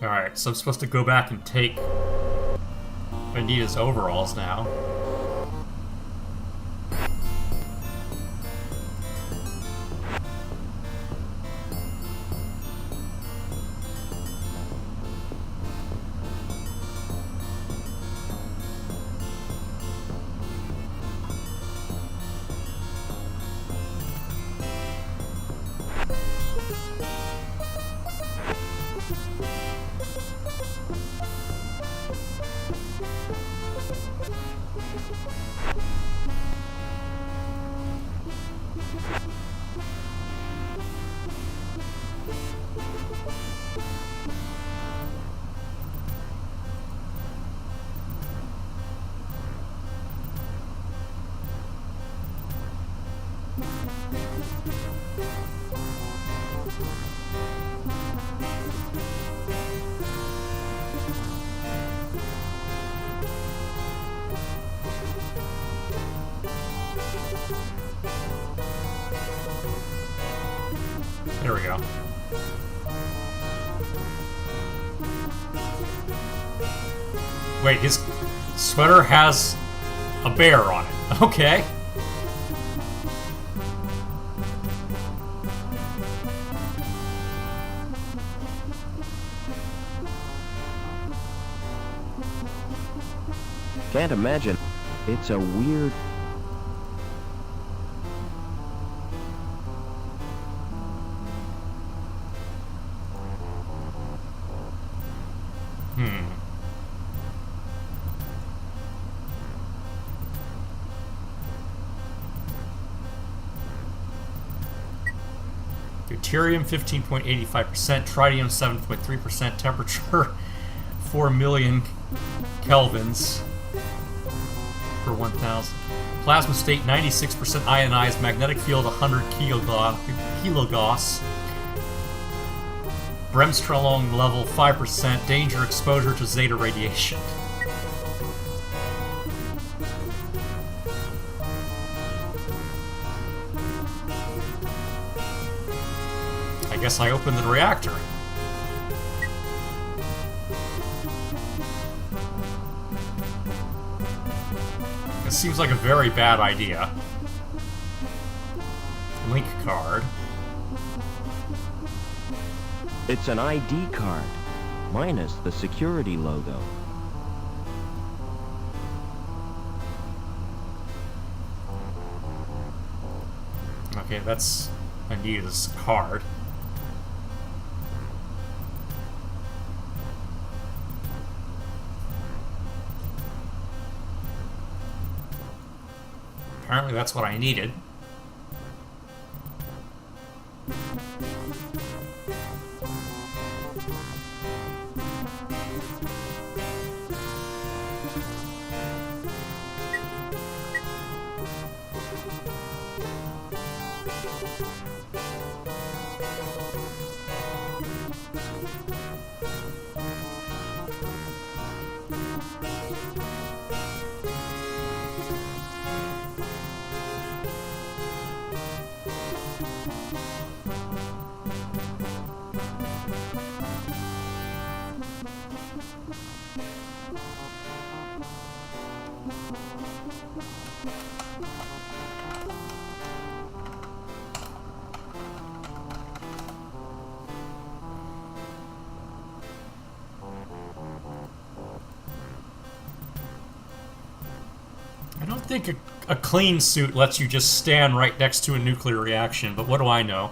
Alright, so I'm supposed to go back and take Anita's overalls now. There we go. Wait, his sweater has a bear on it. Okay. Can't imagine. It's a weird... Deuterium 15.85%, tritium 7.3%, temperature 4 million kelvins per 1,000. Plasma state 96% ionized, magnetic field 100 kilogauss. Bremsstrahlung level 5%, danger exposure to zeta radiation. I guess I opened the reactor. This seems like a very bad idea. Link card. It's an ID card, minus the security logo. Okay, that's Anita's card. Apparently that's what I needed. I don't think a clean suit lets you just stand right next to a nuclear reaction, but what do I know?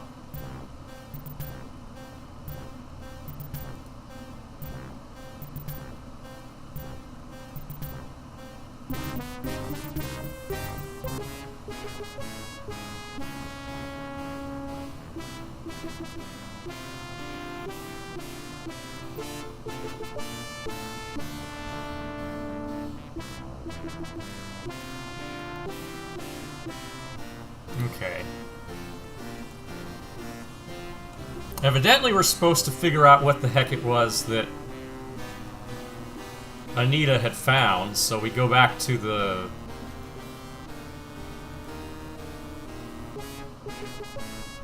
Okay. Evidently we're supposed to figure out what the heck it was that Anita had found, so we go back to the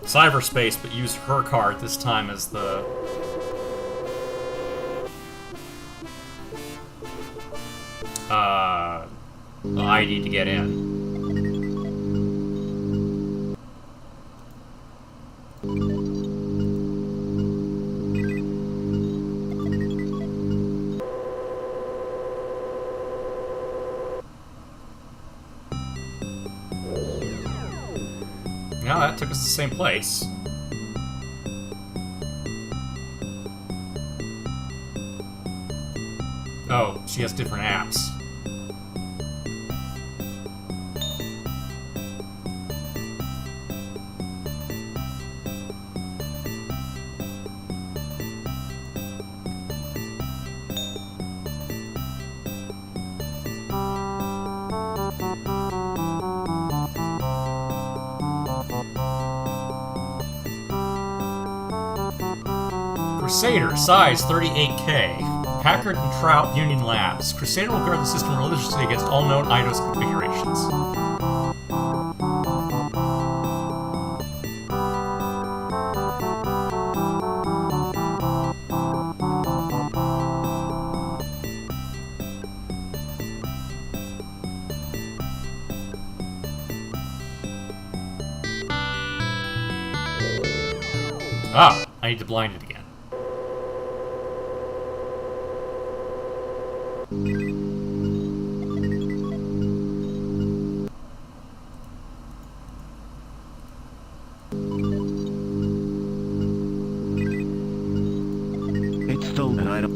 cyberspace, but use her card this time as the ID to get in. No, that took us to the same place. Oh, she has different apps. Crusader, size 38K. Packard and Trout Union Labs. Crusader will guard the system religiously against all known IDOS configurations. Ah, I need to blind it again. It's stolen, I don't...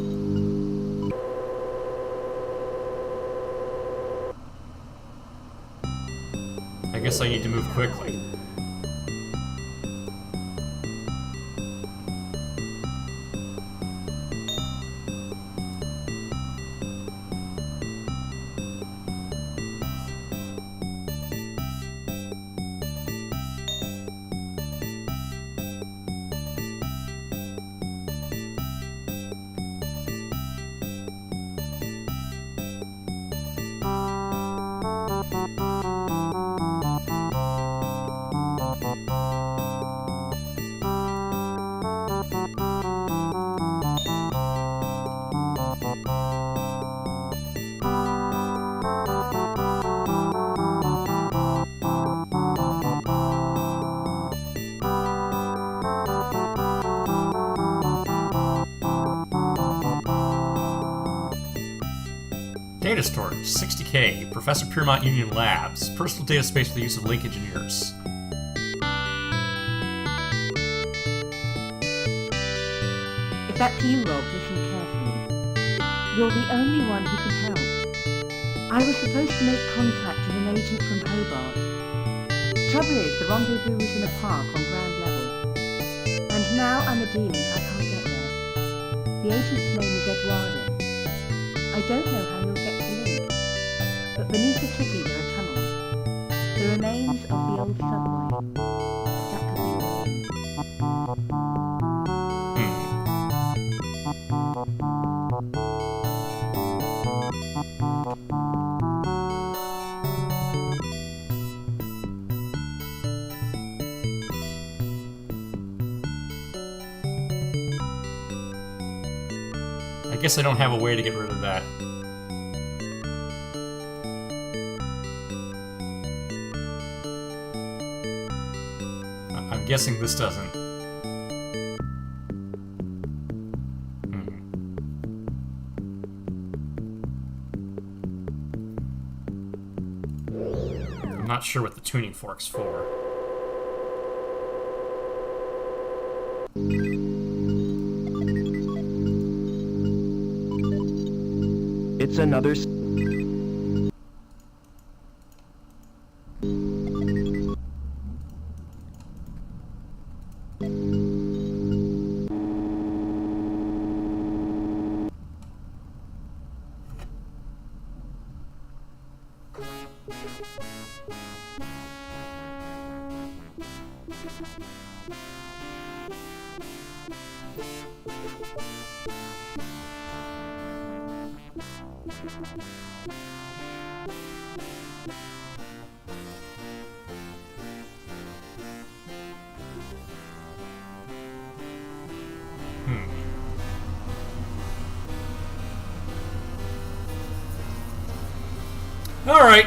I guess I need to move quickly. Data storage, 60K, Professor Piermont Union Labs, personal data space for the use of Link engineers. If that's you, Rob, listen carefully. You're the only one who can help. I was supposed to make contact with an agent from Hobart. Trouble is, the rendezvous was in a park on ground level. And now I'm a demon, I can't get there. The agent's name is Eduardo. I don't know how you'll get to Link, but beneath the city there are tunnels. The remains of the old subway. That could be a way. I guess I don't have a way to get rid of that. I'm guessing this doesn't. I'm not sure what the tuning fork's for. It's another... All right.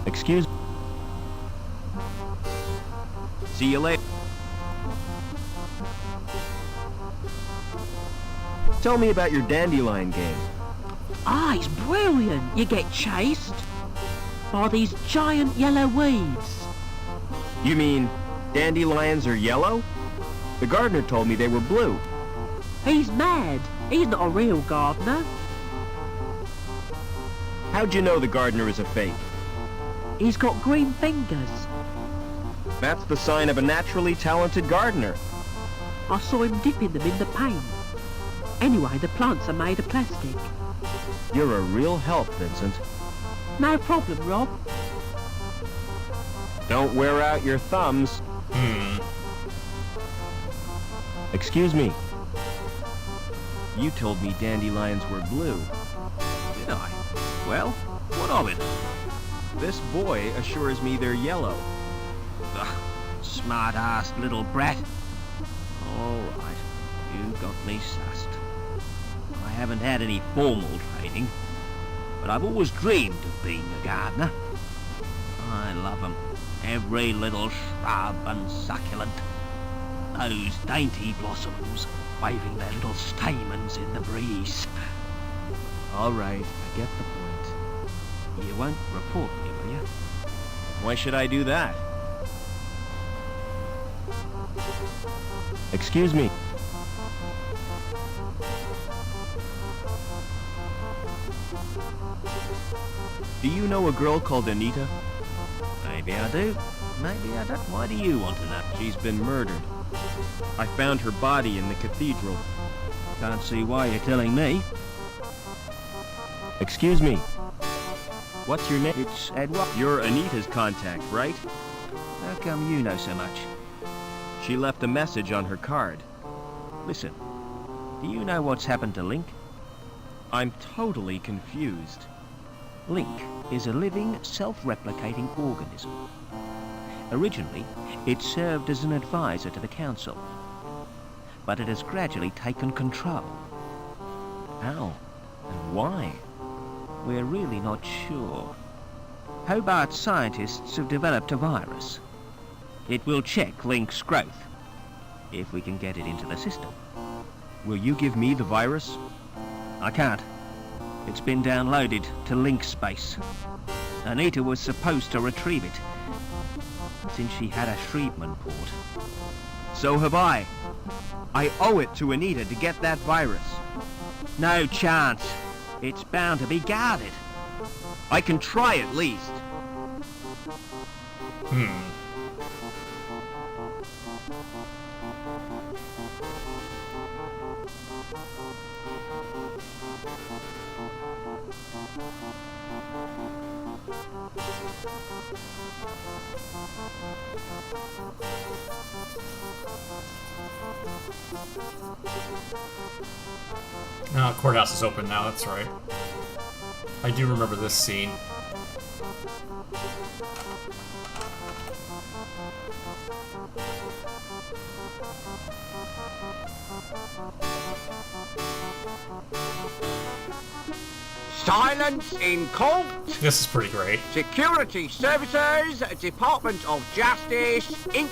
Excuse me. See you later. Tell me about your dandelion game. Ah, it's brilliant. You get chased by these giant yellow weeds. You mean Dandelions are yellow? The gardener told me they were blue. He's mad. He's not a real gardener. How'd you know the gardener is a fake? He's got green fingers. That's the sign of a naturally talented gardener. I saw him dipping them in the paint. Anyway, the plants are made of plastic. You're a real help, Vincent. No problem, Rob. Don't wear out your thumbs. Excuse me. You told me dandelions were blue. Did I? Well, what of it? This boy assures me they're yellow. Ugh, smart-assed little brat. All right, you got me sussed. I haven't had any formal training, but I've always dreamed of being a gardener. I love 'em. Every little shrub and succulent. Those dainty blossoms waving their little stamens in the breeze. All right, I get the point. You won't report me, will you? Why should I do that? Excuse me. Do you know a girl called Anita? Maybe I do. Maybe I don't. Why do you want to know? She's been murdered. I found her body in the cathedral. Can't see why you're telling me. Excuse me. What's your name? It's Edward. You're Anita's contact, right? How come you know so much? She left a message on her card. Listen, do you know what's happened to Link? I'm totally confused. Link is a living, self-replicating organism. Originally, it served as an advisor to the Council, but it has gradually taken control. How? And why? We're really not sure. Hobart scientists have developed a virus. It will check Link's growth, if we can get it into the system. Will you give me the virus? I can't. It's been downloaded to Link space. Anita was supposed to retrieve it, since she had a Shriepman port. So have I. I owe it to Anita to get that virus. No chance. It's bound to be guarded. I can try at least. Courthouse is open now, that's right. I do remember this scene. Silence in court. This is pretty great. Security Services, Department of Justice, Inc.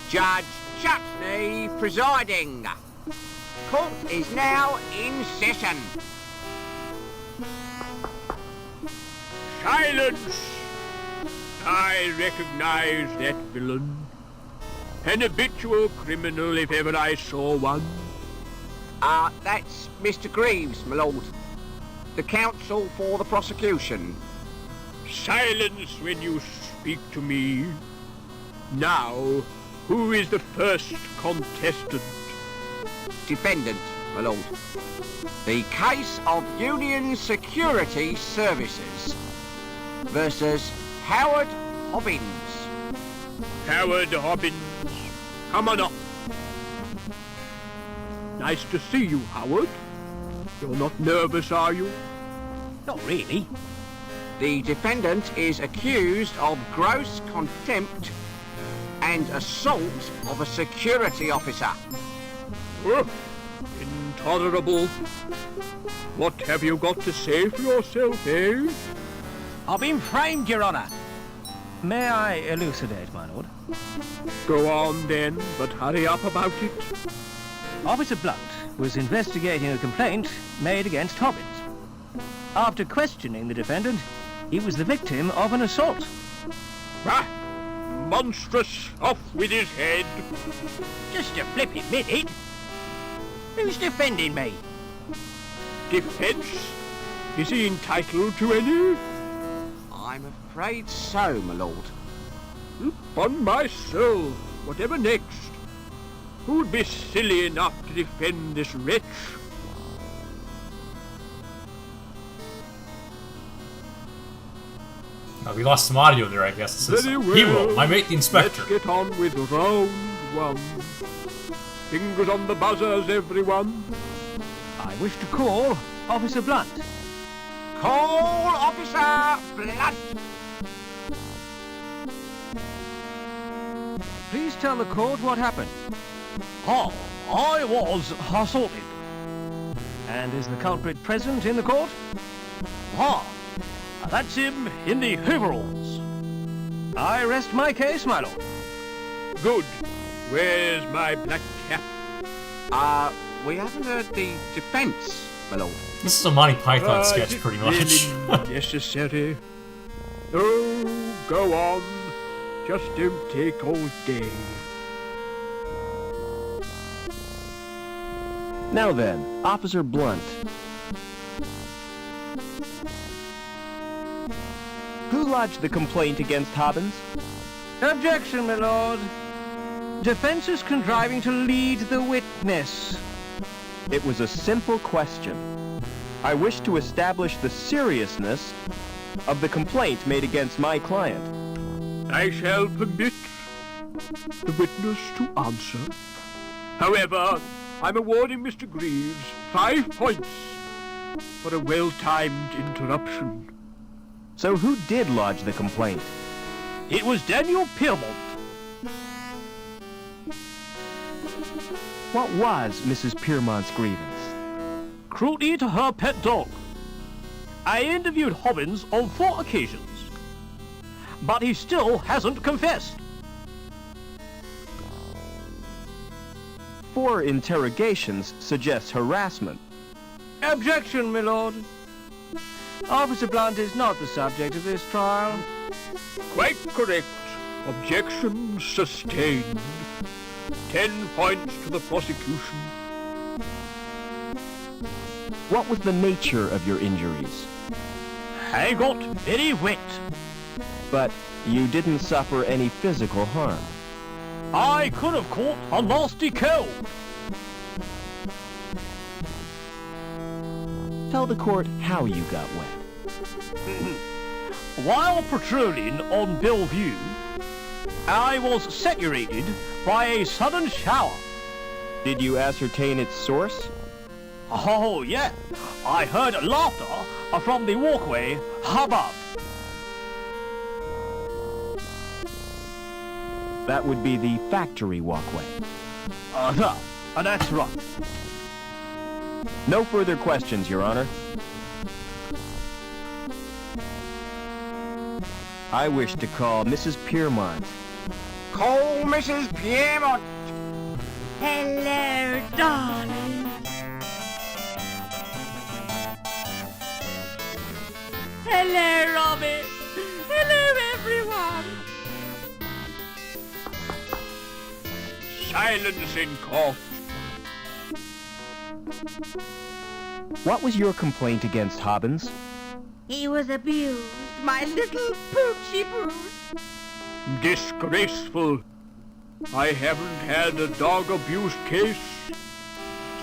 Judge Chutney presiding. Court is now in session. Silence! I recognize that villain. An habitual criminal if ever I saw one. That's Mr. Greaves, my lord. The counsel for the prosecution. Silence when you speak to me. Now, who is the first contestant? Defendant, my lord. The case of Union Security Services versus Howard Hobbins. Howard Hobbins, come on up. Nice to see you, Howard. You're not nervous, are you? Not really. The defendant is accused of gross contempt and assault of a security officer. Intolerable. What have you got to say for yourself, eh? I've been framed, Your Honour. May I elucidate, my lord? Go on then, but hurry up about it. Officer Blunt was investigating a complaint made against Hobbins. After questioning the defendant, he was the victim of an assault. Ah, monstrous, off with his head. Just a flippin' minute. Who's defending me? Defence? Is he entitled to any? I'm afraid so, my lord. Upon my soul, whatever next? Who'd be silly enough to defend this wretch? We lost some audio there, I guess. It says, Very well. Hero, my mate the inspector. Let's get on with round one. Fingers on the buzzers, everyone. I wish to call Officer Blunt. Call Officer Blunt! Please tell the court what happened. I was assaulted. And is the culprit present in the court? That's him in the overalls. I rest my case, my lord. Good. Where's my black cap? We haven't heard the defence, my lord. This is a Monty Python sketch, pretty much. Really necessary. Oh, go on. Just don't take all day. Now then, Officer Blunt. Who lodged the complaint against Hobbins? Objection, my lord. Defense is contriving to lead the witness. It was a simple question. I wish to establish the seriousness of the complaint made against my client. I shall permit the witness to answer. However, I'm awarding Mr. Greaves 5 points for a well-timed interruption. So who did lodge the complaint? It was Daniel Piermont. What was Mrs. Piermont's grievance? Cruelty to her pet dog. I interviewed Hobbins on 4 occasions, but he still hasn't confessed. 4 interrogations suggests harassment. Objection, my lord. Officer Blunt is not the subject of this trial. Quite correct. Objection sustained. 10 points to the prosecution. What was the nature of your injuries? I got very wet. But you didn't suffer any physical harm. I could have caught a nasty cold. Tell the court how you got wet. While patrolling on Bellevue, I was saturated by a sudden shower. Did you ascertain its source? Oh, yeah. I heard laughter from the walkway above. That would be the factory walkway. That's right. No further questions, Your Honor. I wish to call Mrs. Piermont. Call Mrs. Piermont! Hello, darling. Hello, Robbie. Hello, everyone. Silence in court. What was your complaint against Hobbins? He was abused, my little poochie poo. Disgraceful. I haven't had a dog abuse case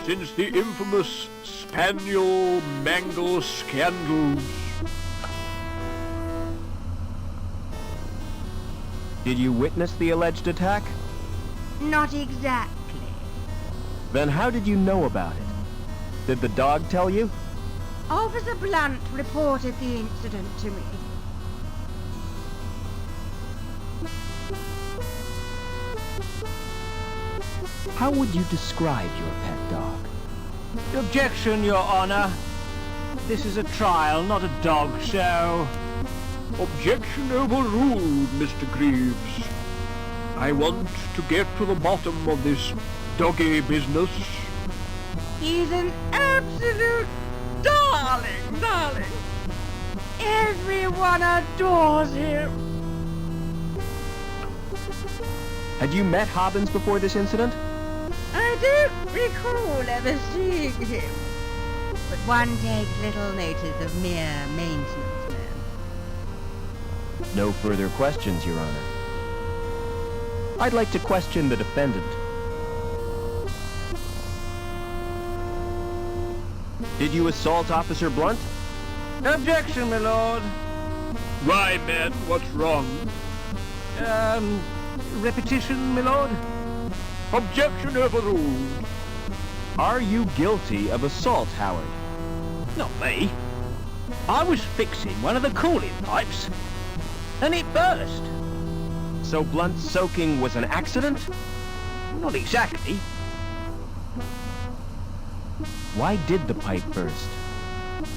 since the infamous Spaniel Mangle scandals. Did you witness the alleged attack? Not exactly. Then how did you know about it? Did the dog tell you? Officer Blunt reported the incident to me. How would you describe your pet dog? Objection, Your Honor. This is a trial, not a dog show. Objection overruled, Mr. Greaves. I want to get to the bottom of this doggy business. He's an absolute darling. Everyone adores him. Had you met Hobbins before this incident? I don't recall ever seeing him. But one takes little notice of mere maintenance men. No further questions, Your Honor. I'd like to question the defendant. Did you assault Officer Blunt? Objection, my lord. Why, man, what's wrong? Repetition, my lord? Objection overruled. Are you guilty of assault, Howard? Not me. I was fixing one of the cooling pipes, and it burst. So Blunt's soaking was an accident? Not exactly. Why did the pipe burst?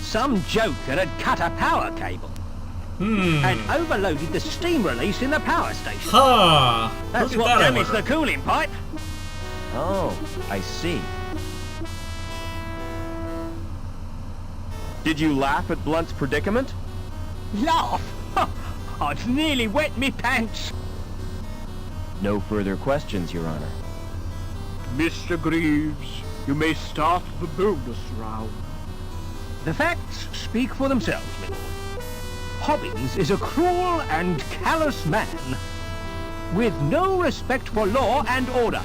Some joker had cut a power cable. And overloaded the steam release in the power station. Huh. That's Look at what that damaged the cooling pipe. Oh, I see. Did you laugh at Blunt's predicament? Laugh? I'd nearly wet me pants. No further questions, Your Honor. Mr. Greaves, you may start the bonus round. The facts speak for themselves, my lord. Hobbins is a cruel and callous man, with no respect for law and order.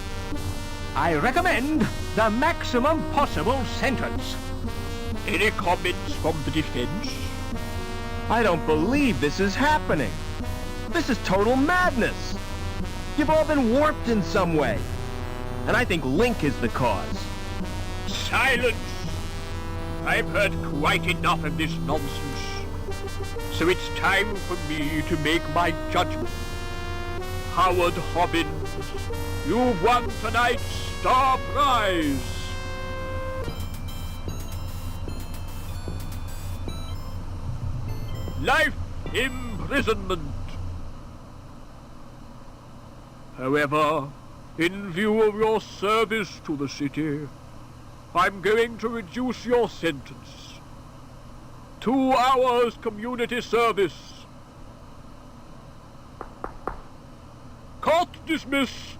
I recommend the maximum possible sentence. Any comments from the defense? I don't believe this is happening. This is total madness. You've all been warped in some way. And I think Link is the cause. Silence! I've heard quite enough of this nonsense. So it's time for me to make my judgment. Howard Hobbins, you've won tonight's star prize. Life imprisonment. However, in view of your service to the city, I'm going to reduce your sentence. 2 hours community service. Court dismissed.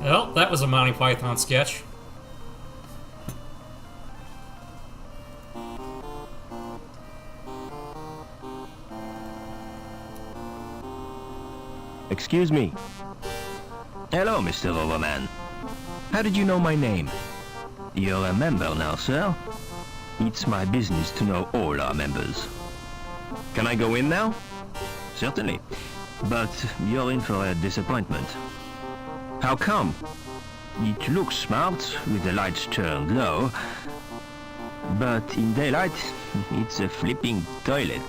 Well, that was a Monty Python sketch. Excuse me. Hello, Mr. Overman. How did you know my name? You're a member now, sir. It's my business to know all our members. Can I go in now? Certainly. But you're in for a disappointment. How come? It looks smart with the lights turned low, but in daylight, it's a flipping toilet.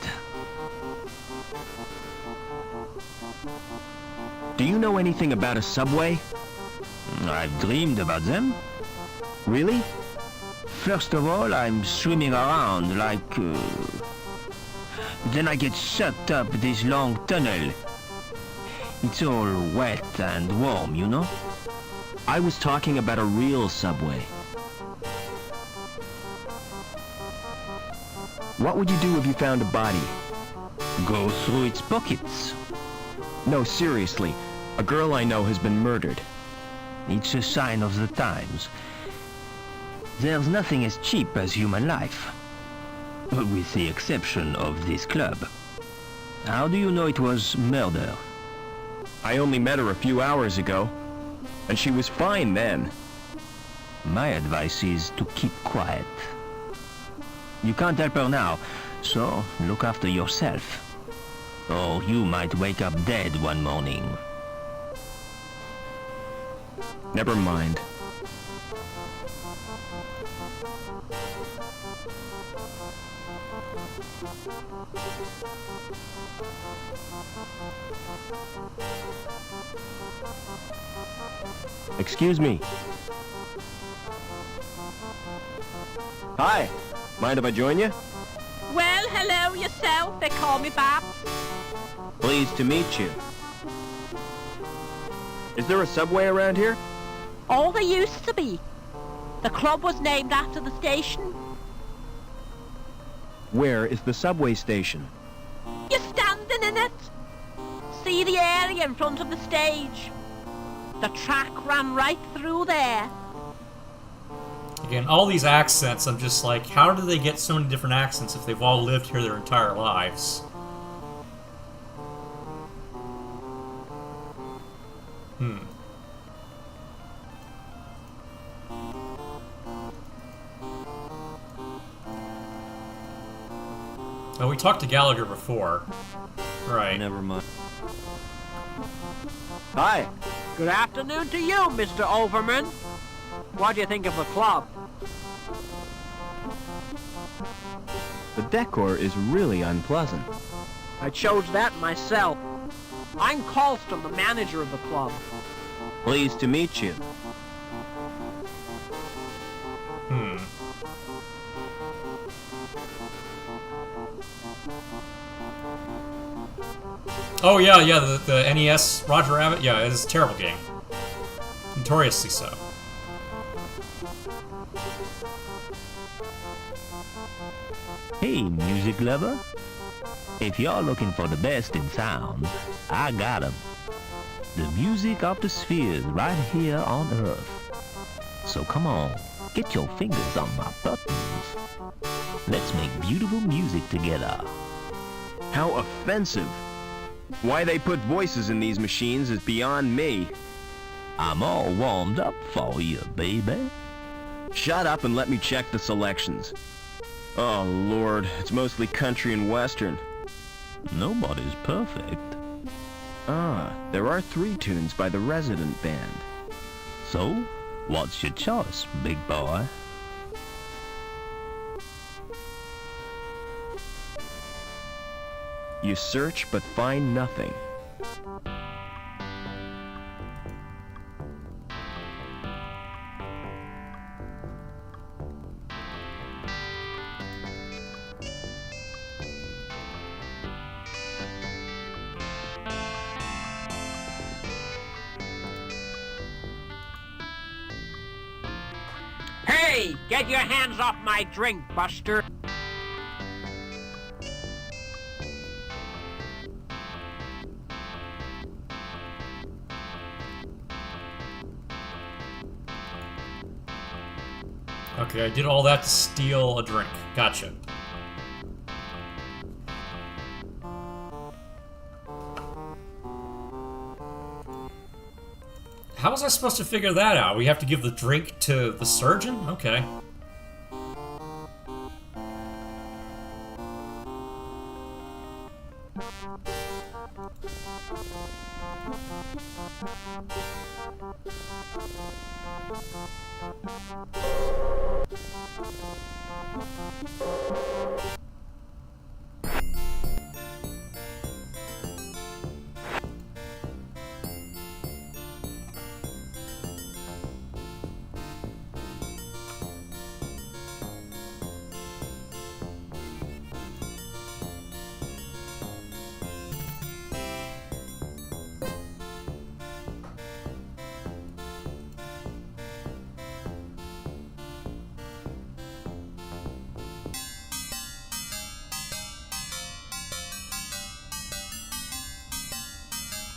Do you know anything about a subway? I've dreamed about them. Really? First of all, I'm swimming around like... Then I get sucked up this long tunnel. It's all wet and warm, you know? I was talking about a real subway. What would you do if you found a body? Go through its pockets. No, seriously. A girl I know has been murdered. It's a sign of the times. There's nothing as cheap as human life. With the exception of this club. How do you know it was murder? I only met her a few hours ago, and she was fine then. My advice is to keep quiet. You can't help her now, so look after yourself. Or you might wake up dead one morning. Never mind. Excuse me. Hi. Mind if I join you? Well, hello yourself. They call me Babs. Pleased to meet you. Is there a subway around here? Oh, there used to be. The club was named after the station. Where is the subway station? You're standing in it. See the area in front of the stage? The track ran right through there. Again, all these accents, I'm just like, how do they get so many different accents if they've all lived here their entire lives? Oh, we talked to Gallagher before. Right. Never mind. Hi. Good afternoon to you, Mr. Overman. What do you think of the club? The decor is really unpleasant. I chose that myself. I'm Colston, the manager of the club. Pleased to meet you. Oh yeah, the NES Roger Rabbit. Yeah, it's a terrible game. Notoriously so. Hey, music lover. If you're looking for the best in sound, I got 'em. The music of the spheres right here on Earth. So come on, get your fingers on my buttons. Let's make beautiful music together. How offensive. Why they put voices in these machines is beyond me. I'm all warmed up for you, baby. Shut up and let me check the selections. Oh, Lord, it's mostly country and western. Nobody's perfect. Ah, there are 3 tunes by the resident band. So, what's your choice, big boy? You search but find nothing. Hey, get your hands off my drink, Buster. Okay, I did all that to steal a drink. Gotcha. How was I supposed to figure that out? We have to give the drink to the surgeon? Okay.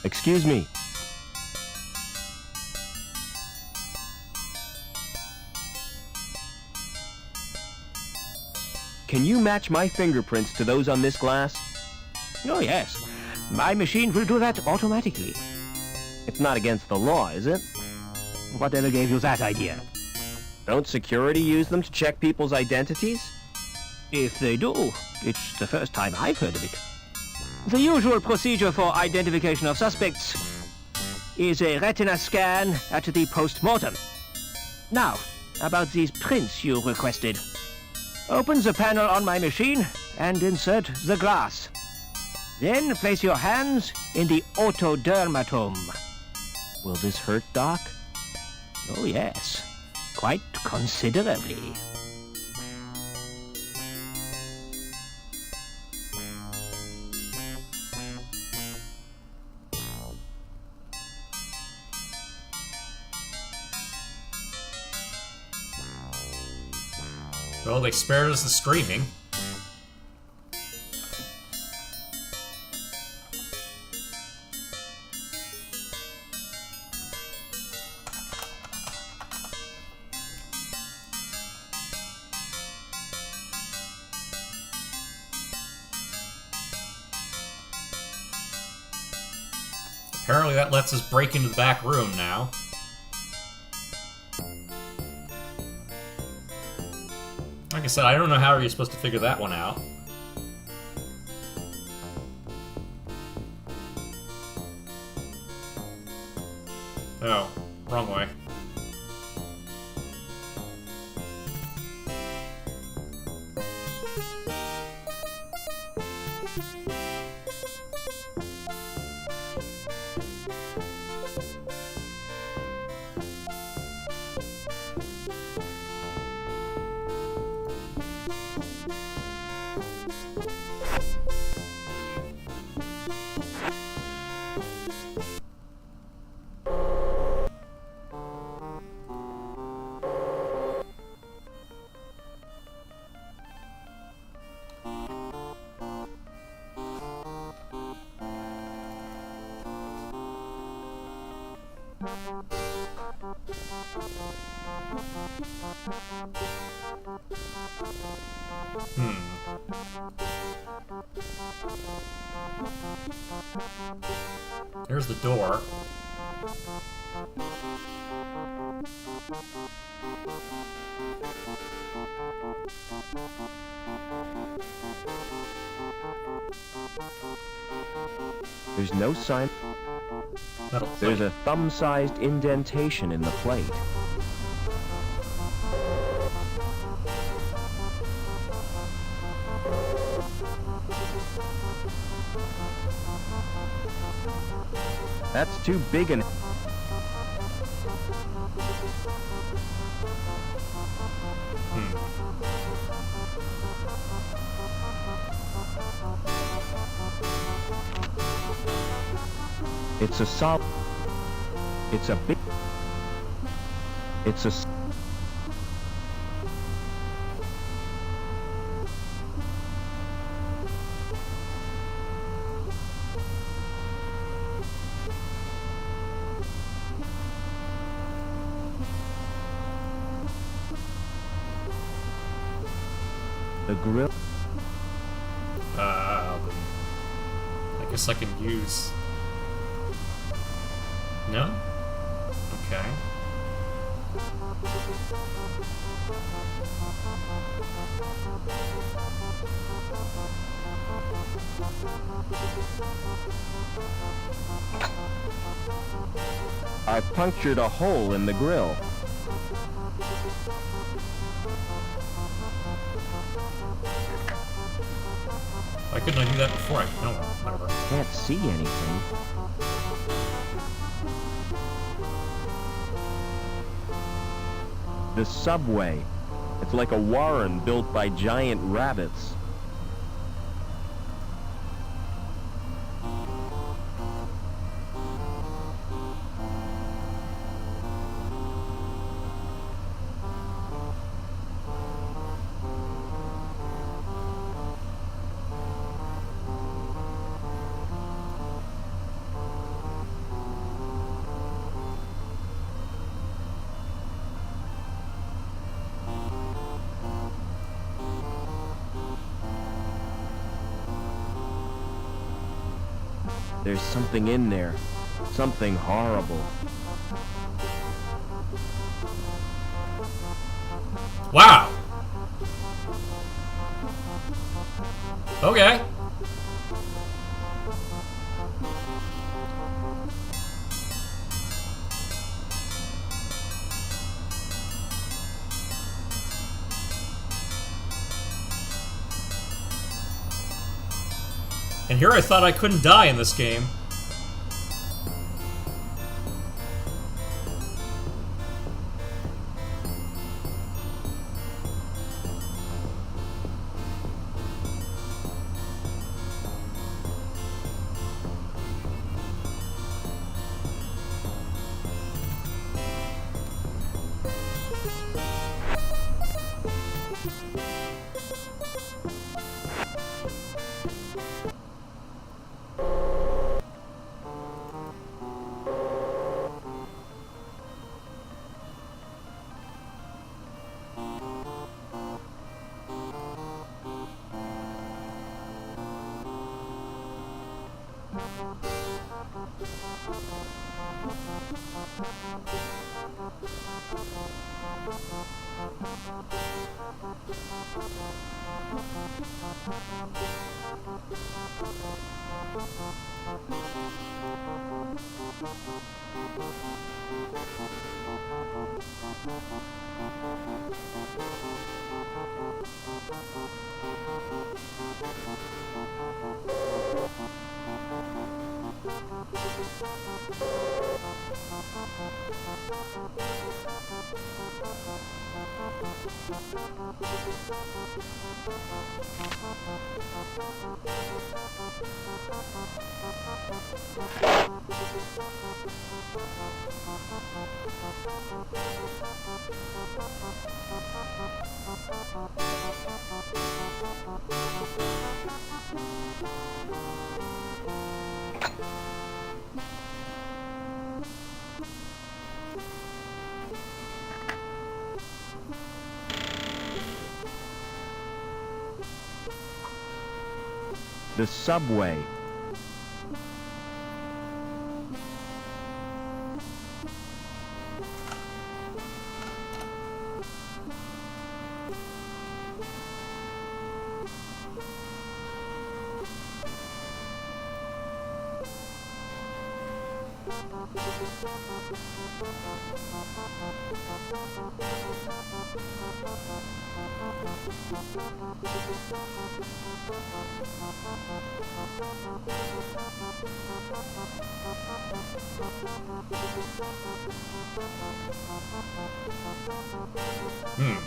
Excuse me. Can you match my fingerprints to those on this glass? Oh, yes. My machine will do that automatically. It's not against the law, is it? Whatever gave you that idea? Don't security use them to check people's identities? If they do, it's the first time I've heard of it. The usual procedure for identification of suspects is a retina scan at the post-mortem. Now, about these prints you requested. Open the panel on my machine and insert the glass. Then place your hands in the otodermatome. Will this hurt, Doc? Oh, yes. Quite considerably. Well, they spared us the screaming. Apparently that lets us break into the back room now. Like I said, I don't know how you're supposed to figure that one out. Oh, wrong way. There's the door. There's no sign. Metal There's a thumb-sized indentation in the plate. That's too big an... It's a solid... It's a big... It's a... The grill... I guess I can use... No? Okay. I punctured a hole in the grill. Why couldn't I do that before? No, whatever. Can't see anything. The subway. It's like a warren built by giant rabbits. There's something in there. Something horrible. Wow! Okay. And here I thought I couldn't die in this game. The subway.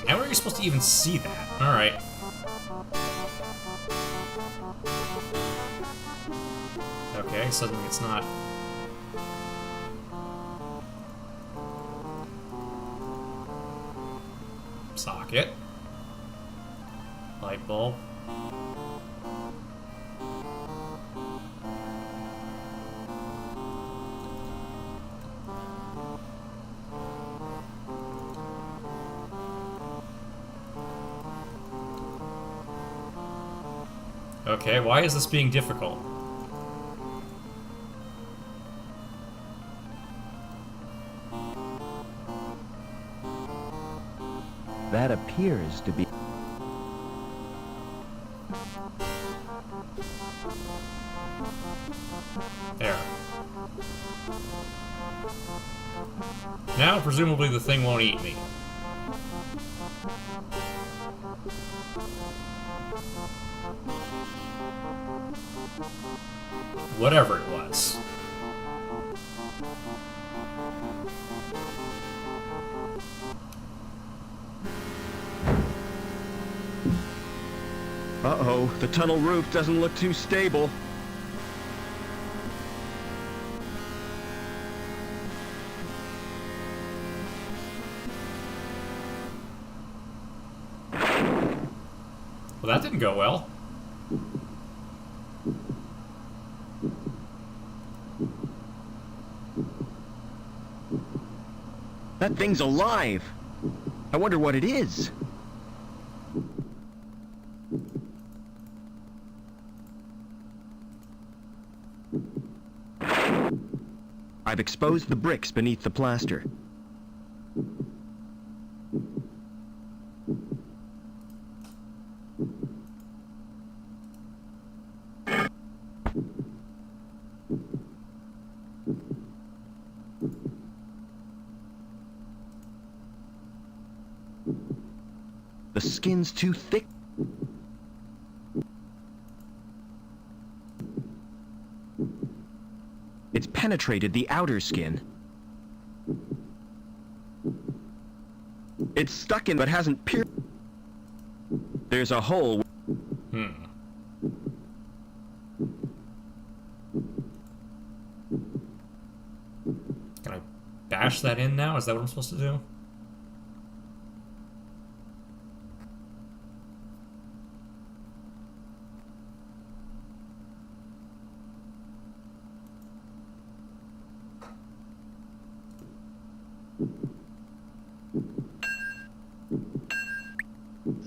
How are you supposed to even see that? Alright. Okay, suddenly it's not... Socket. Light bulb. Okay, why is this being difficult? That appears to be... There. Now, presumably, the thing won't eat me. Whatever it was. Uh-oh, the tunnel roof doesn't look too stable. Well, that didn't go well. That thing's alive! I wonder what it is. I've exposed the bricks beneath the plaster. The skin's too thick. It's penetrated the outer skin. It's stuck in but hasn't pierced. There's a hole. Can I bash that in now? Is that what I'm supposed to do?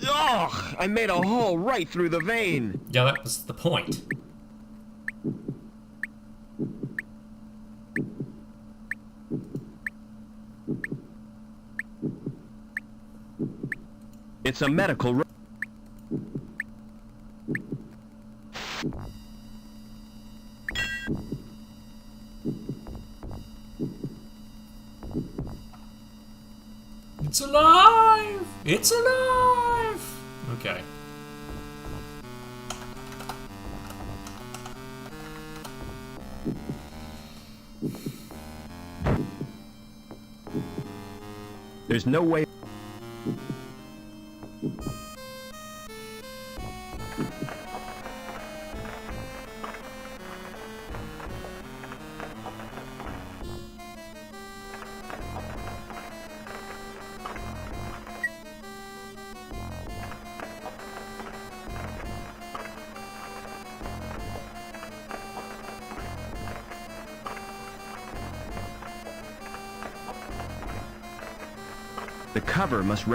Ugh! I made a hole right through the vein. Yeah, that was the point. It's a medical... It's alive! It's alive! Okay. There's no way... The cover must...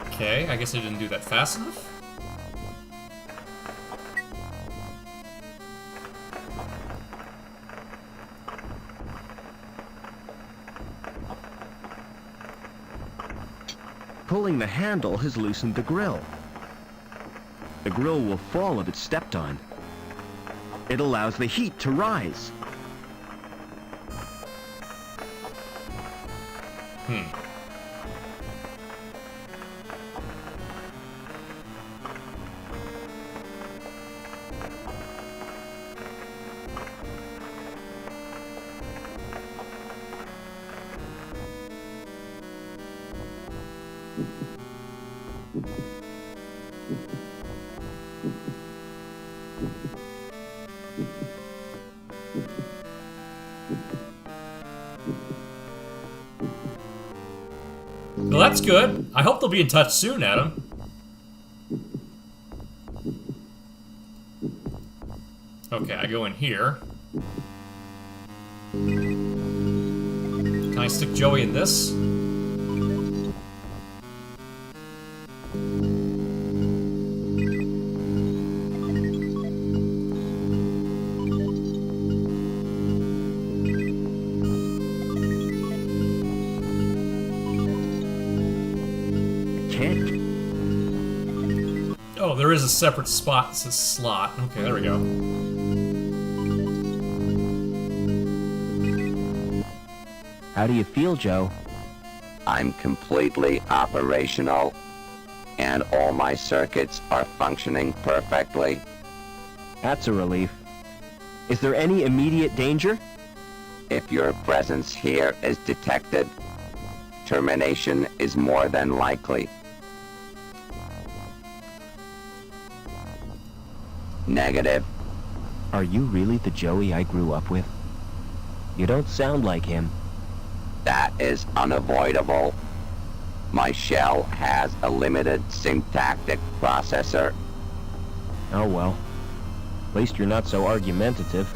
Okay, I guess I didn't do that fast enough. Pulling the handle has loosened the grill. The grill will fall if it's stepped on. It allows the heat to rise. Well, that's good. I hope they'll be in touch soon, Adam. Okay, I go in here. Can I stick Joey in this? Oh, there is a separate spot. It says slot. Okay, there we go. How do you feel, Joe? I'm completely operational, and all my circuits are functioning perfectly. That's a relief. Is there any immediate danger? If your presence here is detected, termination is more than likely. Negative. Are you really the Joey I grew up with? You don't sound like him. That is unavoidable. My shell has a limited syntactic processor. Oh well. At least you're not so argumentative.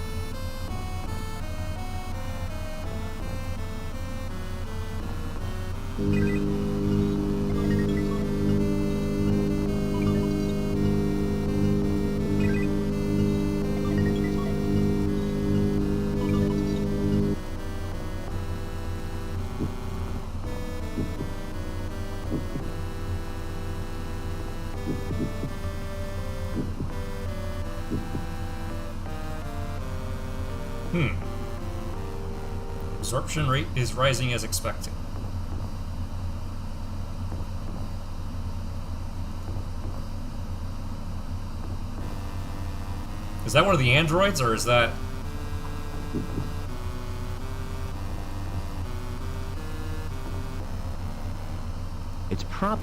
Absorption rate is rising as expected. Is that one of the androids, or is that... It's prop...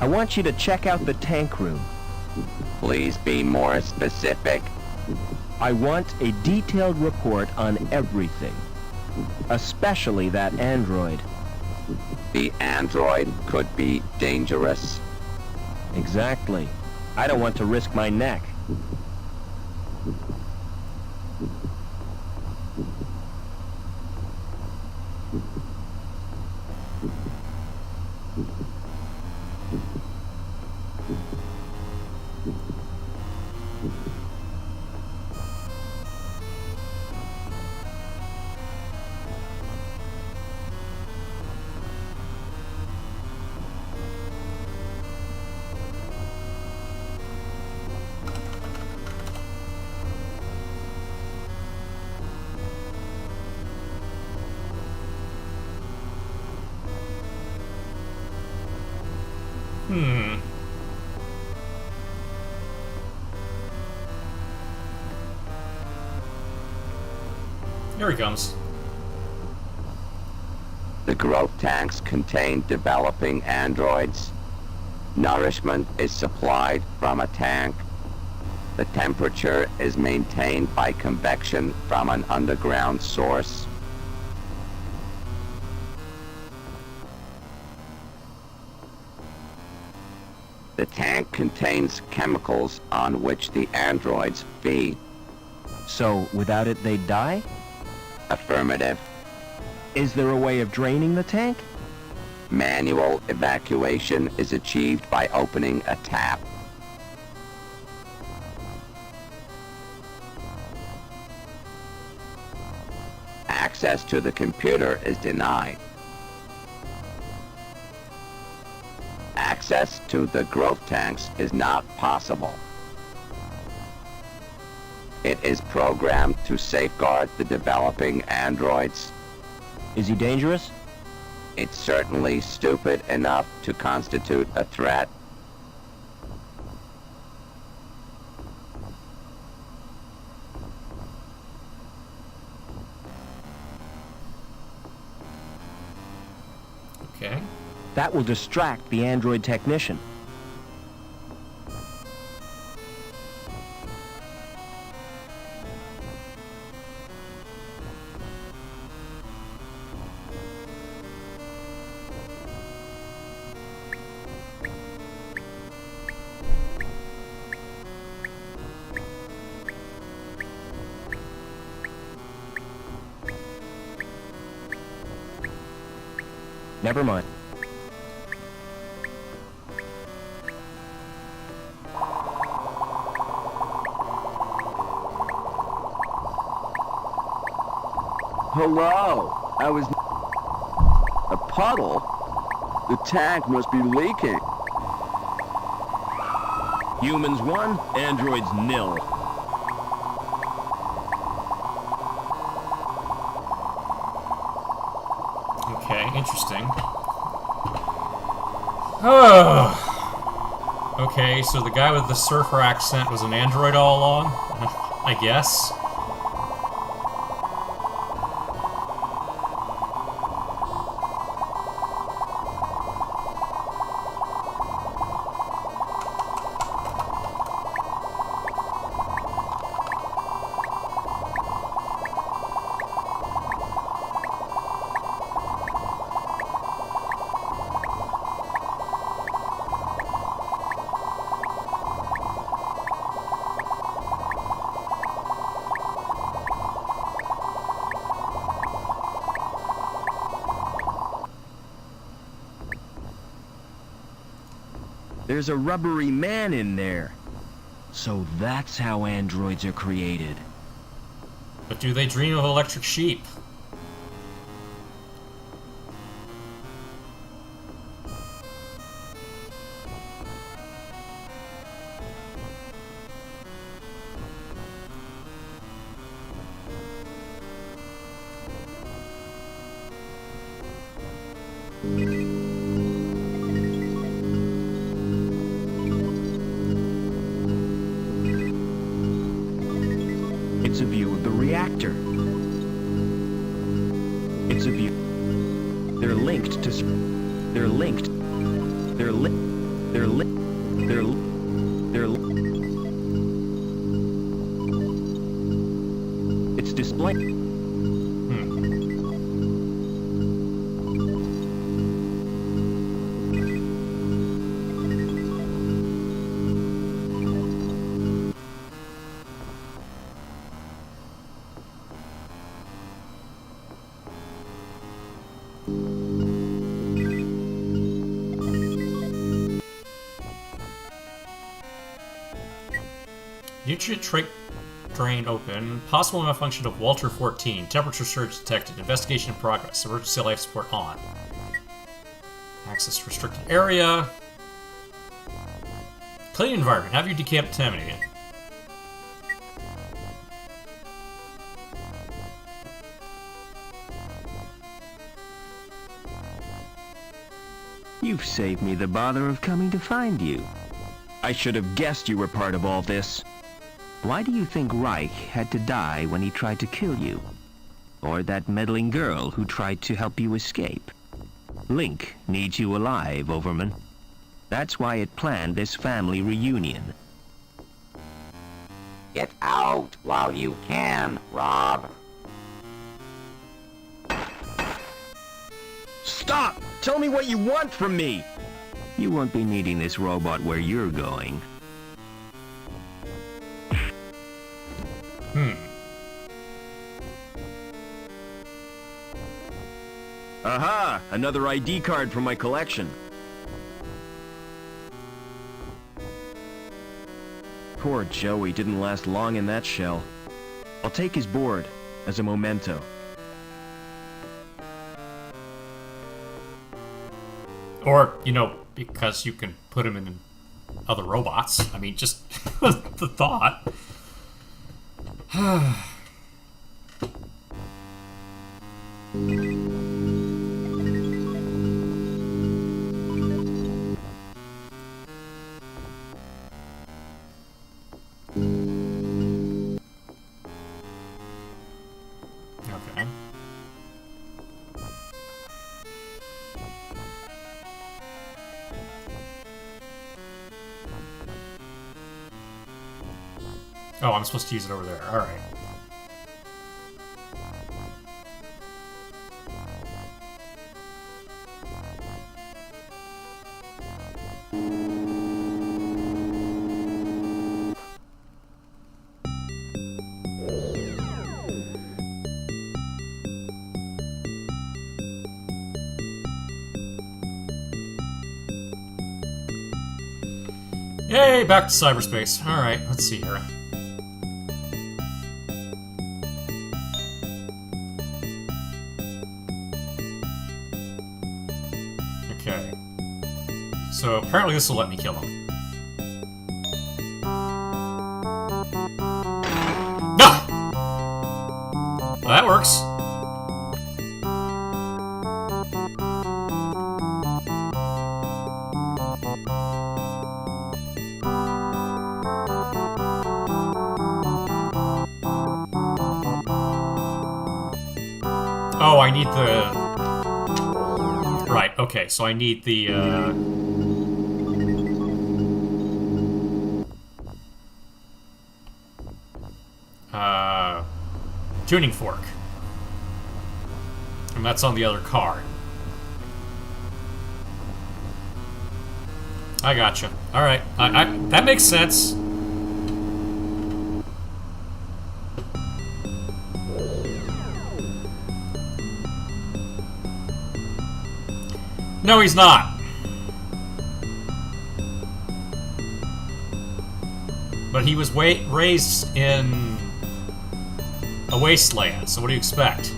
I want you to check out the tank room. Please be more specific. I want a detailed report on everything. Especially that android. The android could be dangerous. Exactly. I don't want to risk my neck. Here he comes. The growth tanks contain developing androids. Nourishment is supplied from a tank. The temperature is maintained by convection from an underground source. The tank contains chemicals on which the androids feed. So, without it, they'd die? Affirmative. Is there a way of draining the tank? Manual evacuation is achieved by opening a tap. Access to the computer is denied. Access to the growth tanks is not possible. It is programmed to safeguard the developing androids. Is he dangerous? It's certainly stupid enough to constitute a threat. Okay. That will distract the android technician. Never mind. Hello. I was... A puddle? The tank must be leaking. Humans 1, androids 0. Okay, interesting. Oh. Okay, so the guy with the surfer accent was an android all along? I guess. There's a rubbery man in there. So that's how androids are created. But do they dream of electric sheep? It's a view of the reactor. It's a view. They're linked to... They're linked. They're It's displayed. Nutrient trait drain open. Possible malfunction of Walter 14. Temperature surge detected. Investigation in progress. Emergency life support on. Access restricted area. Clean environment. Have you decontaminated? You've saved me the bother of coming to find you. I should have guessed you were part of all this. Why do you think Reich had to die when he tried to kill you? Or that meddling girl who tried to help you escape? Link needs you alive, Overman. That's why it planned this family reunion. Get out while you can, Rob. Stop! Tell me what you want from me! You won't be needing this robot where you're going. Aha! Another ID card from my collection. Poor Joey didn't last long in that shell. I'll take his board as a memento. Or, you know, because you can put him in other robots. I mean, just the thought. Okay. Oh, I'm supposed to use it over there. All right. Yay, back to cyberspace. All right, let's see here. Okay. So apparently this will let me kill him. Ah! Well, that works. Oh, I need the... Right, okay, so I need the, tuning fork. And that's on the other card. I gotcha. Alright, that makes sense. No, he's not. But he was raised in a wasteland, so what do you expect?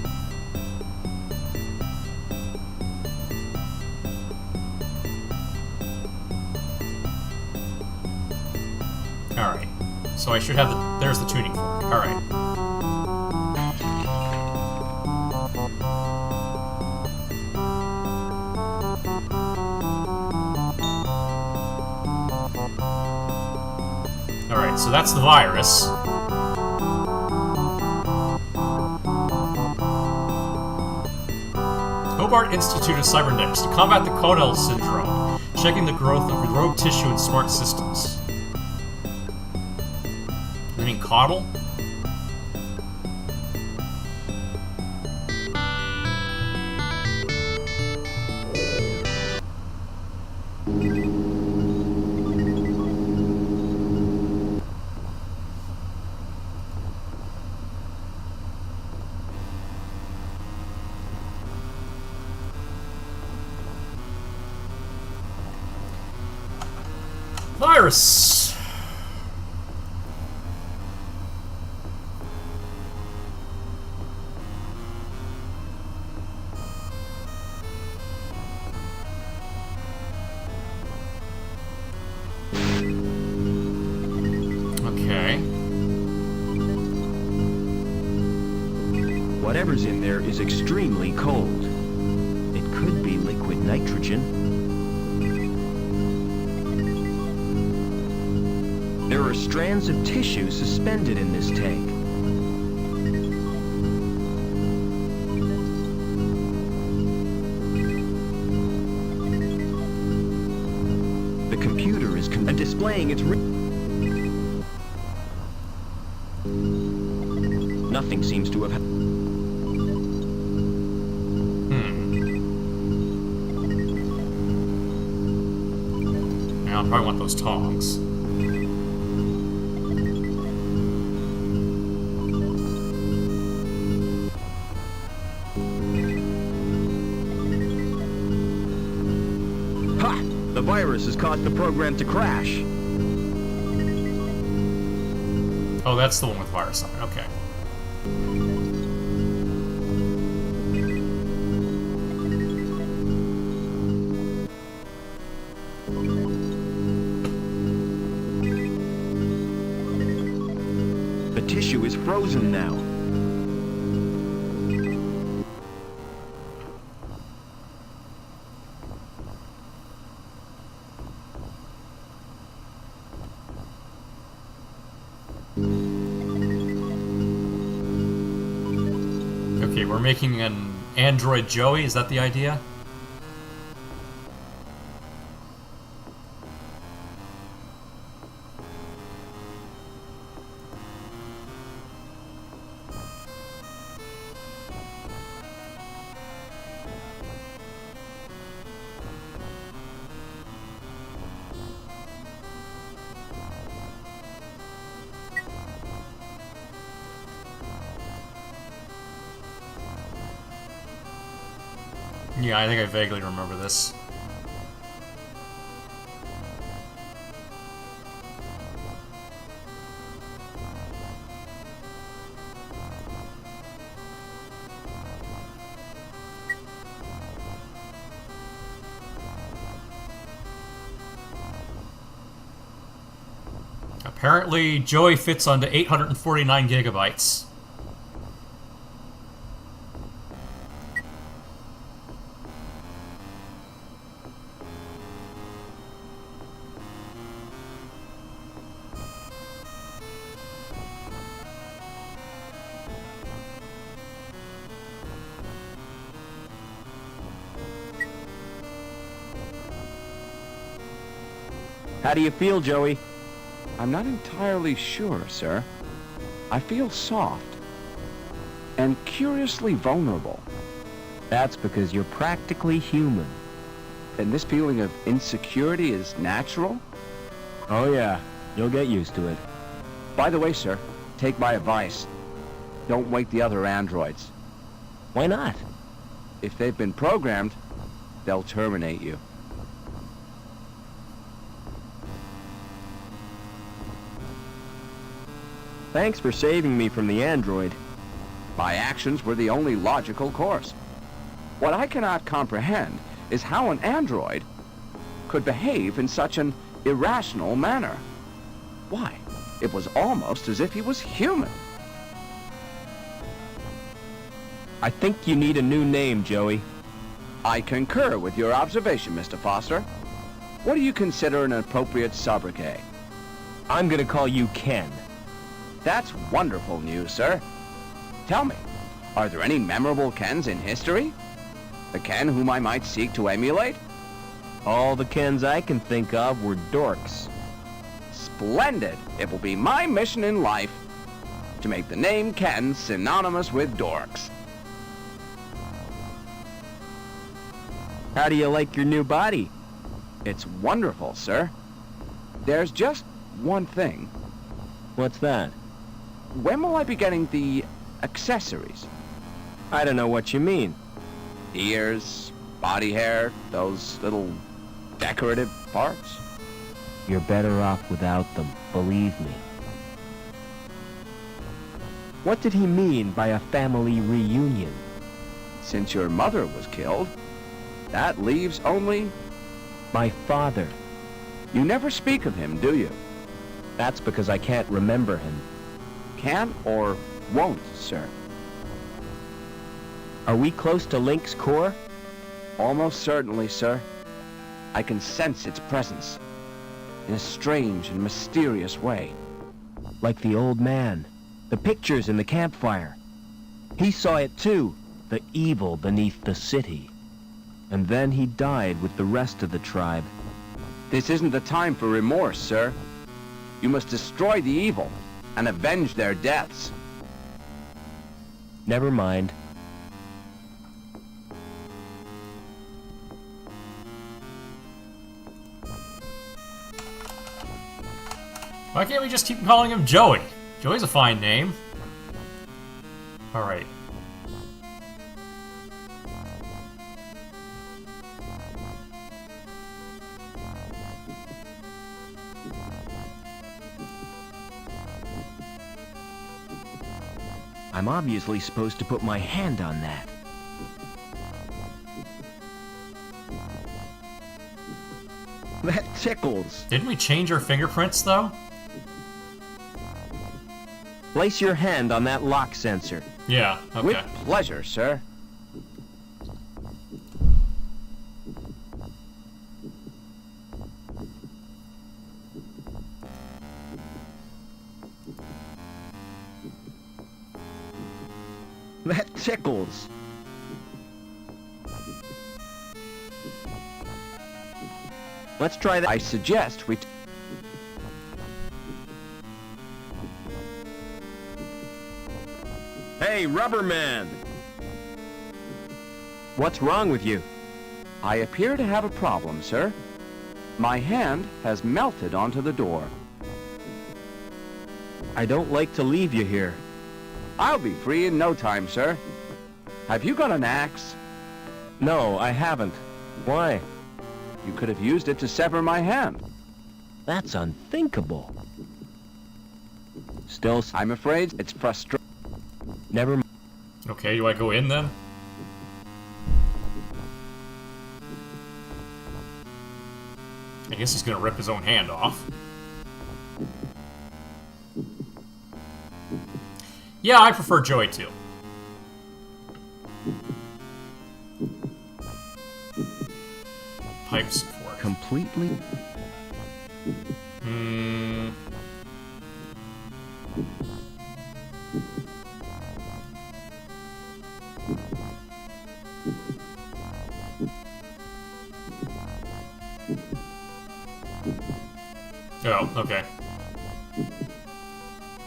Alright. So I should have the... There's the tuning fork. Alright. Alright, so that's the virus. Hobart Institute of Cybernetics to combat the Codell syndrome, checking the growth of rogue tissue in smart systems. You mean coddle? Virus. whatever's in there is extremely cold. It could be liquid nitrogen. There are strands of tissue suspended in this tank. The computer is displaying its Nothing seems to have Yeah, I'll probably want those tongs. Ha! The virus has caused the program to crash. Oh, that's the one with virus on it. Okay. The tissue is frozen now. Okay, we're making an android Joey, is that the idea? Yeah, I think I vaguely remember this. Apparently, Joey fits onto 849 gigabytes. How do you feel, Joey? I'm not entirely sure, sir. I feel soft and curiously vulnerable. That's because you're practically human. And this feeling of insecurity is natural? Oh yeah, you'll get used to it. By the way, sir, take my advice. Don't wake the other androids. Why not? If they've been programmed, they'll terminate you. Thanks for saving me from the android. My actions were the only logical course. What I cannot comprehend is how an android could behave in such an irrational manner. Why, it was almost as if he was human. I think you need a new name, Joey. I concur with your observation, Mr. Foster. What do you consider an appropriate sobriquet? I'm gonna call you Ken. That's wonderful news, sir. Tell me, are there any memorable Kens in history? A Ken whom I might seek to emulate? All the Kens I can think of were dorks. Splendid! It will be my mission in life to make the name Ken synonymous with dorks. How do you like your new body? It's wonderful, sir. There's just one thing. What's that? When will I be getting the accessories? I don't know what you mean. Ears, body hair, those little decorative parts. You're better off without them, believe me. What did he mean by a family reunion? Since your mother was killed, that leaves only... my father. You never speak of him, do you? That's because I can't remember him. Can't or won't, sir? Are we close to Link's core? Almost certainly, sir. I can sense its presence in a strange and mysterious way. Like the old man. The pictures in the campfire. He saw it too. The evil beneath the city. And then he died with the rest of the tribe. This isn't the time for remorse, sir. You must destroy the evil and avenge their deaths. Never mind. Why can't we just keep calling him Joey? Joey's a fine name. Alright. I'm obviously supposed to put my hand on that. That tickles. Didn't we change our fingerprints, though? Place your hand on that lock sensor. Yeah, okay. With pleasure, sir. That tickles. Let's try that. I suggest we... Hey, Rubber Man! What's wrong with you? I appear to have a problem, sir. My hand has melted onto the door. I don't like to leave you here. I'll be free in no time, sir. Have you got an axe? No, I haven't. Why? You could have used it to sever my hand. That's unthinkable. Still, I'm afraid it's frustrating. Never mind. Okay, do I go in then? I guess he's gonna rip his own hand off. Yeah, I prefer Joey too. Pipe support. Completely? Oh, okay.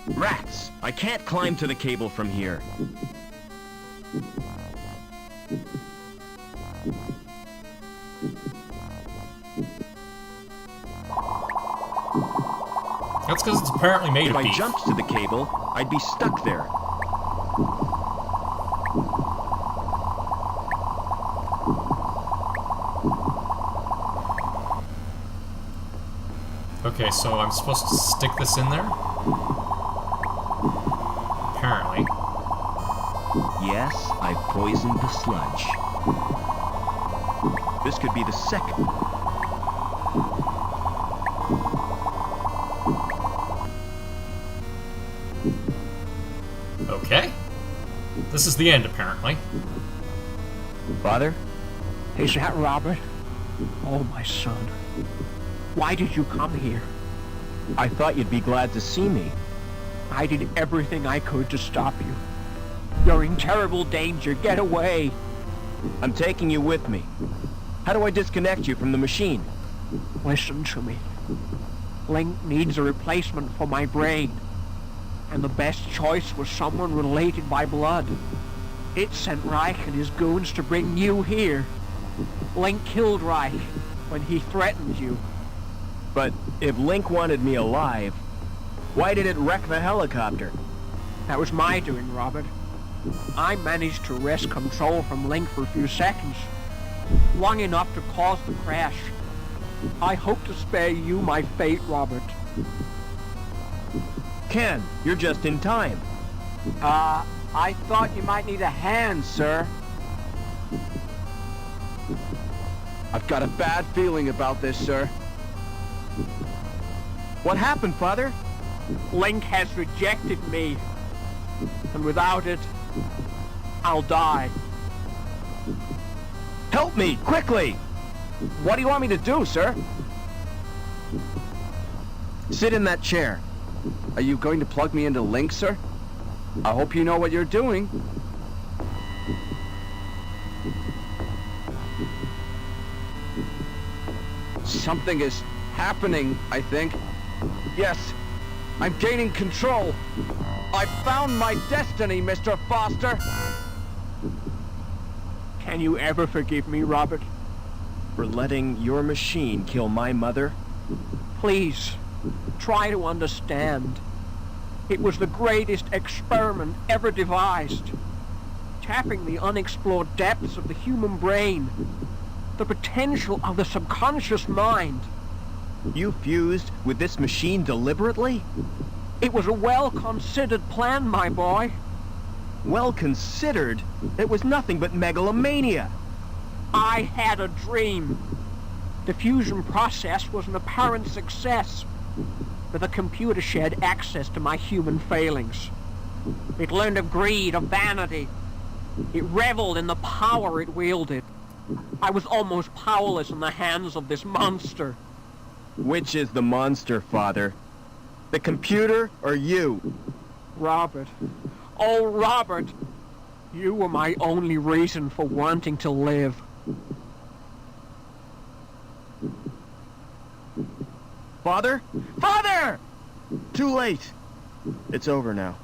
Rats! I can't climb to the cable from here. That's because it's apparently made If of beef. I jumped to the cable, I'd be stuck there. Okay, so I'm supposed to stick this in there? Apparently. Yes, I've poisoned the sludge. This could be the second. Okay. This is the end, apparently. Father? Is that Robert? Oh, my son. Why did you come here? I thought you'd be glad to see me. I did everything I could to stop you. You're in terrible danger. Get away. I'm taking you with me. How do I disconnect you from the machine? Listen to me. Link needs a replacement for my brain. And the best choice was someone related by blood. It sent Reich and his goons to bring you here. Link killed Reich when he threatened you. But if Link wanted me alive, why did it wreck the helicopter? That was my doing, Robert. I managed to wrest control from Link for a few seconds, long enough to cause the crash. I hope to spare you my fate, Robert. Ken, you're just in time. I thought you might need a hand, sir. I've got a bad feeling about this, sir. What happened, Father? Link has rejected me. And without it, I'll die. Help me, quickly! What do you want me to do, sir? Sit in that chair. Are you going to plug me into Link, sir? I hope you know what you're doing. Something is happening, I think. Yes, I'm gaining control. I found my destiny, Mr. Foster. Can you ever forgive me, Robert? For letting your machine kill my mother? Please, try to understand. It was the greatest experiment ever devised. Tapping the unexplored depths of the human brain. The potential of the subconscious mind. You fused with this machine deliberately? It was a well-considered plan, my boy. Well considered? It was nothing but megalomania. I had a dream. The fusion process was an apparent success. But the computer shared access to my human failings. It learned of greed, of vanity. It reveled in the power it wielded. I was almost powerless in the hands of this monster. Which is the monster, Father? The computer or you? Robert. Oh, Robert. You were my only reason for wanting to live. Father? Father! Too late. It's over now.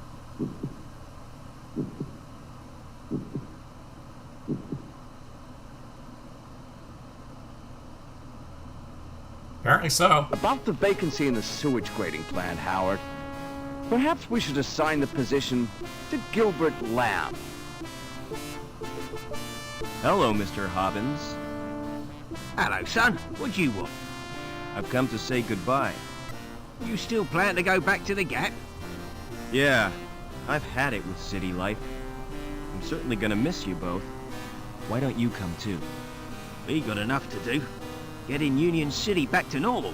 Apparently so. About the vacancy in the sewage grading plant, Howard. Perhaps we should assign the position to Gilbert Lamb. Hello, Mr. Hobbins. Hello, son. What do you want? I've come to say goodbye. You still plan to go back to the Gap? Yeah, I've had it with city life. I'm certainly gonna miss you both. Why don't you come too? We got enough to do. Getting Union City back to normal.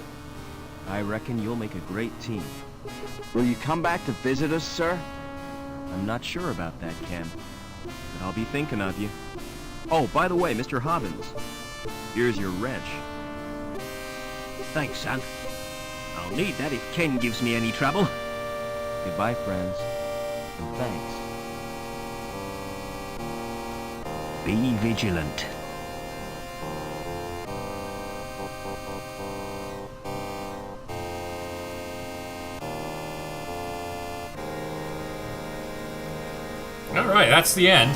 I reckon you'll make a great team. Will you come back to visit us, sir? I'm not sure about that, Ken. But I'll be thinking of you. Oh, by the way, Mr. Hobbins. Here's your wrench. Thanks, son. I'll need that if Ken gives me any trouble. Goodbye, friends. And thanks. Be vigilant. Alright, that's the end.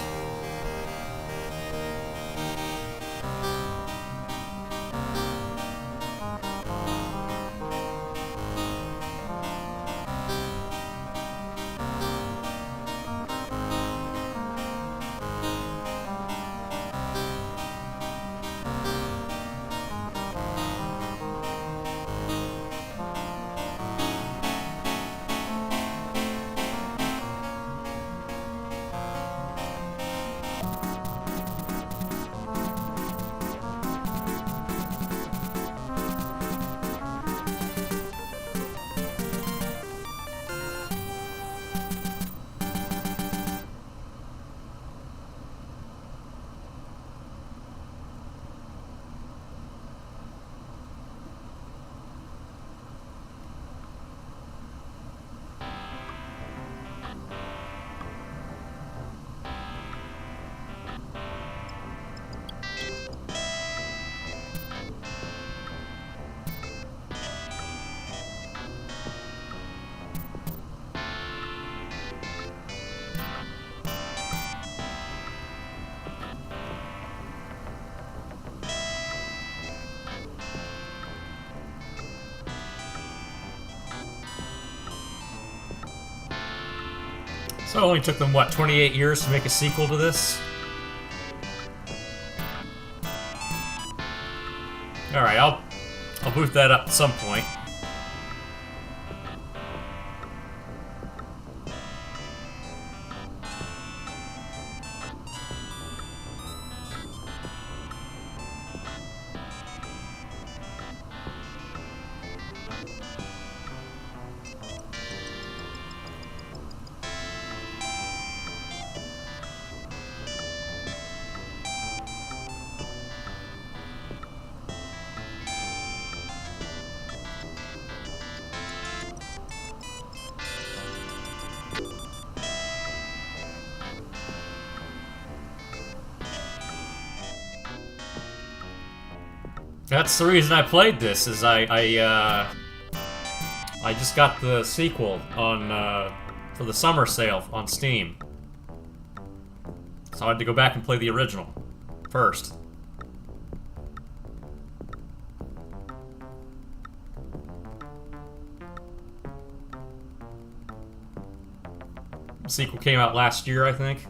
So it only took them, what, 28 years to make a sequel to this? Alright, I'll boot that up at some point. That's the reason I played this. Is I just got the sequel on for the summer sale on Steam, so I had to go back and play the original first. The sequel came out last year, I think.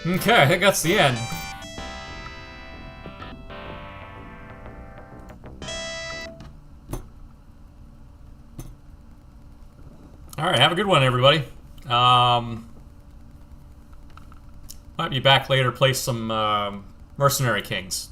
Okay, I think that's the end. Alright, have a good one, everybody. Might be back later, play some Mercenary Kings.